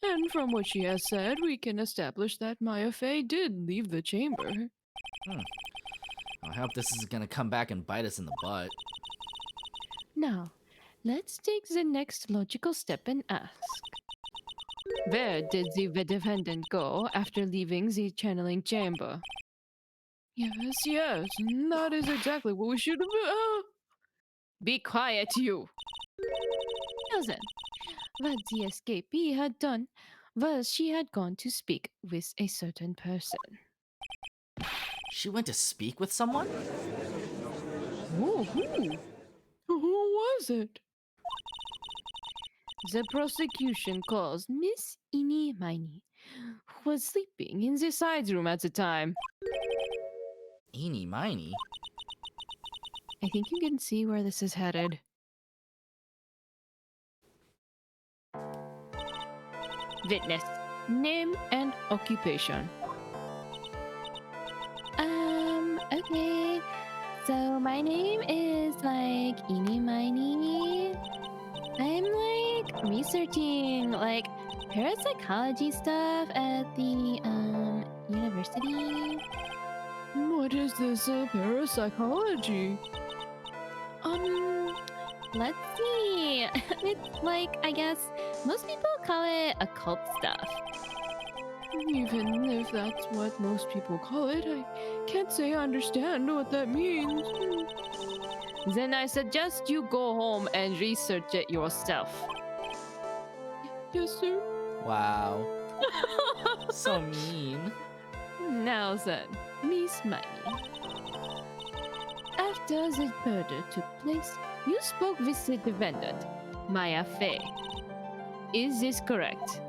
And from what she has said, we can establish that Maya Fey did leave the chamber. I hope this is gonna come back and bite us in the butt. Now, let's take the next logical step and ask. Where did the defendant go after leaving the channeling chamber? Yes, that is exactly what we should have... Be quiet, you! Now then, what the escapee had done was she had gone to speak with a certain person. She went to speak with someone? Who was it? the prosecution calls Miss Eeny Miny, who was sleeping in the side room at the time. Eeny miny. I think you can see where this is headed. Witness. Name and occupation. Okay. So my name is like Eeny Miny. I'm like researching like parapsychology stuff at the university. What is this parapsychology? Let's see. It's like, I guess most people call it occult stuff. Even if that's what most people call it, I can't say I understand what that means. Then I suggest you go home and research it yourself. Yes, sir. Wow. So mean. Now then, Miss Miney. After the murder took place, you spoke with the defendant, Maya Fey. Is this correct?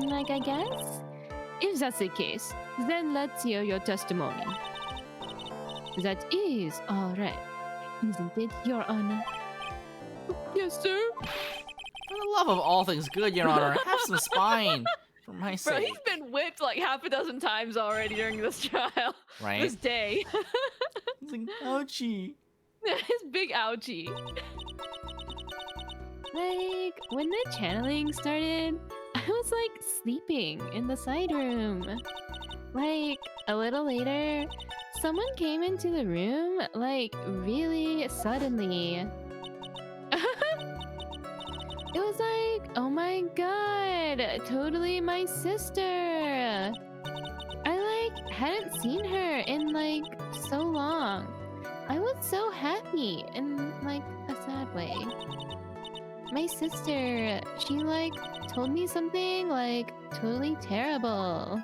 Like I guess? If that's the case, then let's hear your testimony. That is alright, isn't it, Your Honor? Yes, sir. For the love of all things good, Your Honor, have some spine. For my Bro, sake. he's been whipped like half a dozen times already during this trial. Right? This day. It's like, ouchie. His big ouchie. Like, when the channeling started, I was like sleeping in the side room. Like, a little later, someone came into the room, like, really suddenly. It was like, oh my god, totally my sister. I like hadn't seen her in like so long. I was so happy in like a sad way. My sister, she like told me something like totally terrible.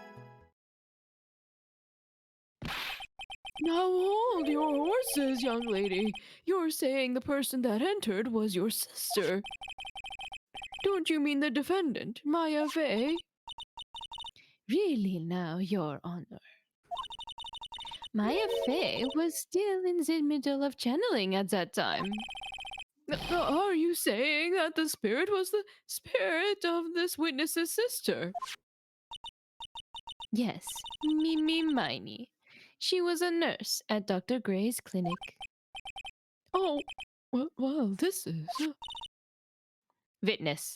Now hold your horses, young lady. You're saying the person that entered was your sister. Don't you mean the defendant, Maya Fey? Really now, Your Honor. Maya Fey was still in the middle of channeling at that time. Are you saying that the spirit was the spirit of this witness's sister? Yes, Mimi Miney. She was a nurse at Dr. Gray's clinic. Oh, well, this is... Witness.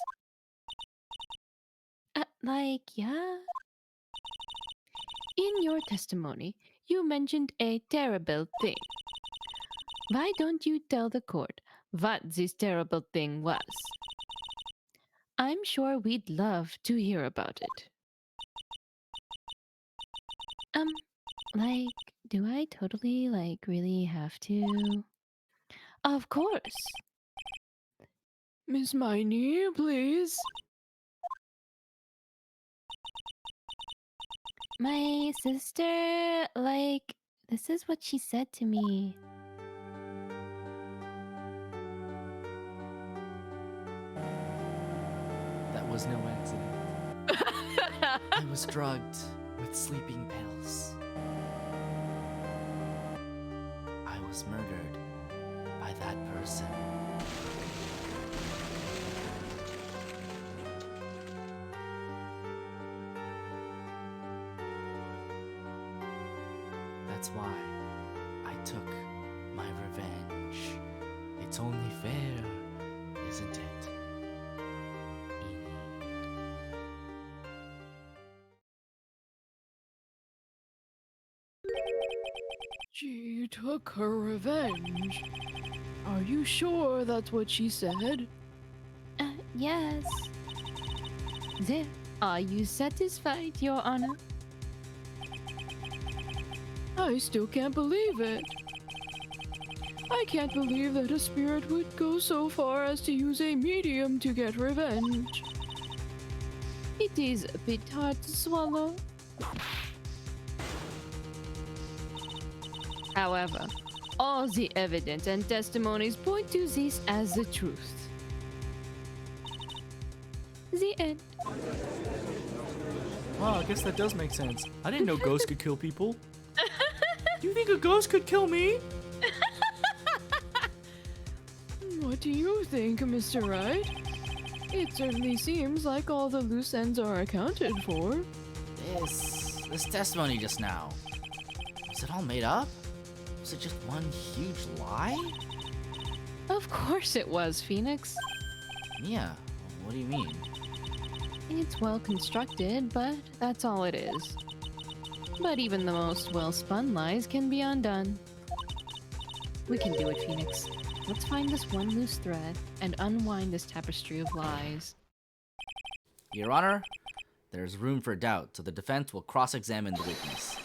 Yeah? In your testimony, you mentioned a terrible thing. Why don't you tell the court what this terrible thing was? I'm sure we'd love to hear about it. Do I totally, really have to? Of course. Miss Miney, please. My sister, this is what she said to me. That was no accident. I was drugged with sleeping pills. I was murdered by that person. That's why I took my revenge. It's only fair, isn't it? She took her revenge. Are you sure that's what she said? Yes. There. Are you satisfied, Your Honor? I still can't believe it. I can't believe that a spirit would go so far as to use a medium to get revenge. It is a bit hard to swallow. However, All the evidence and testimonies point to this as the truth. The end. Wow, I guess that does make sense. I didn't know ghosts could kill people. Do you think a ghost could kill me? What do you think, Mr. Wright? It certainly seems like all the loose ends are accounted for. This testimony just now. Was it all made up? Was it just one huge lie? Of course it was, Phoenix. Yeah, what do you mean? It's well constructed, but that's all it is. But even the most well-spun lies can be undone. We can do it, Phoenix. Let's find this one loose thread and unwind this tapestry of lies. Your Honor, there's room for doubt, so the defense will cross-examine the witness.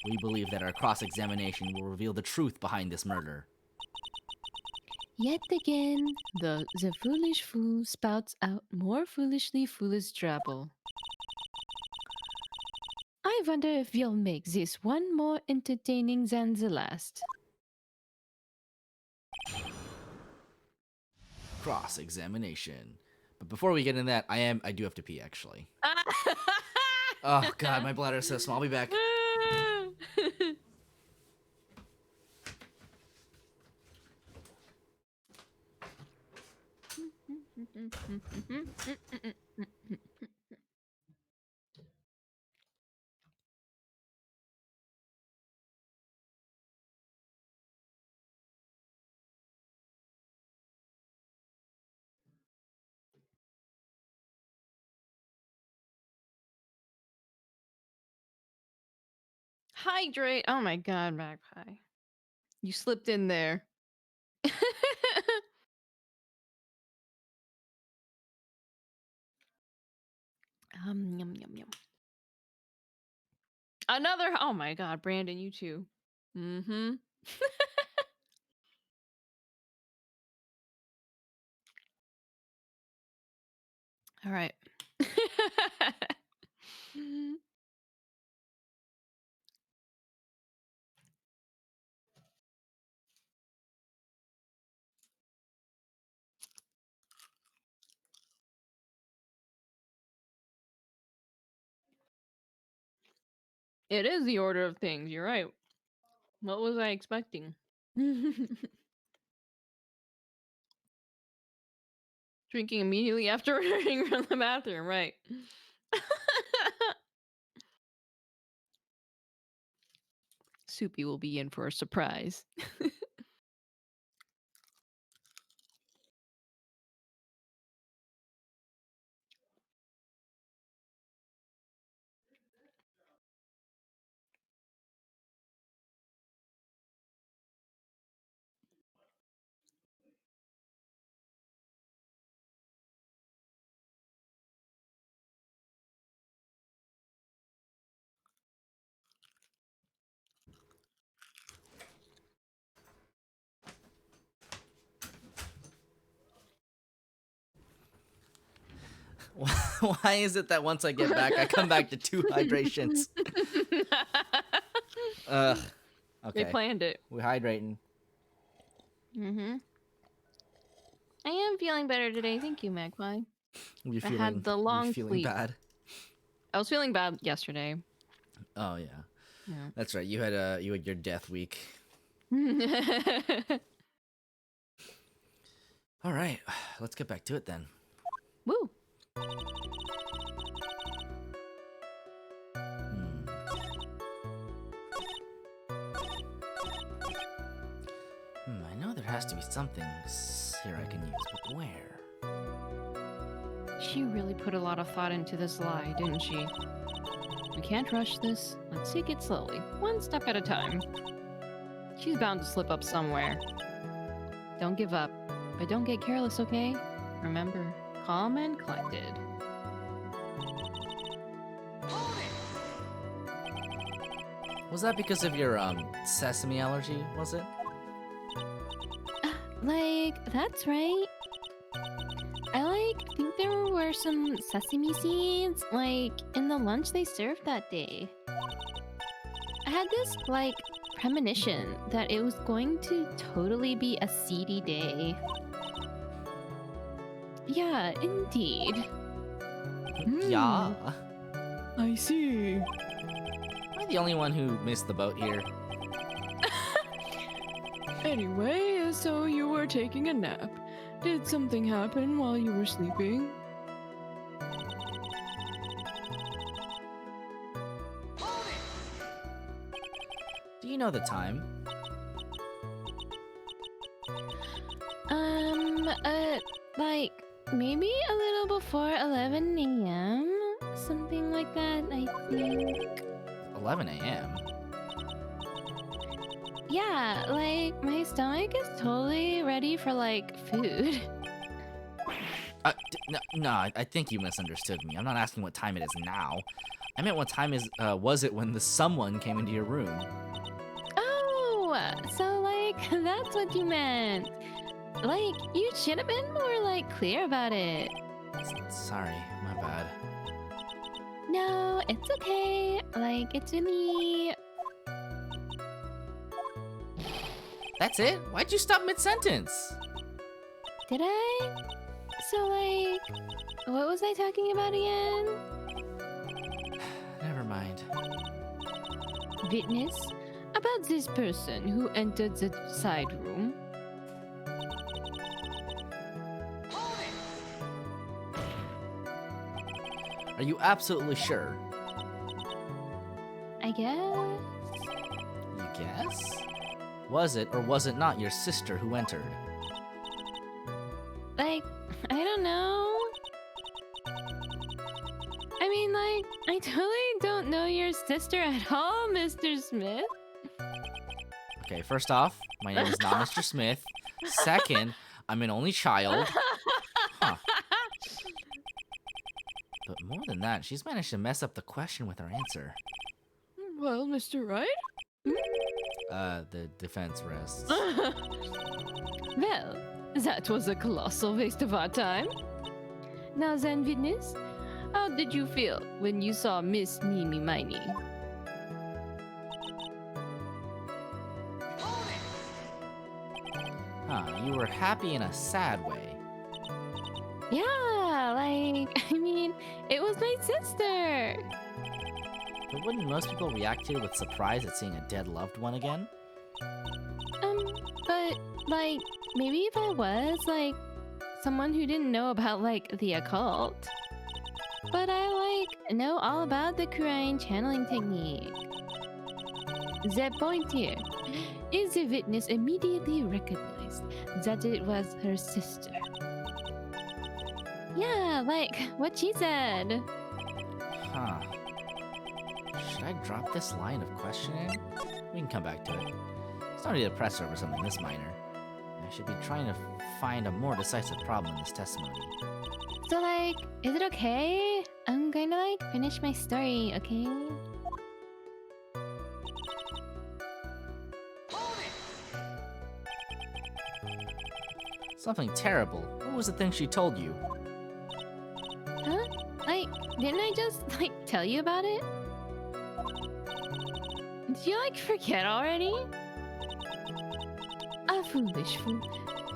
We believe that our cross-examination will reveal the truth behind this murder. Yet again, the foolish fool spouts out more foolishly foolish drabble. I wonder if you'll make this one more entertaining than the last. Cross-examination. But before we get into that, I do have to pee, actually. Oh, God, my bladder's so small. I'll be back. Hydrate! Oh my god, Magpie. You slipped in there. Yum, yum, yum. Another. Oh my god, Brandon, you too. Mm-hmm. All right. It is the order of things. You're right. What was I expecting? Drinking immediately after returning from the bathroom, right? Soupy will be in for a surprise. Why is it that once I get back, I come back to 2 hydrations? Ugh. Okay. They planned it. We're hydrating. Mm-hmm. I am feeling better today. Thank you, Magpie. You I feeling, had the long you feeling sleep. bad? I was feeling bad yesterday. Oh, yeah. Yeah. That's right. You had your death week. All right. Let's get back to it then. Woo. I know there has to be something here I can use, but where? She really put a lot of thought into this lie, didn't she? We can't rush this. Let's take it slowly, one step at a time. She's bound to slip up somewhere. Don't give up, but don't get careless, okay? Remember, calm and collected. Was that because of your sesame allergy, was it? That's right. I think there were some sesame seeds, in the lunch they served that day. I had this, premonition that it was going to totally be a seedy day. Yeah, indeed. Yeah. I see. Am I the only one who missed the boat here? Anyway, so you were taking a nap. Did something happen while you were sleeping? Do you know the time? Like maybe a little before 11 a.m. Something like that, I think. 11 a.m. Yeah, like my stomach is totally ready for like food. No, I think you misunderstood me. I'm not asking what time it is now. I meant what time was it when the someone came into your room? Oh, so like that's what you meant. Like you should have been more like clear about it. Sorry, my bad. No, it's okay. Like it's really. That's it? Why'd you stop mid-sentence? Did I? So like, what was I talking about again? Never mind. Witness about this person who entered the side room. Are you absolutely sure? I guess. You guess? Was it or was it not your sister who entered? Like, I don't know. I mean, like, I totally don't know your sister at all, Mr. Smith. Okay, first off, my name is not Mr. Smith. Second, I'm an only child. Huh. But more than that, she's managed to mess up the question with her answer. Well, Mr. Wright? The defense rests. Well, that was a colossal waste of our time. Now then, witness, how did you feel when you saw Miss Mimi Miney? Huh, you were happy in a sad way. Yeah, like, I mean, it was my sister. But wouldn't most people react to it with surprise at seeing a dead loved one again? But, like, maybe if I was, like, someone who didn't know about, like, the occult. But I, like, know all about the Quran channeling technique. The point here is the witness immediately recognized that it was her sister. Yeah, like what she said. Huh. Should I drop this line of questioning? We can come back to it. It's no need to press her over something this minor. I should be trying to find a more decisive problem in this testimony. So, like, is it okay? I'm going to, like, finish my story, okay? Something terrible. What was the thing she told you? Huh? Like, didn't I just, like, tell you about it? Did you, like, forget already? A foolish fool.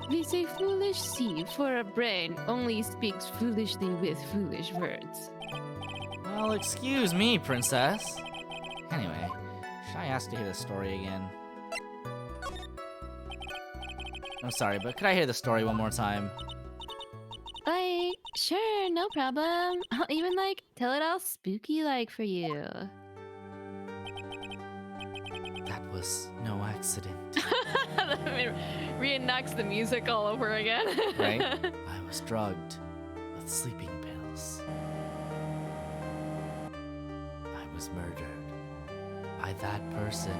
With a foolish seed, for a brain only speaks foolishly with foolish words. Well, excuse me, princess. Anyway, should I ask to hear the story again? I'm sorry, but could I hear the story one more time? Like, sure, no problem. I'll even, like, tell it all spooky-like for you. That was no accident. Reenacts the music all over again. Right? I was drugged with sleeping pills. I was murdered by that person.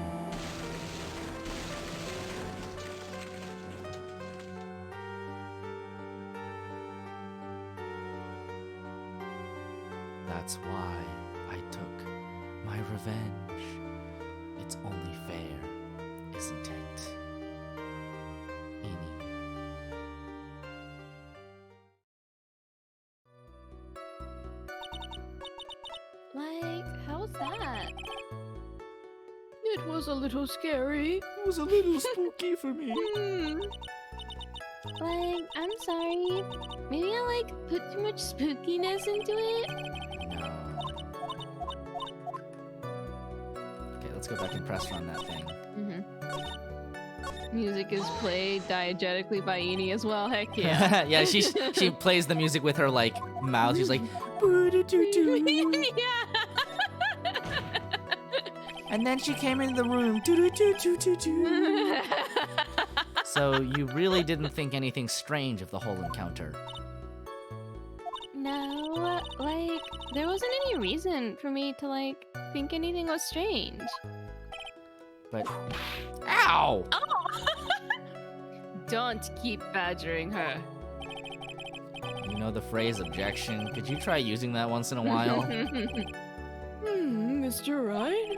That's why I took my revenge. It's only fair, isn't it? Amy. Like, how's that? It was a little scary. It was a little spooky for me. Like, I'm sorry. Maybe I like put too much spookiness into it. No. Okay, let's go back and press run that thing. Music is played diegetically by Eni as well. Heck yeah. Yeah, she plays the music with her like mouth. She's like, Yeah. and then she came into the room. So you really didn't think anything strange of the whole encounter? No, like, there wasn't any reason for me to, like, think anything was strange. But, ow! Don't keep badgering her. You know the phrase objection? Could you try using that once in a while? Mr. Wright?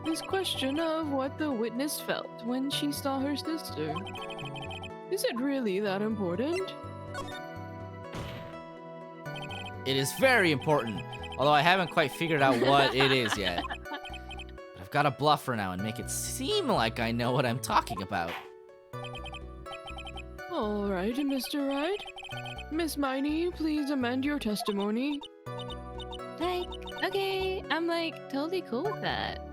This question of what the witness felt when she saw her sister. Is it really that important? It is very important, although I haven't quite figured out what it is yet. But I've got to bluff her now and make it seem like I know what I'm talking about. All right, Mr. Wright. Miss Miney, please amend your testimony. Like, okay, I'm, like, totally cool with that.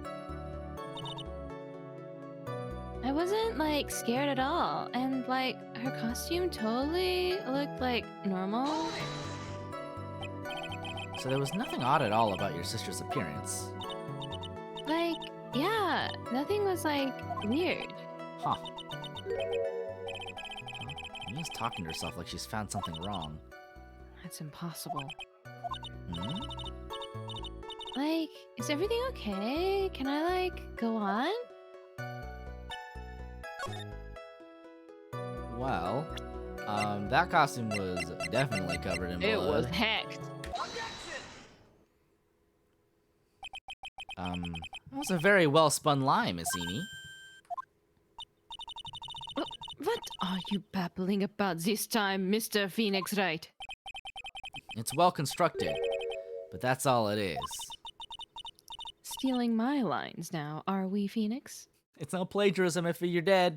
I wasn't, like, scared at all, and, like, her costume totally looked, like, normal. So there was nothing odd at all about your sister's appearance. Like, yeah, nothing was, like, weird. Huh. Mia's talking to herself like she's found something wrong. That's impossible. Hmm? Like, is everything okay? Can I, like, go on? Well, that costume was definitely covered in blood. It was hacked. That was a very well-spun lie, Miss Eni. What are you babbling about this time, Mr. Phoenix Wright? It's well-constructed, but that's all it is. Stealing my lines now, are we, Phoenix? It's no plagiarism if you're dead.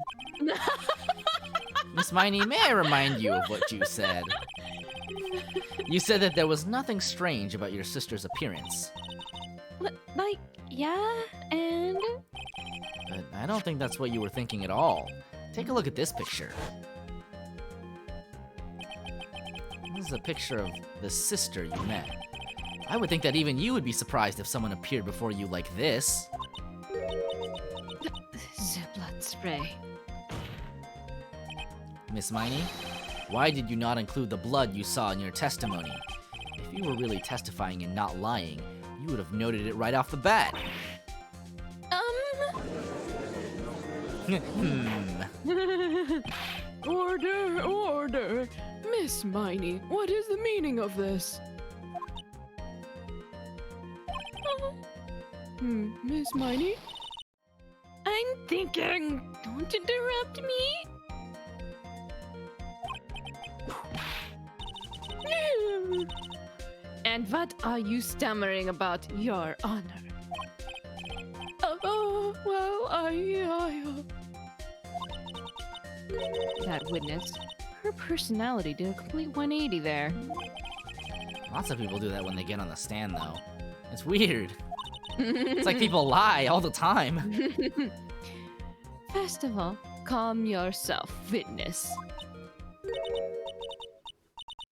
Miss Miney, may I remind you of what you said? You said that there was nothing strange about your sister's appearance. Like, yeah, and... But I don't think that's what you were thinking at all. Take a look at this picture. This is a picture of the sister you met. I would think that even you would be surprised if someone appeared before you like this. The blood spray. Miss Miney, why did you not include the blood you saw in your testimony? If you were really testifying and not lying, you would have noted it right off the bat. Order, order! Miss Miney, what is the meaning of this? Miss Miney? I'm thinking! Don't interrupt me! And what are you stammering about, Your Honor? Oh, well, That witness, her personality did a complete 180 there. Lots of people do that when they get on the stand, though. It's weird. It's like people lie all the time. First of all, calm yourself, witness.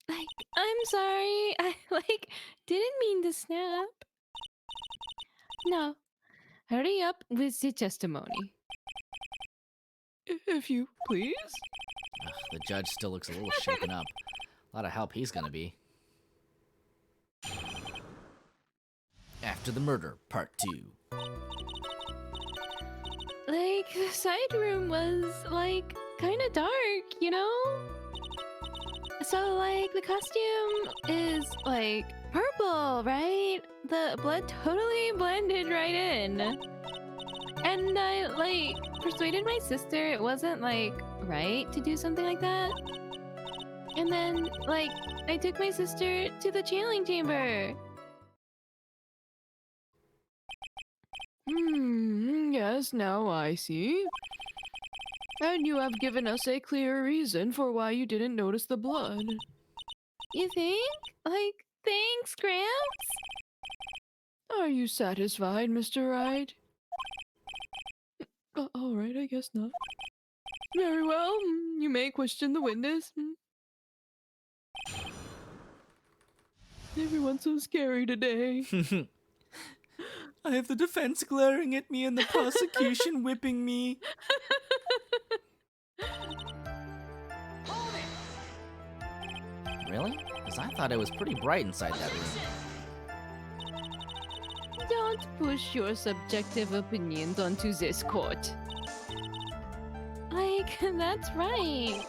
Like, I'm sorry. I, like, didn't mean to snap. No, hurry up with the testimony. If you please. Ugh, the judge still looks a little shaken up. A lot of help he's gonna be. After the Murder, Part 2. Like, the side room was, like, kind of dark, you know? So, like, the costume is, like, purple, right? The blood totally blended right in. And I, like, persuaded my sister it wasn't, like, right to do something like that. And then, like, I took my sister to the channeling chamber. Yes, now I see. And you have given us a clear reason for why you didn't notice the blood. You think? Like, thanks, Gramps? Are you satisfied, Mr. Wright? All right, I guess not. Very well. You may question the witness. Everyone's so scary today. I have the defense glaring at me and the prosecution whipping me. Really? Because I thought it was pretty bright inside that room. Don't push your subjective opinions onto this court. Like, that's right.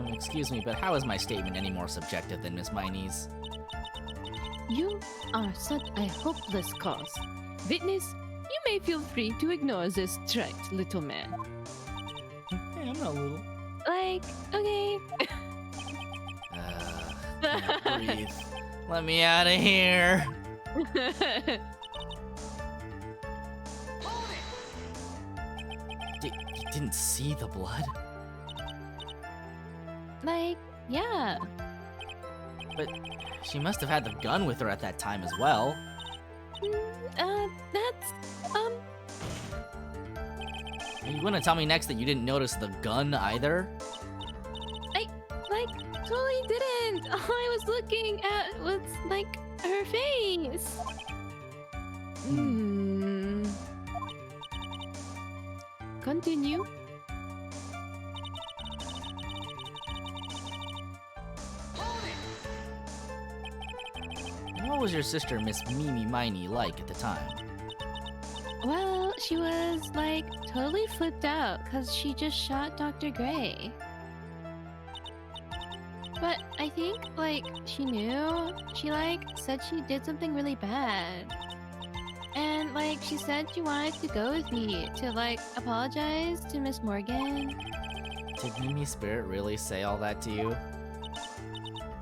Excuse me, but how is my statement any more subjective than Miss Miney's? You are such a hopeless cause. Witness, you may feel free to ignore this trite little man. Hey, I'm not little. Like, okay. Can't breathe. Let me out of here. You didn't see the blood? Like, yeah. But she must have had the gun with her at that time as well. That's, Are you gonna tell me next that you didn't notice the gun either? totally didn't. All I was looking at was, like, her face. Continue. What was your sister, Miss Mimi Miney, like at the time? Well, she was, like, totally flipped out because she just shot Dr. Gray. But I think, like, she knew. She, like, said she did something really bad. And, like, she said she wanted to go with me to, like, apologize to Miss Morgan. Did Mimi Spirit really say all that to you?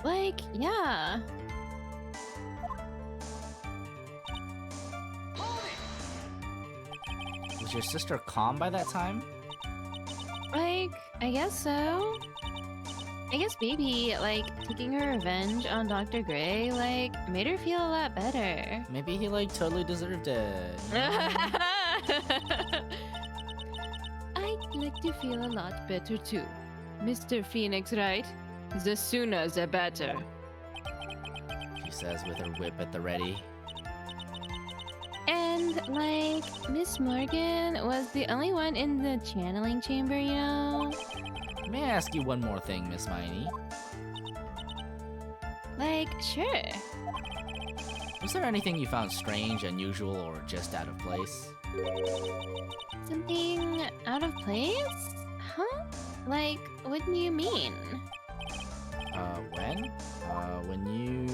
Like, yeah. Was your sister calm by that time? Like, I guess so. I guess maybe, like, taking her revenge on Dr. Gray, like, made her feel a lot better. Maybe he, like, totally deserved it. You know? I'd like to feel a lot better too. Mr. Phoenix, right? The sooner the better. She says with her whip at the ready. And, like, Miss Morgan was the only one in the channeling chamber, you know? May I ask you one more thing, Miss Miney? Like, sure. Was there anything you found strange, unusual, or just out of place? Something out of place? Huh? Like, what do you mean? When? When you...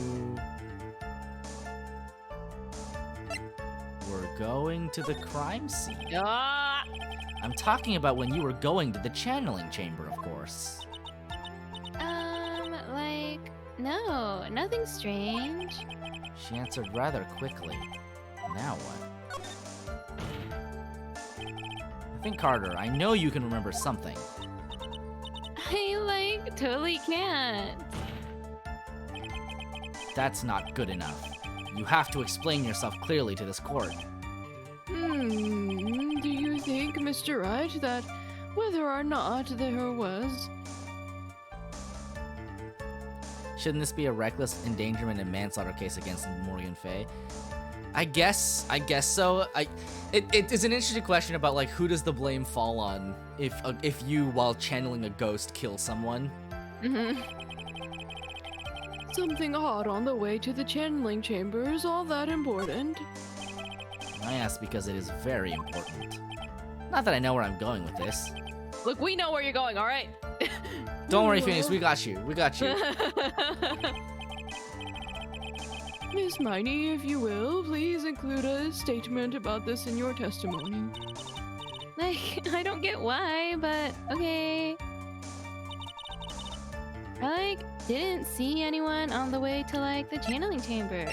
were going to the crime scene. Ah! I'm talking about when you were going to the channeling chamber, of course. Like, no, nothing strange. She answered rather quickly. Now what? I think, Carter, I know you can remember something. I, like, totally can't. That's not good enough. You have to explain yourself clearly to this court. Do you think, Mr. Wright, that whether or not there was... Shouldn't this be a reckless endangerment and manslaughter case against Morgan Fay? I guess so. It is an interesting question about, like, who does the blame fall on if you, while channeling a ghost, kill someone. Something odd on the way to the channeling chamber is all that important. I ask because it is very important. Not that I know where I'm going with this. Look, we know where you're going, all right? Don't worry, Phoenix. We got you. We got you. Miss Miney, if you will, please include a statement about this in your testimony. Like, I don't get why, but okay. I, like, didn't see anyone on the way to, like, the channeling chamber.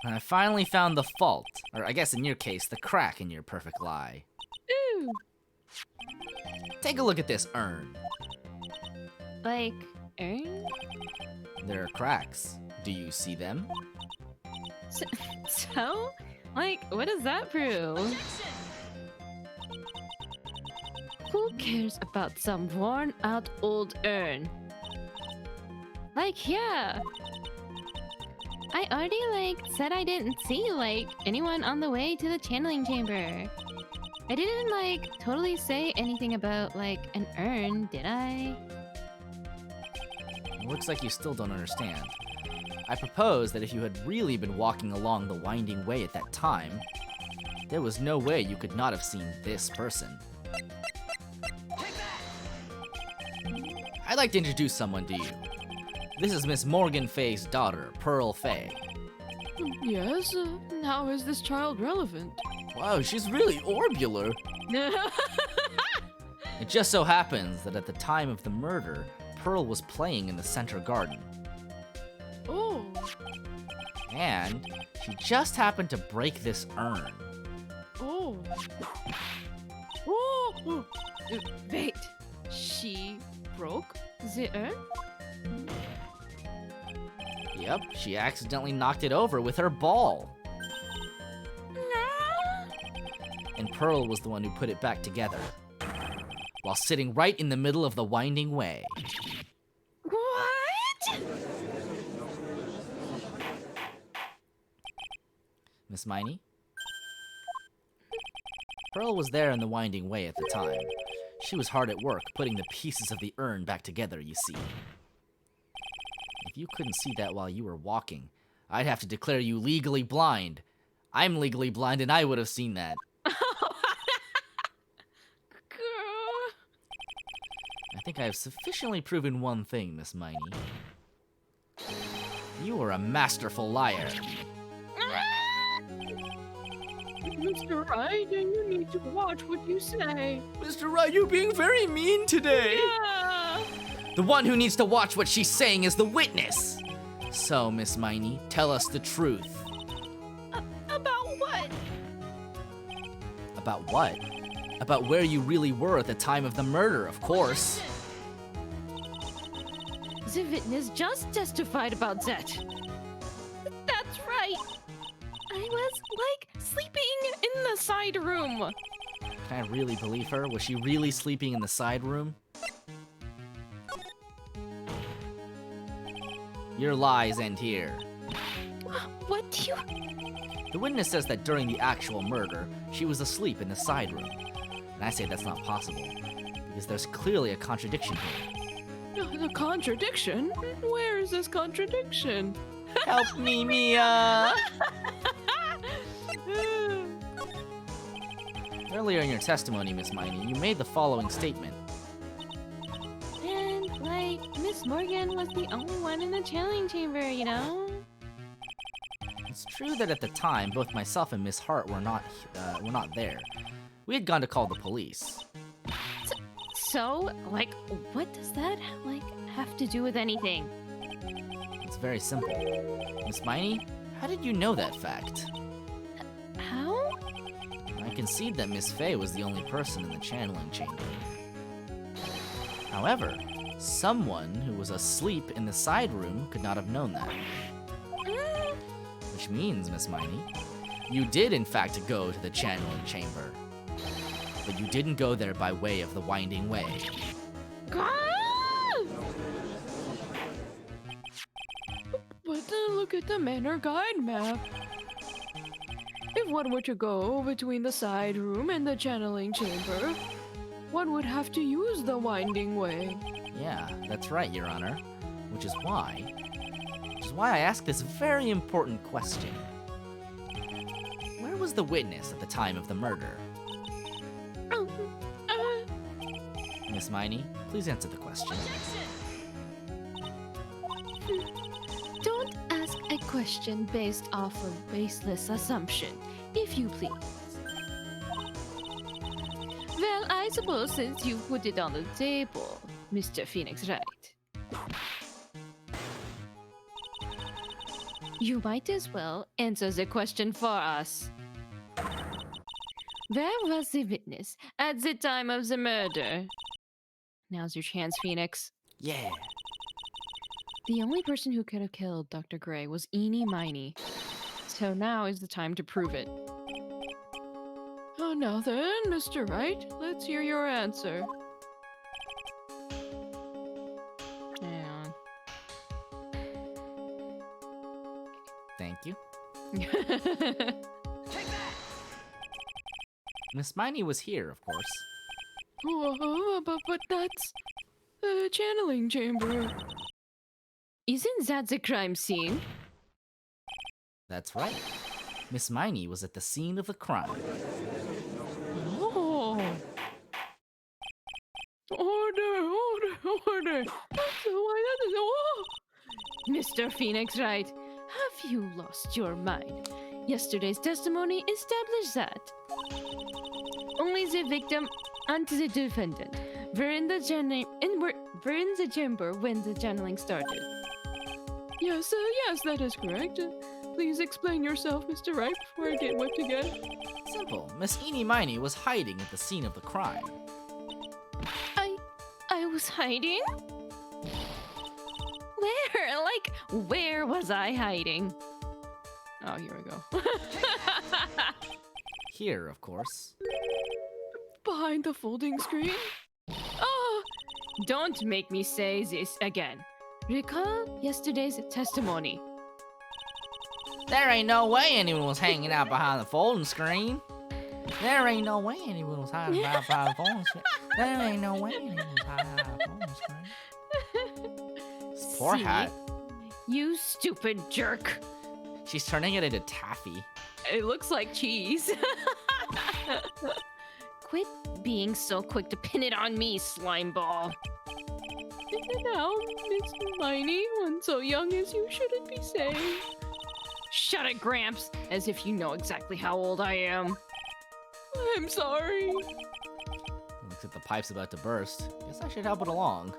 And I finally found the fault, or I guess in your case, the crack in your perfect lie. Ooh. Take a look at this urn. Like, urn? There are cracks. Do you see them? So? Like, what does that prove? Who cares about some worn out old urn? Like, yeah. I already, said I didn't see, anyone on the way to the channeling chamber. I didn't, totally say anything about, an urn, did I? It looks like you still don't understand. I propose that if you had really been walking along the winding way at that time, there was no way you could not have seen this person. I'd like to introduce someone to you. This is Miss Morgan Fay's daughter, Pearl Fay. Yes? How is this child relevant? Wow, she's really orbular. It just so happens that at the time of the murder, Pearl was playing in the center garden. Oh. And she just happened to break this urn. Oh. Oh. Wait, she broke the urn? Yep, she accidentally knocked it over with her ball. And Pearl was the one who put it back together, while sitting right in the middle of the winding way. What? Miss Miney? Pearl was there in the winding way at the time. She was hard at work putting the pieces of the urn back together, you see. If you couldn't see that while you were walking, I'd have to declare you legally blind. I'm legally blind and I would have seen that. I think I have sufficiently proven one thing, Miss Miney. You are a masterful liar. Mr. Wright, you need to watch what you say. Mr. Wright, you're being very mean today. Yeah. The one who needs to watch what she's saying is the witness. So, Miss Miney, tell us the truth. About what? About what? About where you really were at the time of the murder, of course. The witness just testified about that. That's right. I was, Sleeping in the side room. Can I really believe her? Was she really sleeping in the side room? Your lies end here. what do you... The witness says that during the actual murder, she was asleep in the side room. And I say that's not possible, because there's clearly a contradiction here. The contradiction? Where is this contradiction? Help me, Mia! Earlier in your testimony, Miss Miney, you made the following statement. And, Miss Morgan was the only one in the channeling chamber, you know? It's true that at the time, both myself and Miss Hart were not there. We had gone to call the police. So, what does that, have to do with anything? It's very simple. Miss Miney, how did you know that fact? How? I concede that Miss Fay was the only person in the channeling chamber. However, someone who was asleep in the side room could not have known that. Which means, Miss Miney, you did in fact go to the channeling chamber. But you didn't go there by way of the winding way. But then look at the manor guide map. If one were to go between the side room and the channeling chamber, one would have to use the winding way. Yeah, that's right, Your Honor. Which is why I ask this very important question. Where was the witness at the time of the murder? Miss Miney, please answer the question. Don't ask a question based off of baseless assumption, if you please. Well, I suppose since you put it on the table, Mr. Phoenix Wright. You might as well answer the question for us. Where was the witness at the time of the murder? Now's your chance, Phoenix. Yeah. The only person who could have killed Dr. Gray was Eenie Miney. So now is the time to prove it. Oh, now then, Mr. Wright, let's hear your answer. Hang on. Thank you. Miss Miney was here, of course. But that's the channeling chamber. Isn't that the crime scene? That's right. Miss Miney was at the scene of the crime. Oh. Order. Mr. Phoenix Wright, have you lost your mind? Yesterday's testimony established that only the victim and the defendant were in the chamber when the channeling started. Yes, that is correct. Please explain yourself, Mr. Wright, before I get whipped again. Simple. Miss Eenie Miney was hiding at the scene of the crime. I was hiding? Where? Like, where was I hiding? Oh, here we go. Here, of course. Behind the folding screen? Oh, don't make me say this again. Recall yesterday's testimony. There ain't no way anyone was hanging out behind the folding screen. There ain't no way anyone was hiding out behind the folding screen. There ain't no way anyone was hiding behind the folding screen. Poor See? hat. You stupid jerk. She's turning it into taffy. It looks like cheese. Quit being so quick to pin it on me, slime ball. Now, Miss Miney, one so young as you shouldn't be saying. Shut it, Gramps, as if you know exactly how old I am. I'm sorry. Looks like the pipe's about to burst. Guess I should help it along.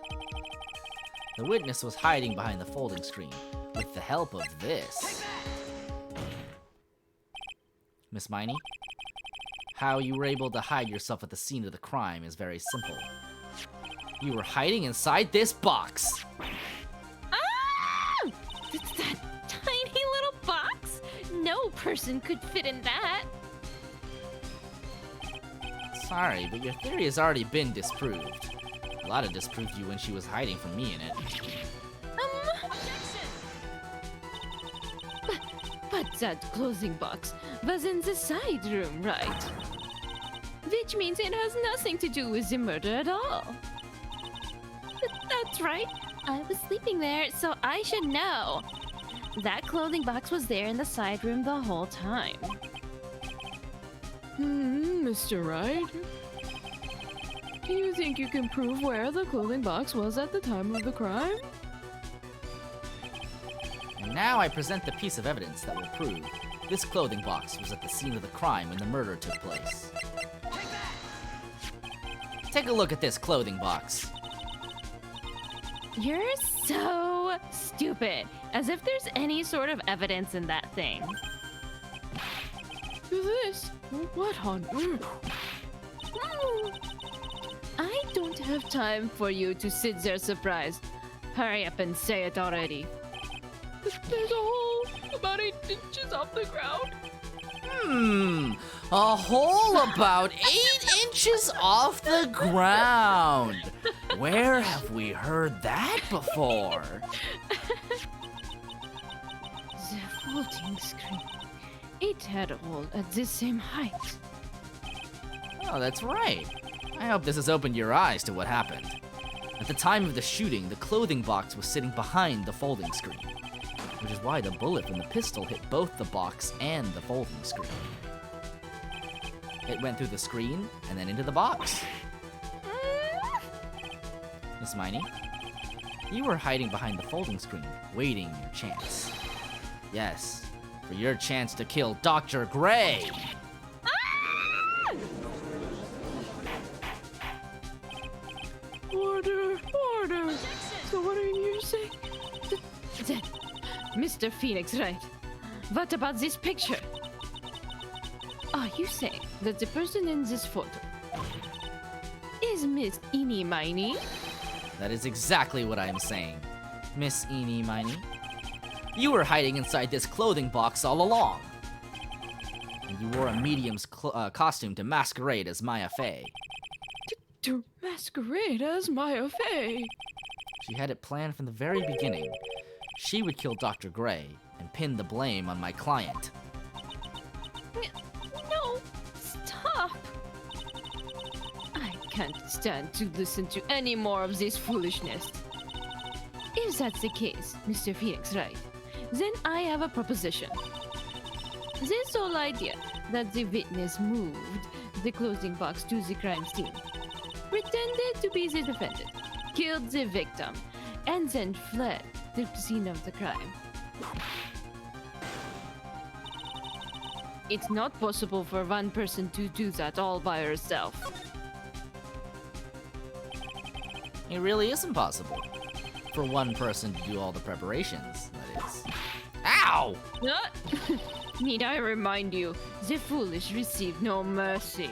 The witness was hiding behind the folding screen with the help of this. Miss Miney, how you were able to hide yourself at the scene of the crime is very simple. You were hiding inside this box. Ah! It's that tiny little box? No person could fit in that. Sorry, but your theory has already been disproved. Lotta disproved you when she was hiding from me in it. But that clothing box was in the side room, right? Which means it has nothing to do with the murder at all. That's right. I was sleeping there, so I should know. That clothing box was there in the side room the whole time. Mr. Wright? Do you think you can prove where the clothing box was at the time of the crime? And now I present the piece of evidence that will prove this clothing box was at the scene of the crime when the murder took place. Take a look at this clothing box. You're so stupid. As if there's any sort of evidence in that thing. This? What on earth? I don't have time for you to sit there surprised. Hurry up and say it already. There's a hole about 8 inches off the ground. A hole about 8 inches off the ground. Where have we heard that before? The folding screen. It had a hole at the same height. Oh, that's right. I hope this has opened your eyes to what happened. At the time of the shooting, the clothing box was sitting behind the folding screen, which is why the bullet from the pistol hit both the box and the folding screen. It went through the screen and then into the box. Miss Miney, you were hiding behind the folding screen, waiting your chance. Yes, for your chance to kill Dr. Gray. Order. So what are you saying? Mr. Phoenix, right? What about this picture? Are you saying that the person in this photo is Miss Eenie Miney? That is exactly what I am saying, Miss Eenie Miney. You were hiding inside this clothing box all along. And you wore a medium's costume to masquerade as Maya Fey. To masquerade as Maya Fey. She had it planned from the very beginning. She would kill Dr. Gray and pin the blame on my client. No, stop! I can't stand to listen to any more of this foolishness. If that's the case, Mr. Phoenix, right? Then I have a proposition. This whole idea that the witness moved the clothing box to the crime scene, pretended to be the defendant, killed the victim, and then fled the scene of the crime. It's not possible for one person to do that all by herself. It really isn't possible. For one person to do all the preparations, that is. Ow! Need I remind you, the foolish receive no mercy.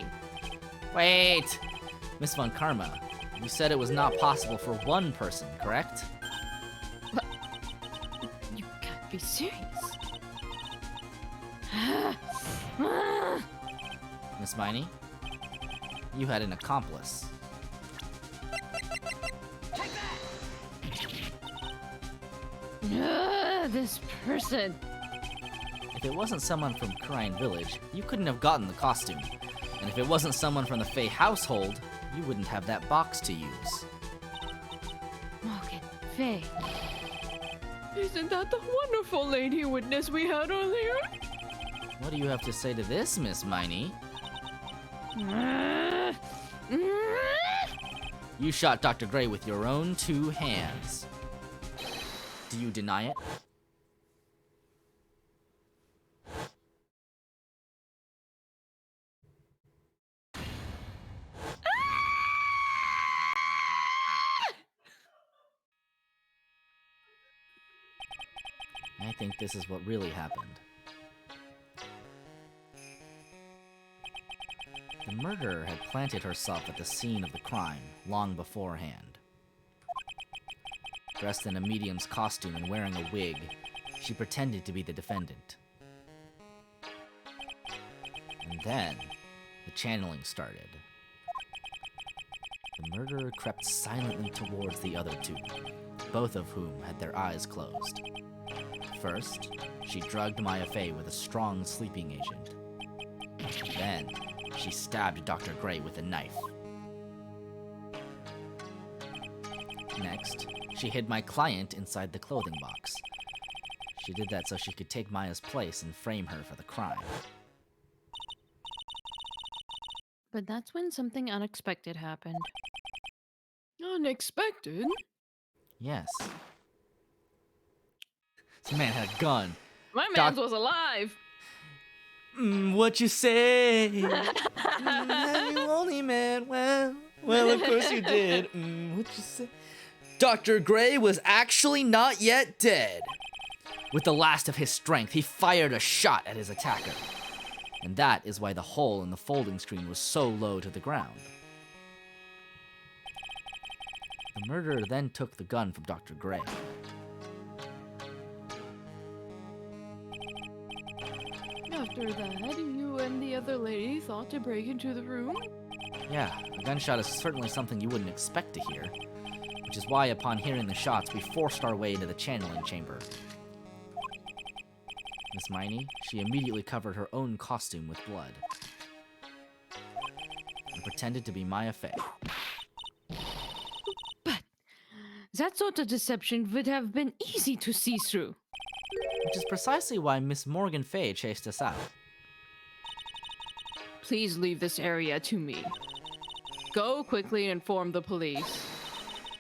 Wait! Miss Von Karma, you said it was not possible for one person, correct? You can't be serious. Miss Miney, you had an accomplice. This person. If it wasn't someone from Crine Village, you couldn't have gotten the costume. And if it wasn't someone from the Fey household, you wouldn't have that box to use. Morgan, Faye. Isn't that the wonderful lady witness we had earlier? What do you have to say to this, Miss Miney? You shot Dr. Gray with your own 2 hands. Do you deny it? I think this is what really happened. The murderer had planted herself at the scene of the crime long beforehand. Dressed in a medium's costume and wearing a wig, she pretended to be the defendant. And then, the channeling started. The murderer crept silently towards the other 2, both of whom had their eyes closed. First, she drugged Maya Fey with a strong sleeping agent. Then, she stabbed Dr. Gray with a knife. Next, she hid my client inside the clothing box. She did that so she could take Maya's place and frame her for the crime. But that's when something unexpected happened. Unexpected? Yes. This man had a gun. My man's was alive. What you say? You only man. Well, of course you did. What you say? Dr. Gray was actually not yet dead. With the last of his strength, he fired a shot at his attacker. And that is why the hole in the folding screen was so low to the ground. The murderer then took the gun from Dr. Gray. After that, you and the other lady thought to break into the room? Yeah, a gunshot is certainly something you wouldn't expect to hear, which is why upon hearing the shots, we forced our way into the channeling chamber. Miss Miney, she immediately covered her own costume with blood and pretended to be Maya Fey. But that sort of deception would have been easy to see through. Which is precisely why Miss Morgan Fey chased us out. Please leave this area to me. Go quickly and inform the police.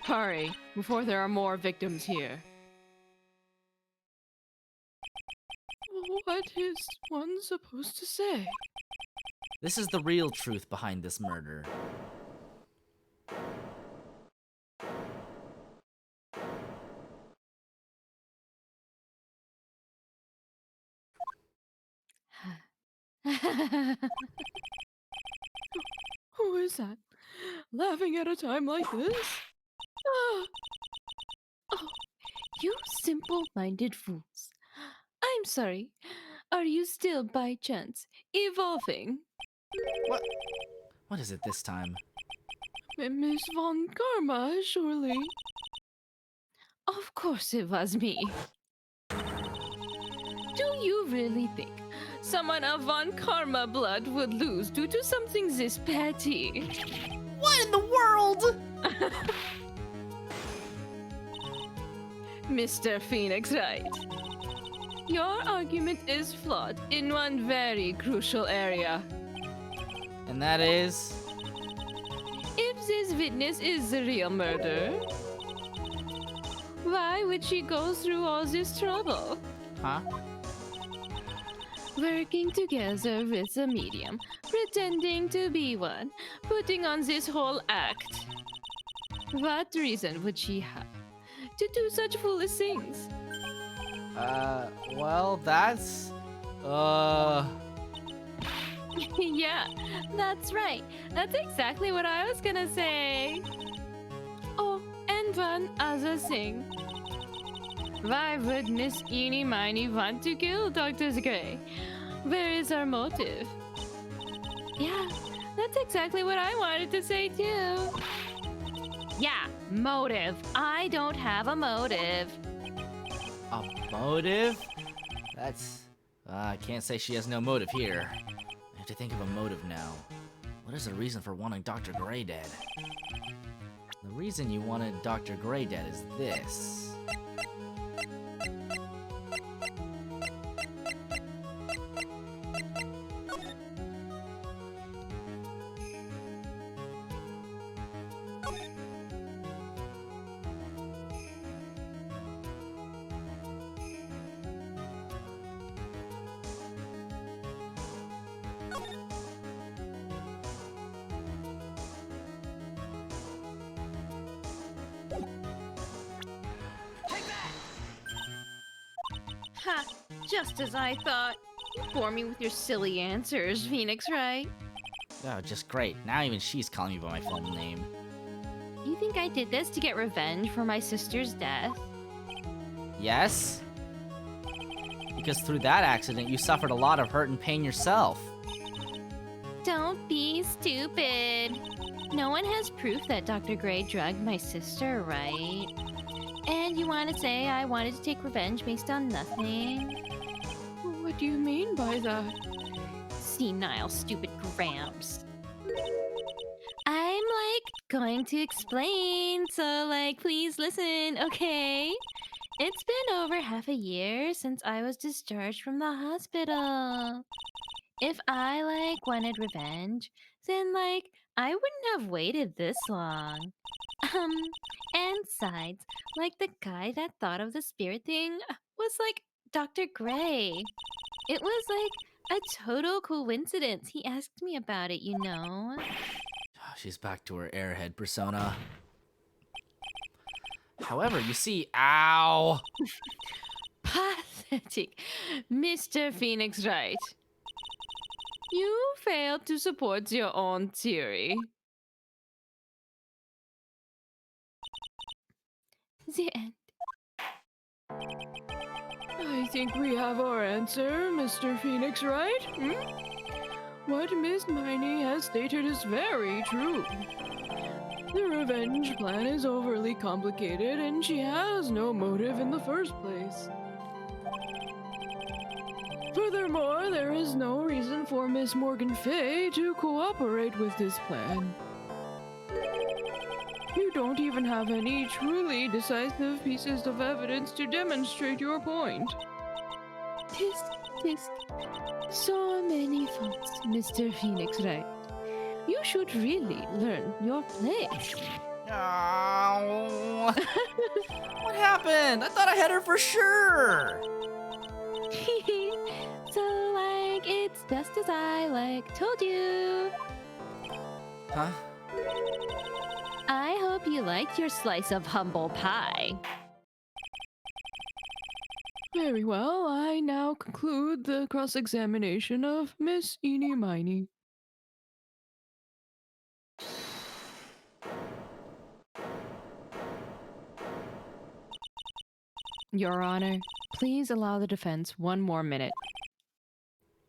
Hurry, before there are more victims here. What is one supposed to say? This is the real truth behind this murder. Who is that? Laughing at a time like this? Ah, Oh, you simple-minded fools. I'm sorry. Are you still, by chance, evolving? What is it this time? Miss Von Karma, surely. Of course it was me. Do you really think someone of Von Karma blood would lose due to something this petty? What in the world? Mr. Phoenix Wright, your argument is flawed in one very crucial area. And that is. If this witness is the real murderer, why would she go through all this trouble? Huh? Working together with a medium, pretending to be one, putting on this whole act. What reason would she have to do such foolish things? Well, that's. Yeah, that's right. That's exactly what I was gonna say. Oh, and one other thing. Why would Miss Eenie Miney want to kill Dr. Gray? Where is our motive? Yeah, that's exactly what I wanted to say too. Yeah, motive. I don't have a motive. A motive? That's. I can't say she has no motive here. I have to think of a motive now. What is the reason for wanting Dr. Gray dead? The reason you wanted Dr. Gray dead is this. Ha! Just as I thought. You bore me with your silly answers, Phoenix, right? Oh, just great. Now even she's calling me by my full name. You think I did this to get revenge for my sister's death? Yes? Because through that accident, you suffered a lot of hurt and pain yourself. Don't be stupid. No one has proof that Dr. Gray drugged my sister, right? And you want to say I wanted to take revenge based on nothing? what do you mean by that? Senile, stupid Gramps. I'm going to explain, so please listen, okay? It's been over half a year since I was discharged from the hospital. If I wanted revenge, then I wouldn't have waited this long. And besides, the guy that thought of the spirit thing was Dr. Gray. It was a total coincidence. He asked me about it, you know. She's back to her airhead persona. However, you see, ow! Pathetic, Mr. Phoenix Wright. You failed to support your own theory. The end. I think we have our answer, Mr. Phoenix, right? What Miss Miney has stated is very true. The revenge plan is overly complicated, and she has no motive in the first place. Furthermore, there is no reason for Miss Morgan Fay to cooperate with this plan. You don't even have any truly decisive pieces of evidence to demonstrate your point. Tisk. So many faults, Mr. Phoenix Wright. You should really learn your place. Ow. What happened? I thought I had her for sure. So, it's just as I, told you. Huh? I hope you liked your slice of humble pie. Very well. I now conclude the cross-examination of Miss Eenie Miney. Your Honor, please allow the defense one more minute.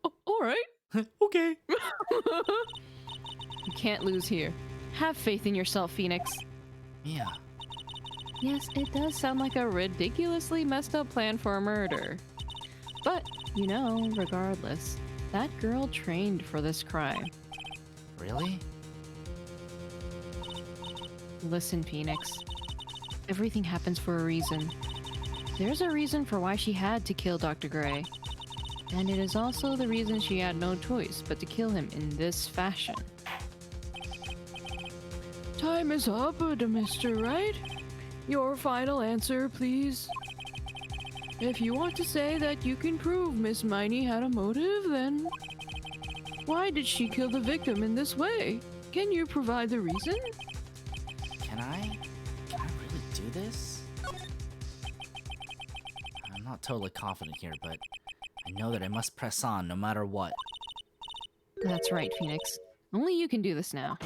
Oh, all right. Okay. You can't lose here. Have faith in yourself, Phoenix. Yeah. Yes, it does sound like a ridiculously messed up plan for a murder. But, you know, regardless, that girl trained for this crime. Really? Listen, Phoenix. Everything happens for a reason. There's a reason for why she had to kill Dr. Gray. And it is also the reason she had no choice but to kill him in this fashion. Time is up, Mr. Wright. Your final answer, please. If you want to say that you can prove Miss Miney had a motive, then why did she kill the victim in this way? Can you provide the reason? Can I really do this? I'm not totally confident here, but I know that I must press on no matter what. That's right, Phoenix. Only you can do this now.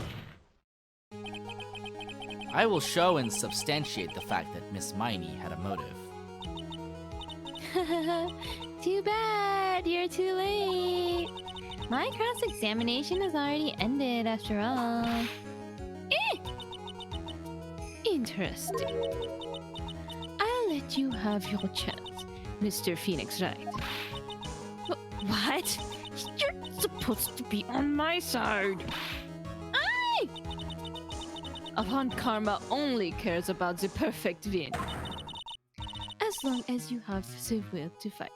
I will show and substantiate the fact that Miss Miney had a motive. Too bad, you're too late. My cross-examination has already ended after all. Interesting. I'll let you have your chance, Mr. Phoenix Wright. What? You're supposed to be on my side. Aye! Avant Karma only cares about the perfect win. As long as you have the will to fight,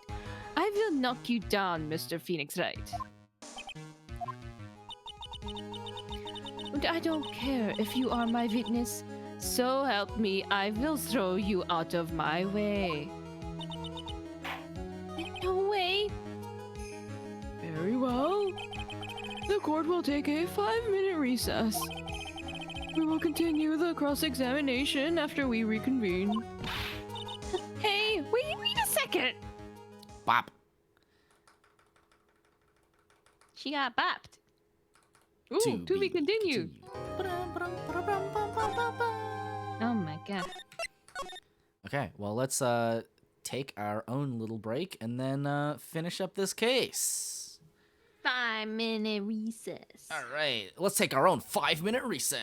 I will knock you down, Mr. Phoenix Wright. And I don't care if you are my witness. So help me, I will throw you out of my way. No way. Very well. The court will take a 5-minute recess. We will continue the cross-examination after we reconvene. Hey, wait a second. Bop. She got bopped. Ooh, to be continued. Oh my god. Okay, well, let's take our own little break and then finish up this case. 5-minute recess. All right, let's take our own 5-minute recess.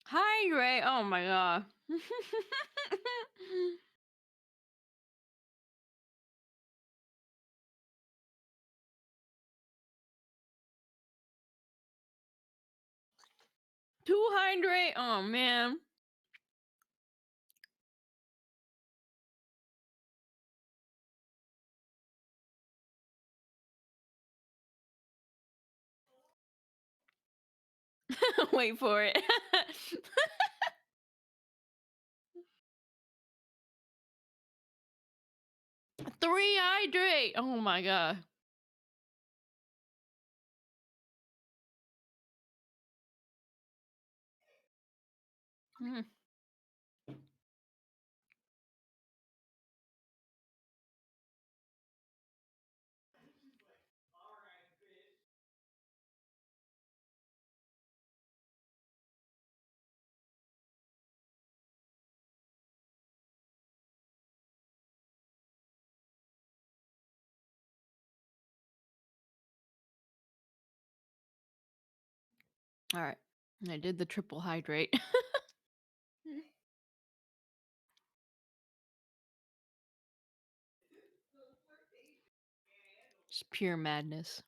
Hi, Ray. Oh my god. Too hydrate. Oh man. Wait for it. 3 hydrate. Oh my god. Mm. All right. I did the triple hydrate. It's pure madness.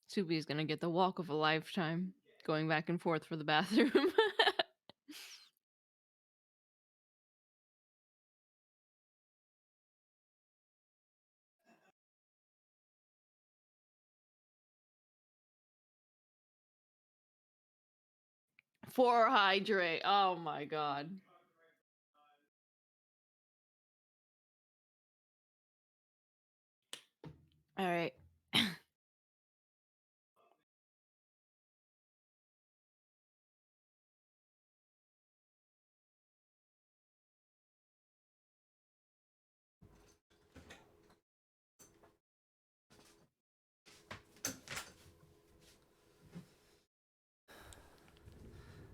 Subi's gonna get the walk of a lifetime going back and forth for the bathroom. before hydrate. Oh my god. All right.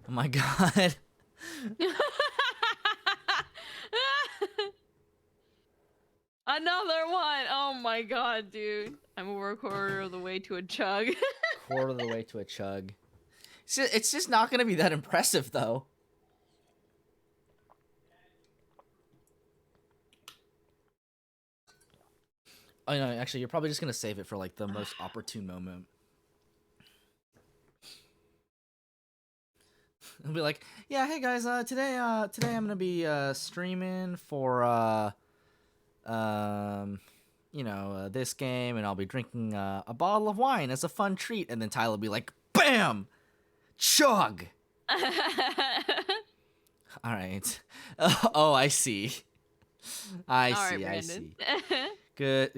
Oh my god. Another one. Oh my god, dude. I'm a quarter of the way to a chug. Quarter of the way to a chug. It's just not gonna be that impressive, though. Oh no, actually, you're probably just gonna save it for like the most opportune moment. It'll be like, yeah, hey guys, today I'm gonna be streaming for this game, and I'll be drinking a bottle of wine as a fun treat, and then Tyler will be like, bam, chug. All right. Oh, I see. I see. Good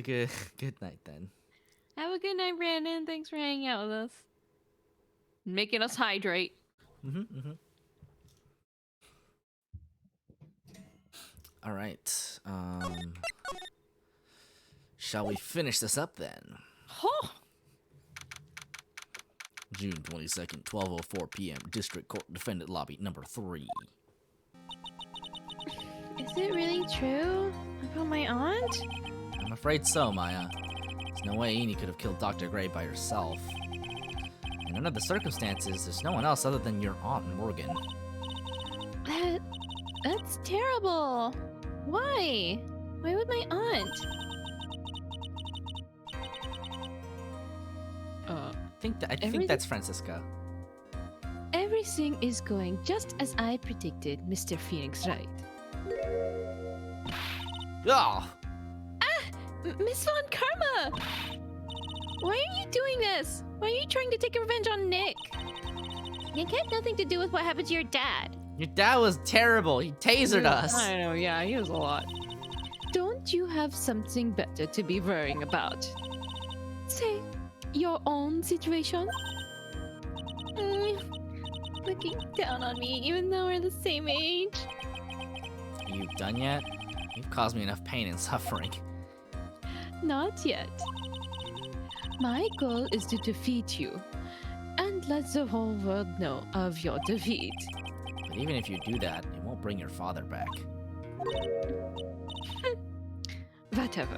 night then. Have a good night, Brandon. Thanks for hanging out with us. Making us hydrate. All right. Shall we finish this up then? Oh. June 22nd, 12:04 p.m. District Court Defendant Lobby number 3. Is it really true about my aunt? I'm afraid so, Maya. There's no way Eni could have killed Dr. Gray by herself. And under the circumstances, there's no one else other than your Aunt Morgan. That's terrible. Why? Why would my aunt? I think that's Francisca. Everything is going just as I predicted, Mr. Phoenix Wright. Oh! Miss Von Karma! Why are you doing this? Why are you trying to take revenge on Nick? Nick had nothing to do with what happened to your dad. Your dad was terrible. He tasered us. I know, yeah, he was a lot. Don't you have something better to be worrying about? Say, your own situation? Looking down on me, even though we're the same age. Are you done yet? You've caused me enough pain and suffering. Not yet. My goal is to defeat you, and let the whole world know of your defeat. But even if you do that, it won't bring your father back. Whatever.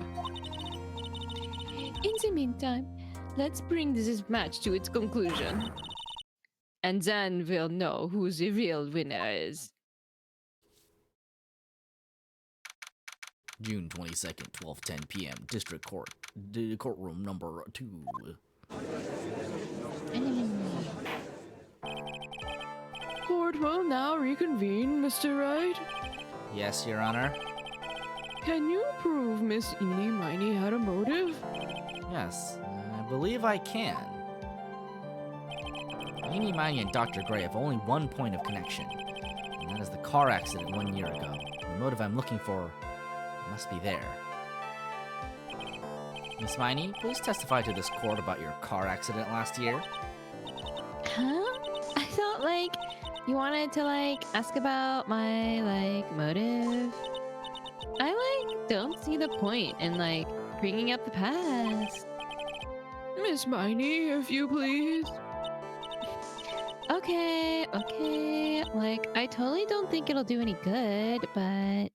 In the meantime, let's bring this match to its conclusion. And then we'll know who the real winner is. June 22nd, 12:10 p.m. District Court, courtroom number 2. Court will now reconvene, Mr. Wright. Yes, Your Honor. Can you prove Miss Eenie Miney had a motive? Yes, I believe I can. Amy Miney and Dr. Gray have only one point of connection, and that is the car accident 1 year ago. The motive I'm looking for must be there. Miss Miney, please testify to this court about your car accident last year. Huh? I thought, you wanted to, ask about my, motive. I, don't see the point in, bringing up the past. Miss Miney, if you please. Okay. I totally don't think it'll do any good, but...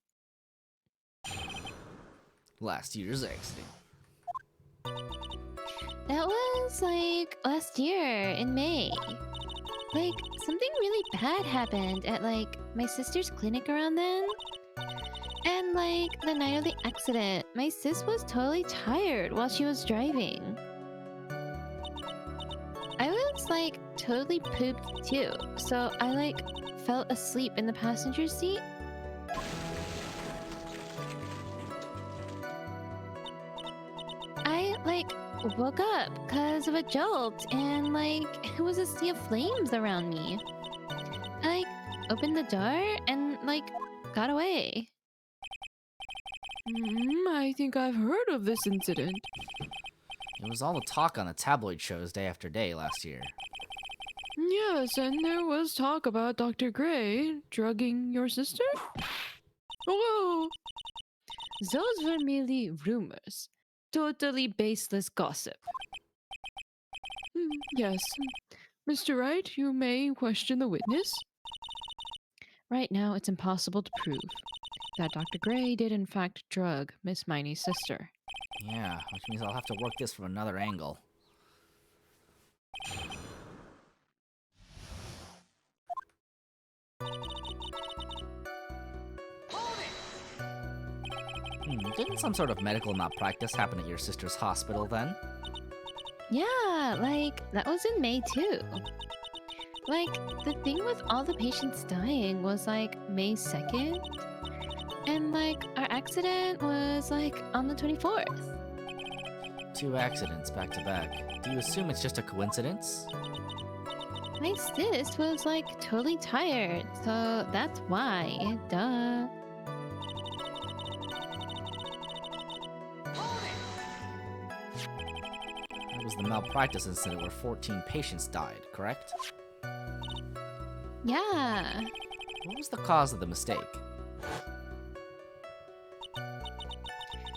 Last year's accident. That was, last year, in May. Something really bad happened at, my sister's clinic around then. And, the night of the accident, my sis was totally tired while she was driving. I was, totally pooped too, so I, fell asleep in the passenger seat. I, woke up because of a jolt, and, it was a sea of flames around me. opened the door and, like, got away. I think I've heard of this incident. It was all the talk on the tabloid shows day after day last year. Yes, and there was talk about Dr. Gray drugging your sister? Whoa! Those were merely rumors. Totally baseless gossip. Yes. Mr. Wright, you may question the witness. Right now, it's impossible to prove that Dr. Gray did in fact drug Miss Miney's sister. Yeah, which means I'll have to work this from another angle. Didn't some sort of medical malpractice happen at your sister's hospital then? Yeah, like, that was in May too. Like, the thing with all the patients dying was like May 2nd. And like, our accident was like on the 24th. 2 accidents back to back. Do you assume it's just a coincidence? My sis was like totally tired, so that's why. Duh. It was the malpractice incident where 14 patients died, correct? Yeah. What was the cause of the mistake?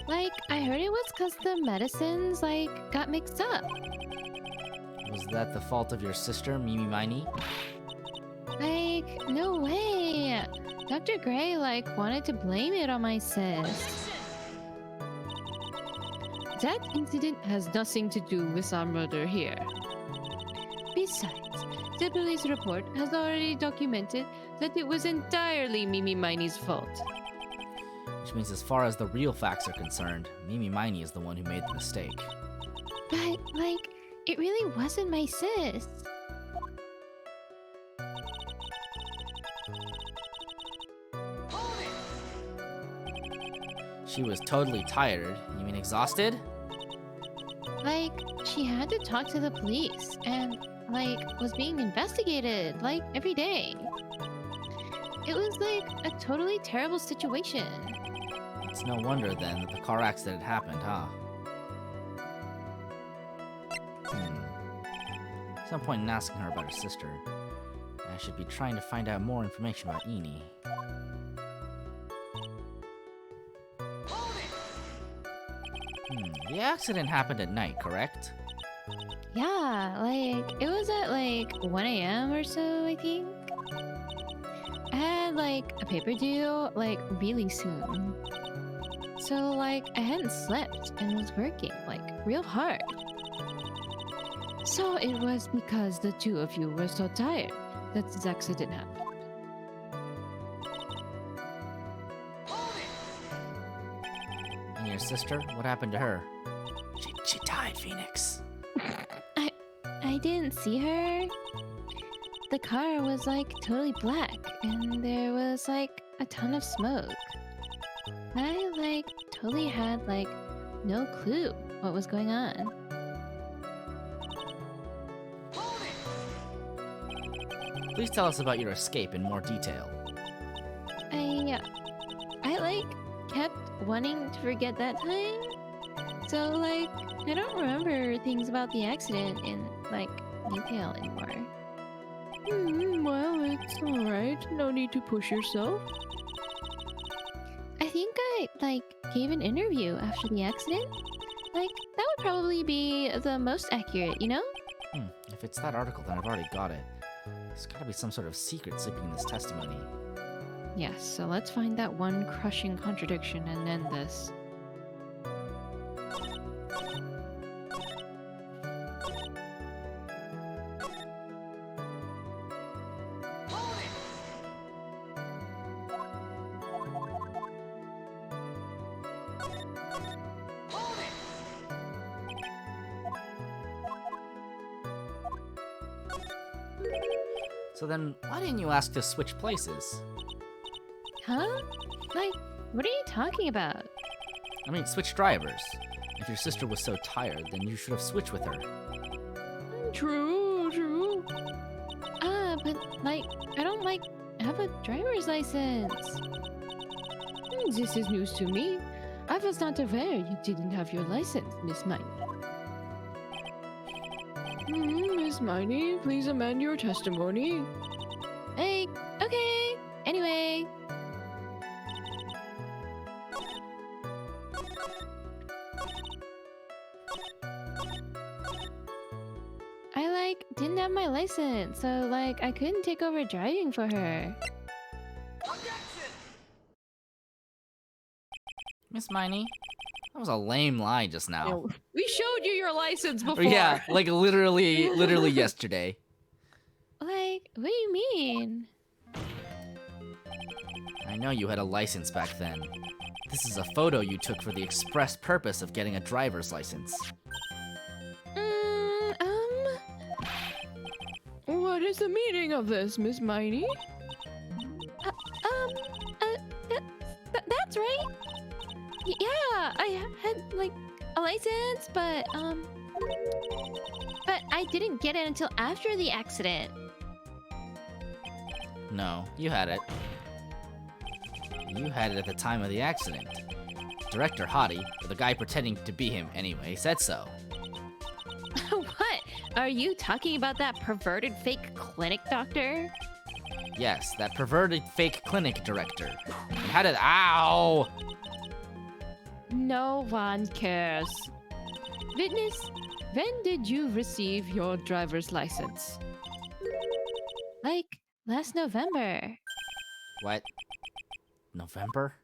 Like, I heard it was because the medicines, like, got mixed up. Was that the fault of your sister, Mimi Miney? Like, no way. Dr. Gray, like, wanted to blame it on my sis. That incident has nothing to do with our murder here. Besides, the police report has already documented that it was entirely Mimi Miney's fault. Which means as far as the real facts are concerned, Mimi Miney is the one who made the mistake. But, like, it really wasn't my sis. She was totally tired. You mean exhausted? Like, she had to talk to the police and, like, was being investigated, like, every day. It was, like, a totally terrible situation. It's no wonder then that the car accident happened, huh? There's no point in asking her about her sister. I should be trying to find out more information about Eni. The accident happened at night, correct? Yeah, like, it was at, like, 1 a.m. or so, I think. I had, like, a paper due, like, really soon. So, like, I hadn't slept and was working, like, real hard. So it was because the two of you were so tired that this accident happened. And your sister? What happened to her? She died, Phoenix. I didn't see her. The car was like totally black and there was like a ton of smoke. I like totally had like no clue what was going on. Please tell us about your escape in more detail. I like kept wanting to forget that time. So like I don't remember things about the accident in like detail anymore. Well, it's alright. No need to push yourself. I think I like gave an interview after the accident. Like that would probably be the most accurate, you know? If it's that article, then I've already got it. There's gotta be some sort of secret sleeping in this testimony. Yes, so let's find that one crushing contradiction and end this. So then, why didn't you ask to switch places? Huh? Like, what are you talking about? I mean, switch drivers. If your sister was so tired, then you should have switched with her. True. But like, I don't like have a driver's license. This is news to me. I was not aware you didn't have your license, Miss Miney. Miss Miney, please amend your testimony. Hey, okay. Anyway. I didn't have my license, so I couldn't take over driving for her. Miss Miney, that was a lame lie just now. We showed you your license before. Yeah, like literally yesterday. What do you mean? I know you had a license back then. This is a photo you took for the express purpose of getting a driver's license. What is the meaning of this, Miss Miney? That's right. Yeah, I had a license, but I didn't get it until after the accident. No, you had it. You had it at the time of the accident. Director Hottie, or the guy pretending to be him anyway, said so. What? Are you talking about that perverted fake clinic doctor? Yes, that perverted fake clinic director. And how did— Ow! No one cares. Witness, when did you receive your driver's license? Last November. What? November?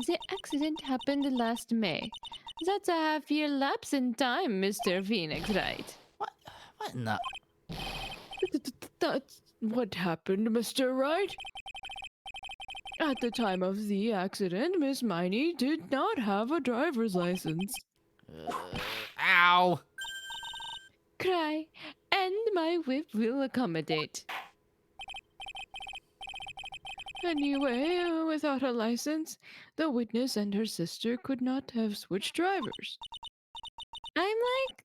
The accident happened last May. That's a half-year lapse in time, Mr. Phoenix, right? What in the— That's what happened, Mr. Wright. At the time of the accident, Miss Miney did not have a driver's license. Ow! Cry, and my whip will accommodate. Anyway, without a license, the witness and her sister could not have switched drivers. I'm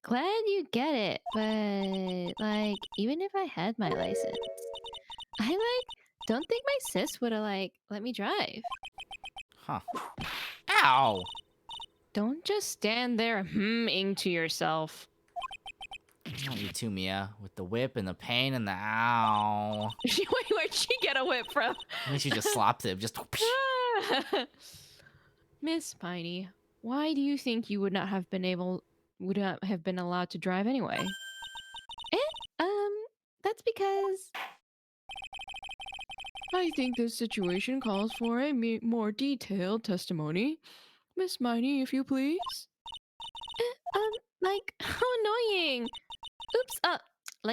glad you get it, but even if I had my license, I don't think my sis would have let me drive. Huh. Ow! Don't just stand there humming to yourself. Not you too, Mia. With the whip and the pain and the ow. Wait, where'd she get a whip from? I think she just slapped him. Just. Miss Piney, why do you think you would not have been allowed to drive anyway? That's because I think this situation calls for a more detailed testimony. Miss Miney, if you please. how annoying. Oops,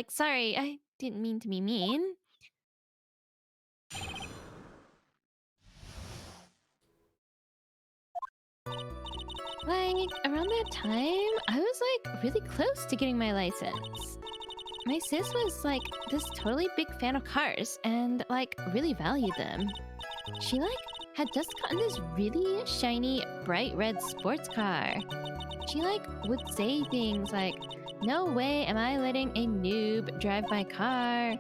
sorry, I didn't mean to be mean. Around that time, I was really close to getting my license. My sis was this totally big fan of cars and really valued them. She had just gotten this really shiny bright red sports car. She would say things no way am I letting a noob drive my car.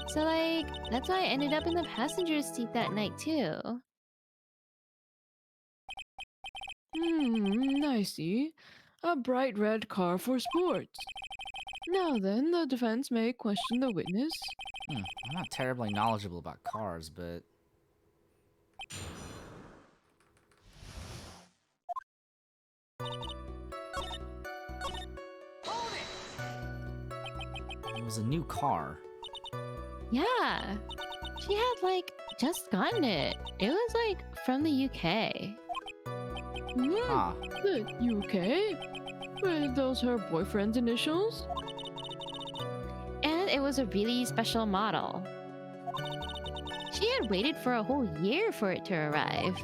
So that's why I ended up in the passenger seat that night too. I see. A bright red car for sports. Now then, the defense may question the witness. I'm not terribly knowledgeable about cars, but... It was a new car. Yeah. She had just gotten it. It was from the UK. Huh. The UK? Were those her boyfriend's initials? And it was a really special model. She had waited for a whole year for it to arrive.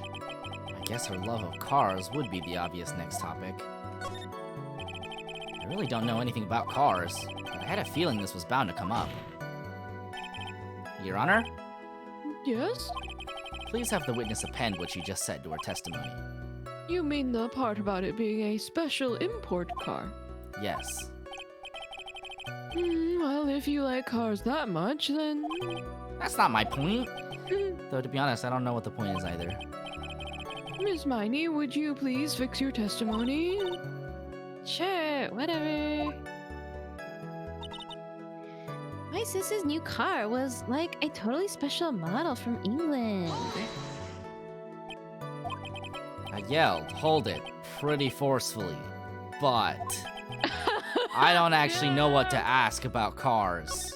I guess her love of cars would be the obvious next topic. I really don't know anything about cars, but I had a feeling this was bound to come up. Your Honor? Yes? Please have the witness append what she just said to her testimony. You mean the part about it being a special import car? Yes. Well, if you like cars that much, then That's not my point. Though, to be honest, I don't know what the point is either. Miss Miney, would you please fix your testimony? Sure, whatever. My sister's new car was like a totally special model from England. I yelled, hold it, pretty forcefully. But I don't actually know what to ask about cars.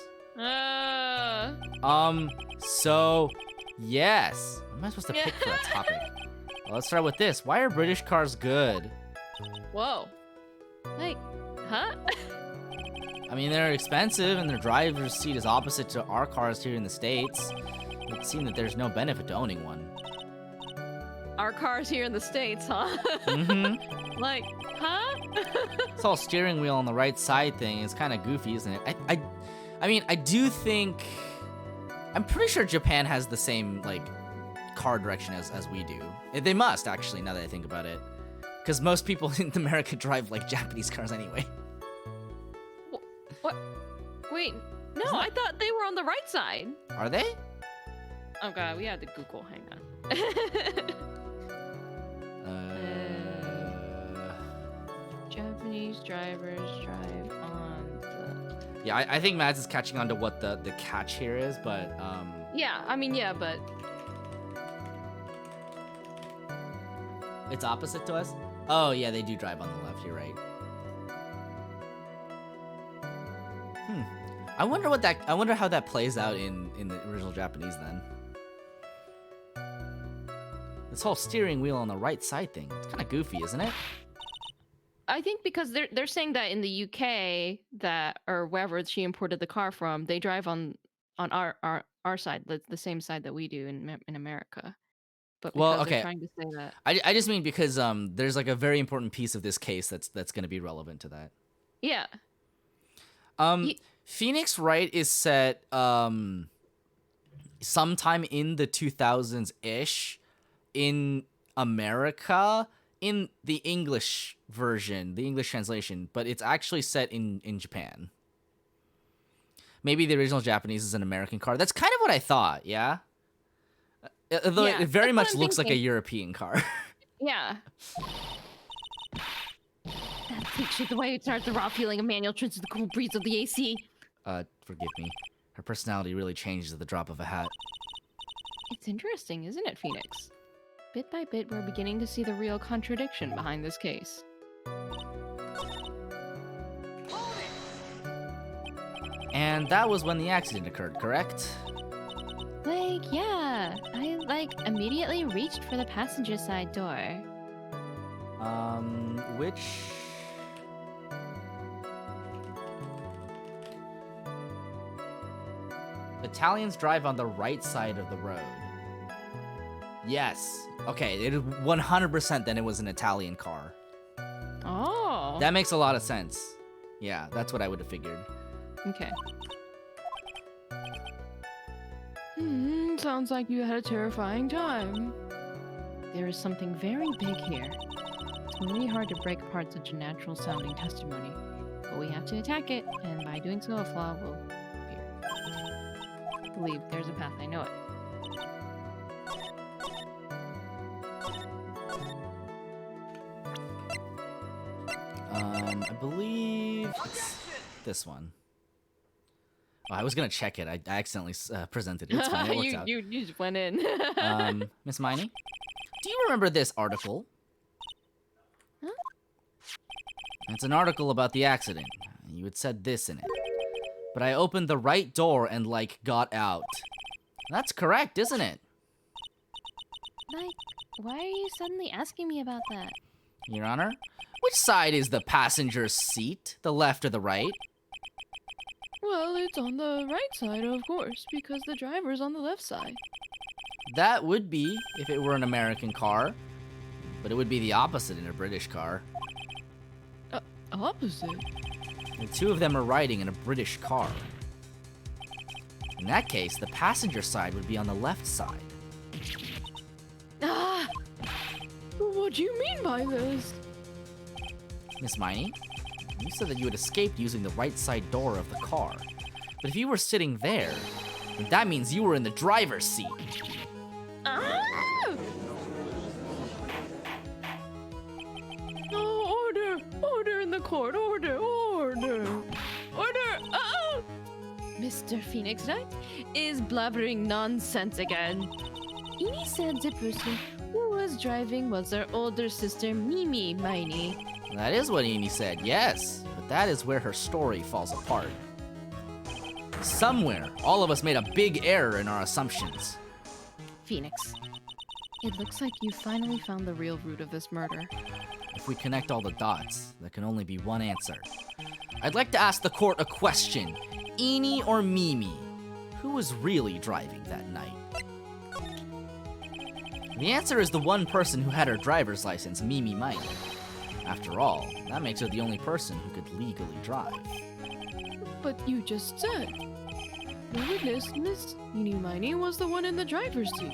So, yes. What am I supposed to pick for a topic? Well, let's start with this. Why are British cars good? Whoa. Like, huh? I mean, they're expensive, and their driver's seat is opposite to our cars here in the States. It would seem that there's no benefit to owning one. Our cars here in the States, huh? Mm-hmm. Like, huh? This whole steering wheel on the right side thing is kind of goofy, isn't it? I mean, I do think... I'm pretty sure Japan has the same, like, car direction as we do. They must, actually, now that I think about it. Because most people in America drive, like, Japanese cars anyway. What? Wait, no, Isn't I thought they were on the right side. Are they? Oh god, we had to Google, hang on. Japanese drivers drive on the... Yeah, I think Mads is catching on to what the catch here is, but, Yeah, I mean, yeah, but... It's opposite to us? Oh, yeah, they do drive on the left, you're right. I wonder how that plays out in the original Japanese then. This whole steering wheel on the right side thing, it's kind of goofy, isn't it? I think because they're saying that in the UK, that or wherever she imported the car from, they drive on our side, the same side that we do in America. But Well, because okay. they're trying to say that. I just mean because there's like a very important piece of this case that's going to be relevant to that. Yeah. Phoenix Wright is set sometime in the 2000s-ish in America in the English version, the English translation, but it's actually set in Japan. Maybe the original Japanese is an American car. That's kind of what I thought, yeah? Although Yeah, it very that's what much I'm looks like a thinking. European car. Yeah. That picture, the way it starts the raw feeling of manual turns to the cool breeze of the AC. Forgive me. Her personality really changes at the drop of a hat. It's interesting, isn't it, Phoenix? Bit by bit, we're beginning to see the real contradiction behind this case. And that was when the accident occurred, correct? Like, yeah. I, immediately reached for the passenger side door. Which... Italians drive on the right side of the road. Yes. Okay, it is 100% then it was an Italian car. Oh. That makes a lot of sense. Yeah, that's what I would have figured. Okay. Sounds like you had a terrifying time. There is something very big here. It's really hard to break apart such a natural-sounding testimony, but we have to attack it, and by doing so, a flaw will appear. I believe there's a path. I know it. I believe it's this one. Oh, I was gonna check it. I accidentally presented it. It's fine. It worked out. you just went in. Miss Miney, do you remember this article? Huh? It's an article about the accident. You had said this in it. But I opened the right door and, like, got out. That's correct, isn't it? Like, why are you suddenly asking me about that? Your Honor? Which side is the passenger's seat? The left or the right? Well, it's on the right side, of course, because the driver's on the left side. That would be if it were an American car. But it would be the opposite in a British car. Opposite? The two of them are riding in a British car. In that case, the passenger side would be on the left side. Ah! What do you mean by this? Miss Miney, you said that you had escaped using the right side door of the car. But if you were sitting there, And that means you were in the driver's seat. Ah! Oh, order! Order in the court! Order! Order! Order! Oh! Mr. Phoenix Knight is blabbering nonsense again. Ini said the person who was driving was her older sister Mimi Miney. That is what Eni said, yes. But that is where her story falls apart. Somewhere, all of us made a big error in our assumptions. Phoenix, it looks like you finally found the real root of this murder. If we connect all the dots, there can only be one answer. I'd like to ask the court a question. Eni or Mimi? Who was really driving that night? The answer is the one person who had her driver's license, Mimi Miney. After all, that makes her the only person who could legally drive. But you just said the witness, Miss Eenie Miney, was the one in the driver's seat.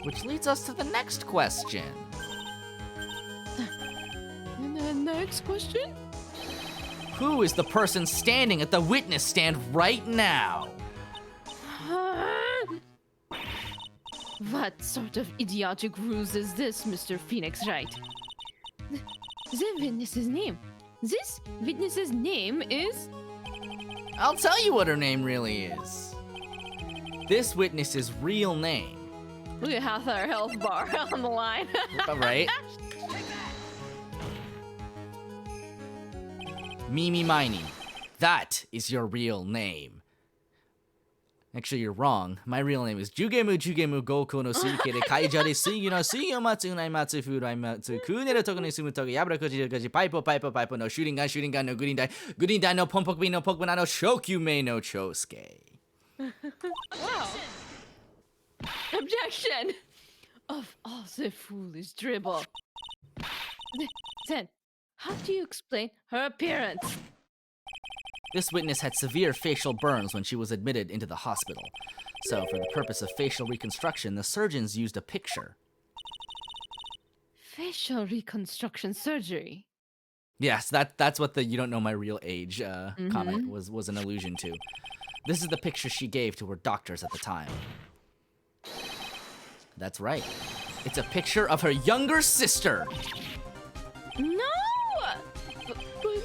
Which leads us to the next question. And the next question? Who is the person standing at the witness stand right now? What sort of idiotic ruse is this, Mr. Phoenix Wright? The witness's name. This witness's name is... I'll tell you what her name really is. This witness's real name. Look at half our health bar on the line. Right? Mimi Miney. That is your real name. Actually, you're wrong. My real name is Jugemu Goku no Suike de Kaija de Suigi no Suigi o Matsu Unai Matsu Furai Matsu Kunere Toku ni Sumu Toku Yabra Koji Koji Paipo no Shooting Gun no Gurindai no Pompokbi no Pokemon no Shokyume no Chosuke. Wow. Objection! Of all the foolish dribble. Then, how do you explain her appearance? This witness had severe facial burns when she was admitted into the hospital. So, for the purpose of facial reconstruction, the surgeons used a picture. Facial reconstruction surgery. Yes, that's what the "you don't know my real age" comment was an allusion to. This is the picture she gave to her doctors at the time. That's right. It's a picture of her younger sister. No! But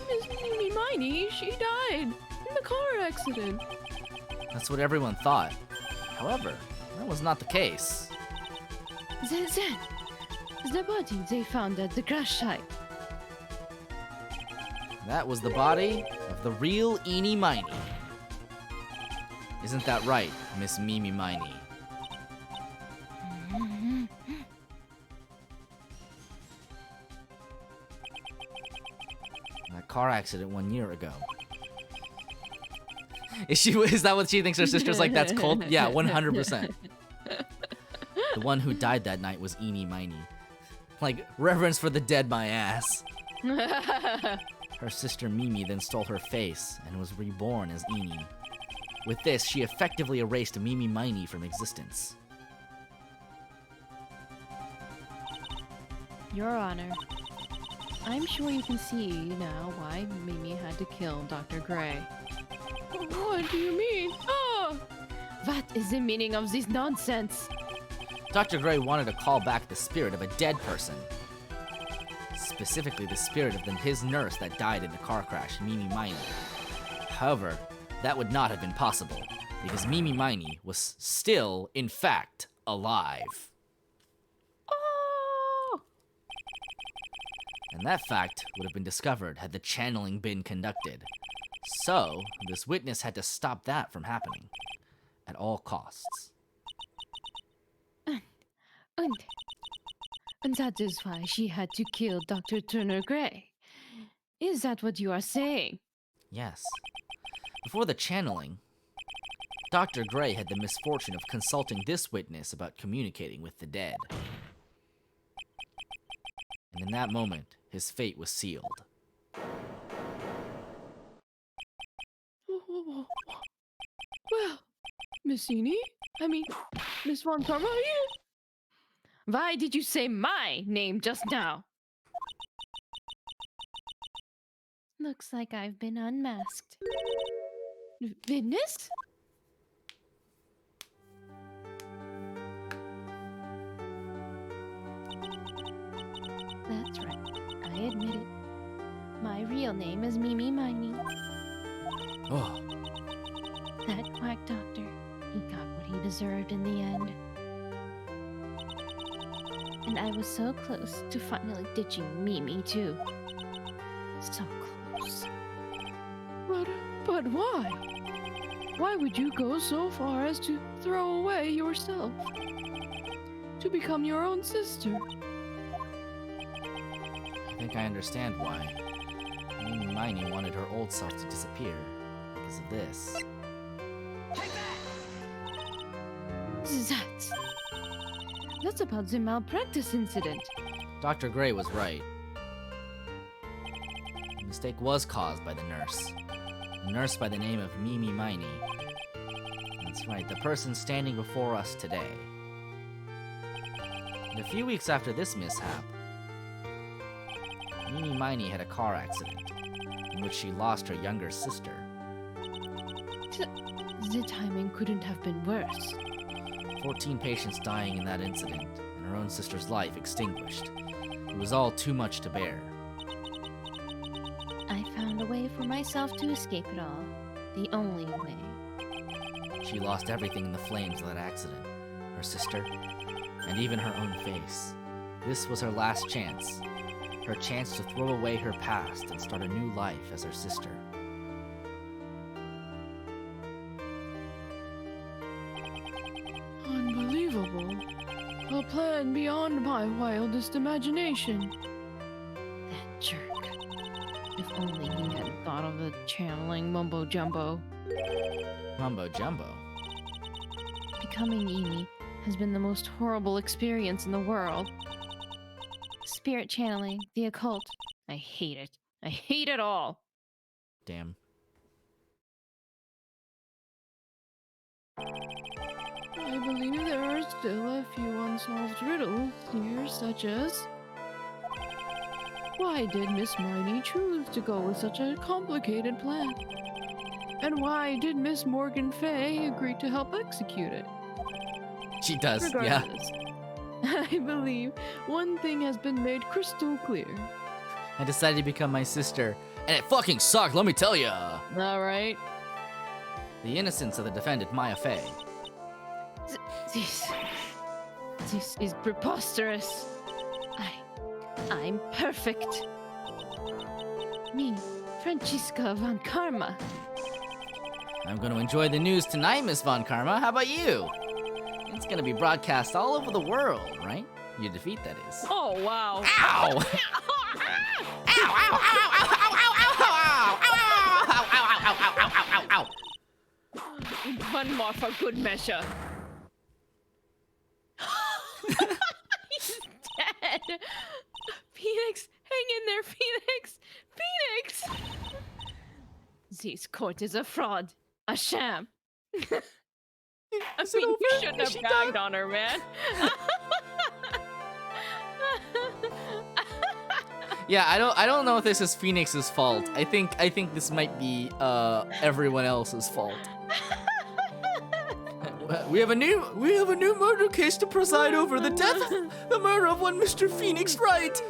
Miss Mimi Miney, she died in the car accident. That's what everyone thought. However, that was not the case. Then, the body they found at the crash site. That was the body of the real Eenie Miney. Isn't that right, Miss Mimi Miney? That car accident 1 year ago. Is that what she thinks her sister's like? That's cold? Yeah, 100%. The one who died that night was Eenie Miney. Like, reverence for the dead, my ass. Her sister Mimi then stole her face and was reborn as Eenie. With this, she effectively erased Mimi Miney from existence. Your Honor, I'm sure you can see now why Mimi had to kill Dr. Gray. What do you mean? Oh! What is the meaning of this nonsense? Dr. Gray wanted to call back the spirit of a dead person. Specifically, the spirit of his nurse that died in the car crash, Mimi Miney. However, that would not have been possible, because Mimi Miney was still, in fact, alive. Oh! And that fact would have been discovered had the channeling been conducted. So, this witness had to stop that from happening, at all costs. And that is why she had to kill Dr. Turner Gray. Is that what you are saying? Yes. Before the channeling, Dr. Gray had the misfortune of consulting this witness about communicating with the dead. And in that moment, his fate was sealed. Well, Miss Eenie? Miss Von Karma here? Why did you say my name just now? Looks like I've been unmasked. Witness? I admit it. My real name is Mimi Miney. Oh, That quack doctor, he got what he deserved in the end. And I was so close to finally ditching Mimi, too. So close. But why? Why would you go so far as to throw away yourself? To become your own sister? I think I understand why. Miney wanted her old self to disappear because of this. That's about the malpractice incident. Dr. Gray was right. The mistake was caused by the nurse. A nurse by the name of Mimi Miney. That's right, the person standing before us today. And a few weeks after this mishap, Mimi Miney had a car accident in which she lost her younger sister. The timing couldn't have been worse. 14 patients dying in that incident, and her own sister's life extinguished. It was all too much to bear. I found a way for myself to escape it all. The only way. She lost everything in the flames of that accident. Her sister, and even her own face. This was her last chance. Her chance to throw away her past and start a new life as her sister. Unbelievable. A plan beyond my wildest imagination. That jerk. If only he hadn't thought of the channeling mumbo jumbo. Mumbo jumbo. Becoming Emi has been the most horrible experience in the world. Spirit channeling, the occult. I hate it. I hate it all. Damn. I believe there are still a few unsolved riddles here, such as... Why did Miss Miney choose to go with such a complicated plan? And why did Miss Morgan Fay agree to help execute it? She does, yeah. Regardless, I believe one thing has been made crystal clear. I decided to become my sister, and it fucking sucked, let me tell ya! Alright. The innocence of the defendant, Maya Fey. This is preposterous. I'm perfect. Me, Francisca von Karma. I'm gonna enjoy the news tonight, Miss Von Karma. How about you? It's gonna be broadcast all over the world, right? Your defeat, that is. Oh, wow. Ow! Ow! Ow! Ow! Ow! Ow! Ow! Ow! One more for good measure. He's dead. Phoenix, hang in there, Phoenix. Phoenix. This court is a fraud. A sham. I mean, you shouldn't have bagged on her, man. Yeah, I don't know if this is Phoenix's fault. I think this might be everyone else's fault. We have a new murder case to preside over the murder of one Mr. Phoenix Wright.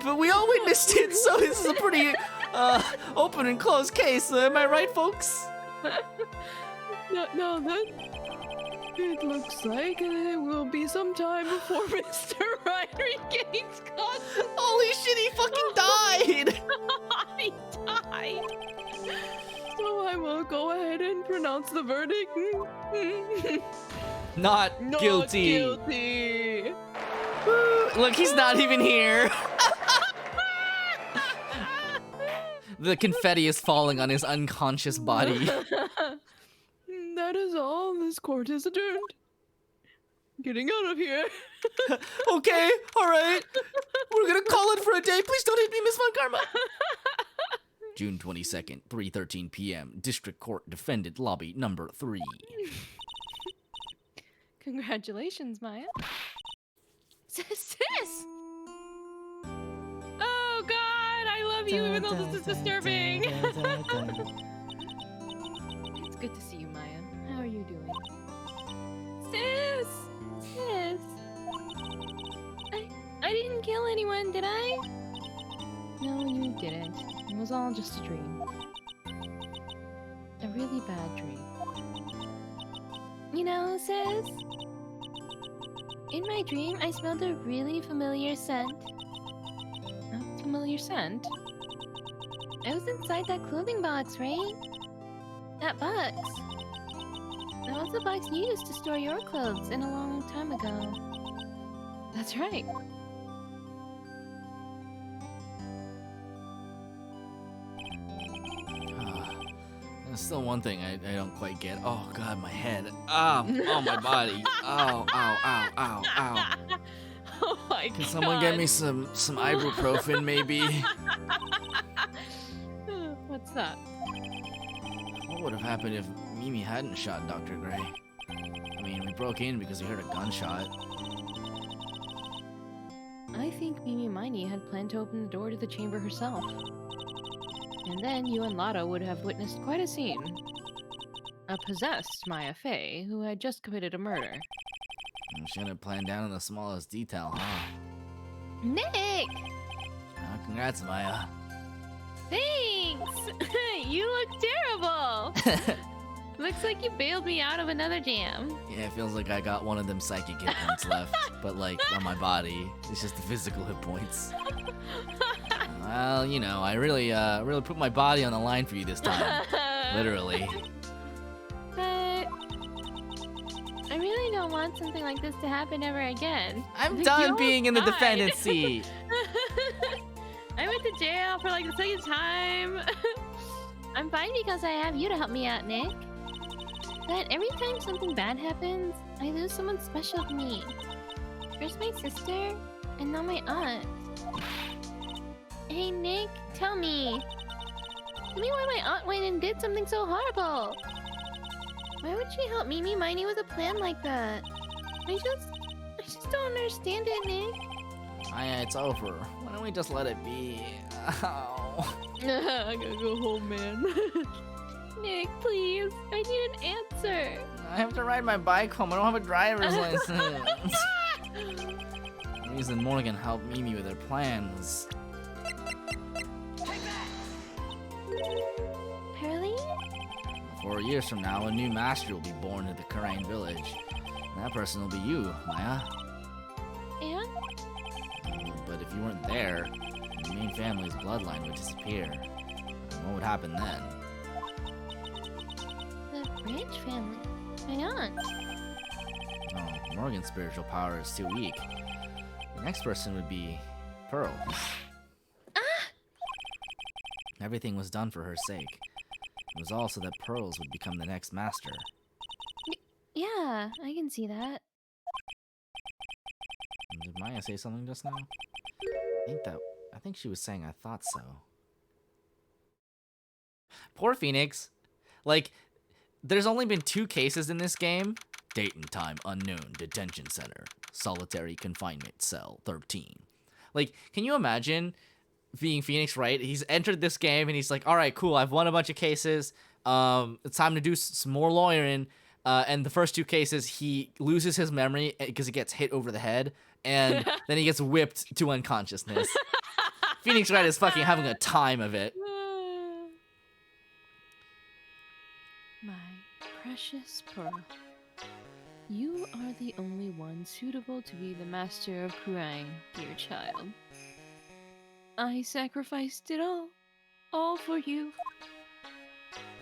But we all witnessed it, so this is a pretty open and closed case. Am I right, folks? No, that... It looks like it will be some time before Mr. Wright regains consciousness. Holy shit, he fucking died! He died. So I will go ahead and pronounce the verdict. Not guilty. Guilty. Look, he's not even here. The confetti is falling on his unconscious body. That is all. This court is adjourned. Getting out of here. Okay, alright. We're gonna call it for a day. Please don't hit me, Miss Von Karma. June 22nd, 3:13 p.m. District Court Defendant Lobby number 3. Congratulations, Maya. Sis! Oh God, I love you even though this is disturbing. It's good to see you, Maya. How are you doing? Sis! Sis! I didn't kill anyone, did I? No, you didn't. It was all just a dream. A really bad dream. You know, sis? In my dream, I smelled a really familiar scent. A familiar scent? I was inside that clothing box, right? That box. That was the box you used to store your clothes in a long time ago. That's right. There's still one thing I don't quite get. Oh god, my head. Oh my body. Ow, ow, ow, ow, ow. Oh my god. Can someone get me some ibuprofen maybe? What's that? What would have happened if Mimi hadn't shot Dr. Gray? I mean, we broke in because we heard a gunshot. I think Mimi Miney had planned to open the door to the chamber herself. And then you and Lotto would have witnessed quite a scene. A possessed Maya Fey who had just committed a murder. She had it planned down in the smallest detail, huh? Nick! Congrats, Maya. Thanks! You look terrible! Looks like you bailed me out of another jam. Yeah, it feels like I got one of them psychic hit points left, but like on my body. It's just the physical hit points. Well, you know, I really put my body on the line for you this time. Literally. But I really don't want something like this to happen ever again. I'm Like, done you being in the almost died. defendant seat. I went to jail for like the second time. I'm fine because I have you to help me out, Nick. But every time something bad happens, I lose someone special to me. First my sister, and now my aunt. Hey Nick, tell me. Tell me why my aunt went and did something so horrible. Why would she help Mimi Miney with a plan like that? I just don't understand it, Nick. Maya, it's over. Why don't we just let it be? Ow. I gotta go home, man. Nick, please. I need an answer. I have to ride my bike home. I don't have a driver's license. The reason Morgan helped Mimi with her plan was... Pearly? 4 years from now, a new master will be born in the Karain village. And that person will be you, Maya. And? But if you weren't there, the main family's bloodline would disappear. And what would happen then? The Bridge family. My aunt. Oh, Morgan's spiritual power is too weak. The next person would be Pearl. Everything was done for her sake. It was all so that Pearls would become the next master. Yeah, I can see that. Did Maya say something just now? I think she was saying I thought so. Poor Phoenix. Like, there's only been 2 cases in this game. Date and time unknown, detention center, solitary confinement cell 13. Like, can you imagine being Phoenix, right? He's entered this game and he's like, all right, cool, I've won a bunch of cases. It's time to do some more lawyering. And the first 2 cases, he loses his memory because he gets hit over the head, and then he gets whipped to unconsciousness. Phoenix Wright is fucking having a time of it. My precious Pearl. You are the only one suitable to be the master of Kurang, dear child. I sacrificed it all for you.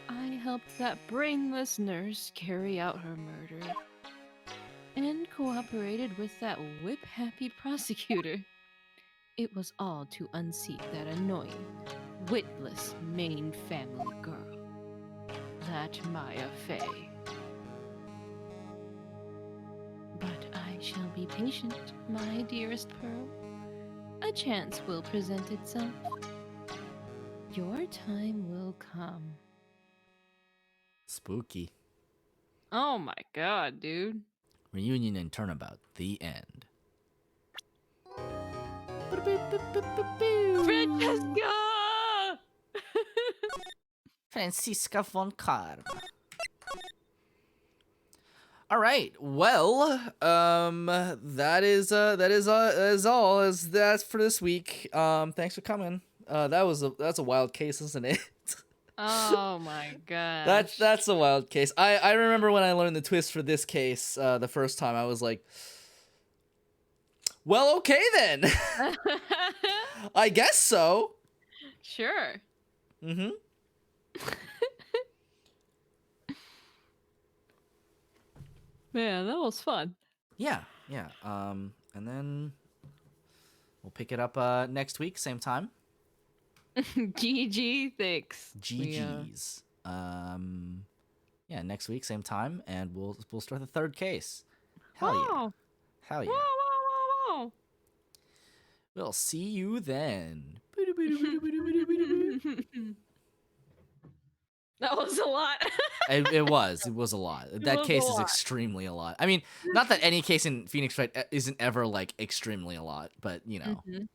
I helped that brainless nurse carry out her murder, and cooperated with that whip-happy prosecutor. It was all to unseat that annoying, witless main family girl, that Maya Fey. But I shall be patient, my dearest Pearl. A chance will present itself. Your time will come. Spooky. Oh my god, dude. Reunion and Turnabout. The end. Francesca! Franziska von Karm. All right. Well, that's for this week. Thanks for coming. That's a wild case, isn't it? Oh my gosh. That's a wild case. I remember when I learned the twist for this case the first time. I was like, well, okay then. I guess so. Sure. Mm-hmm. Man, that was fun. Yeah. And then we'll pick it up next week, same time. GG, thanks. GG's. Yeah, next week, same time, and we'll start the third case. Hell yeah. Wow. Hell yeah. Wow. We'll see you then. That was a lot. It was a lot. That was case a is lot. extremely a lot. I mean, not that any case in Phoenix Wright isn't ever like extremely a lot, but you know. Mhm.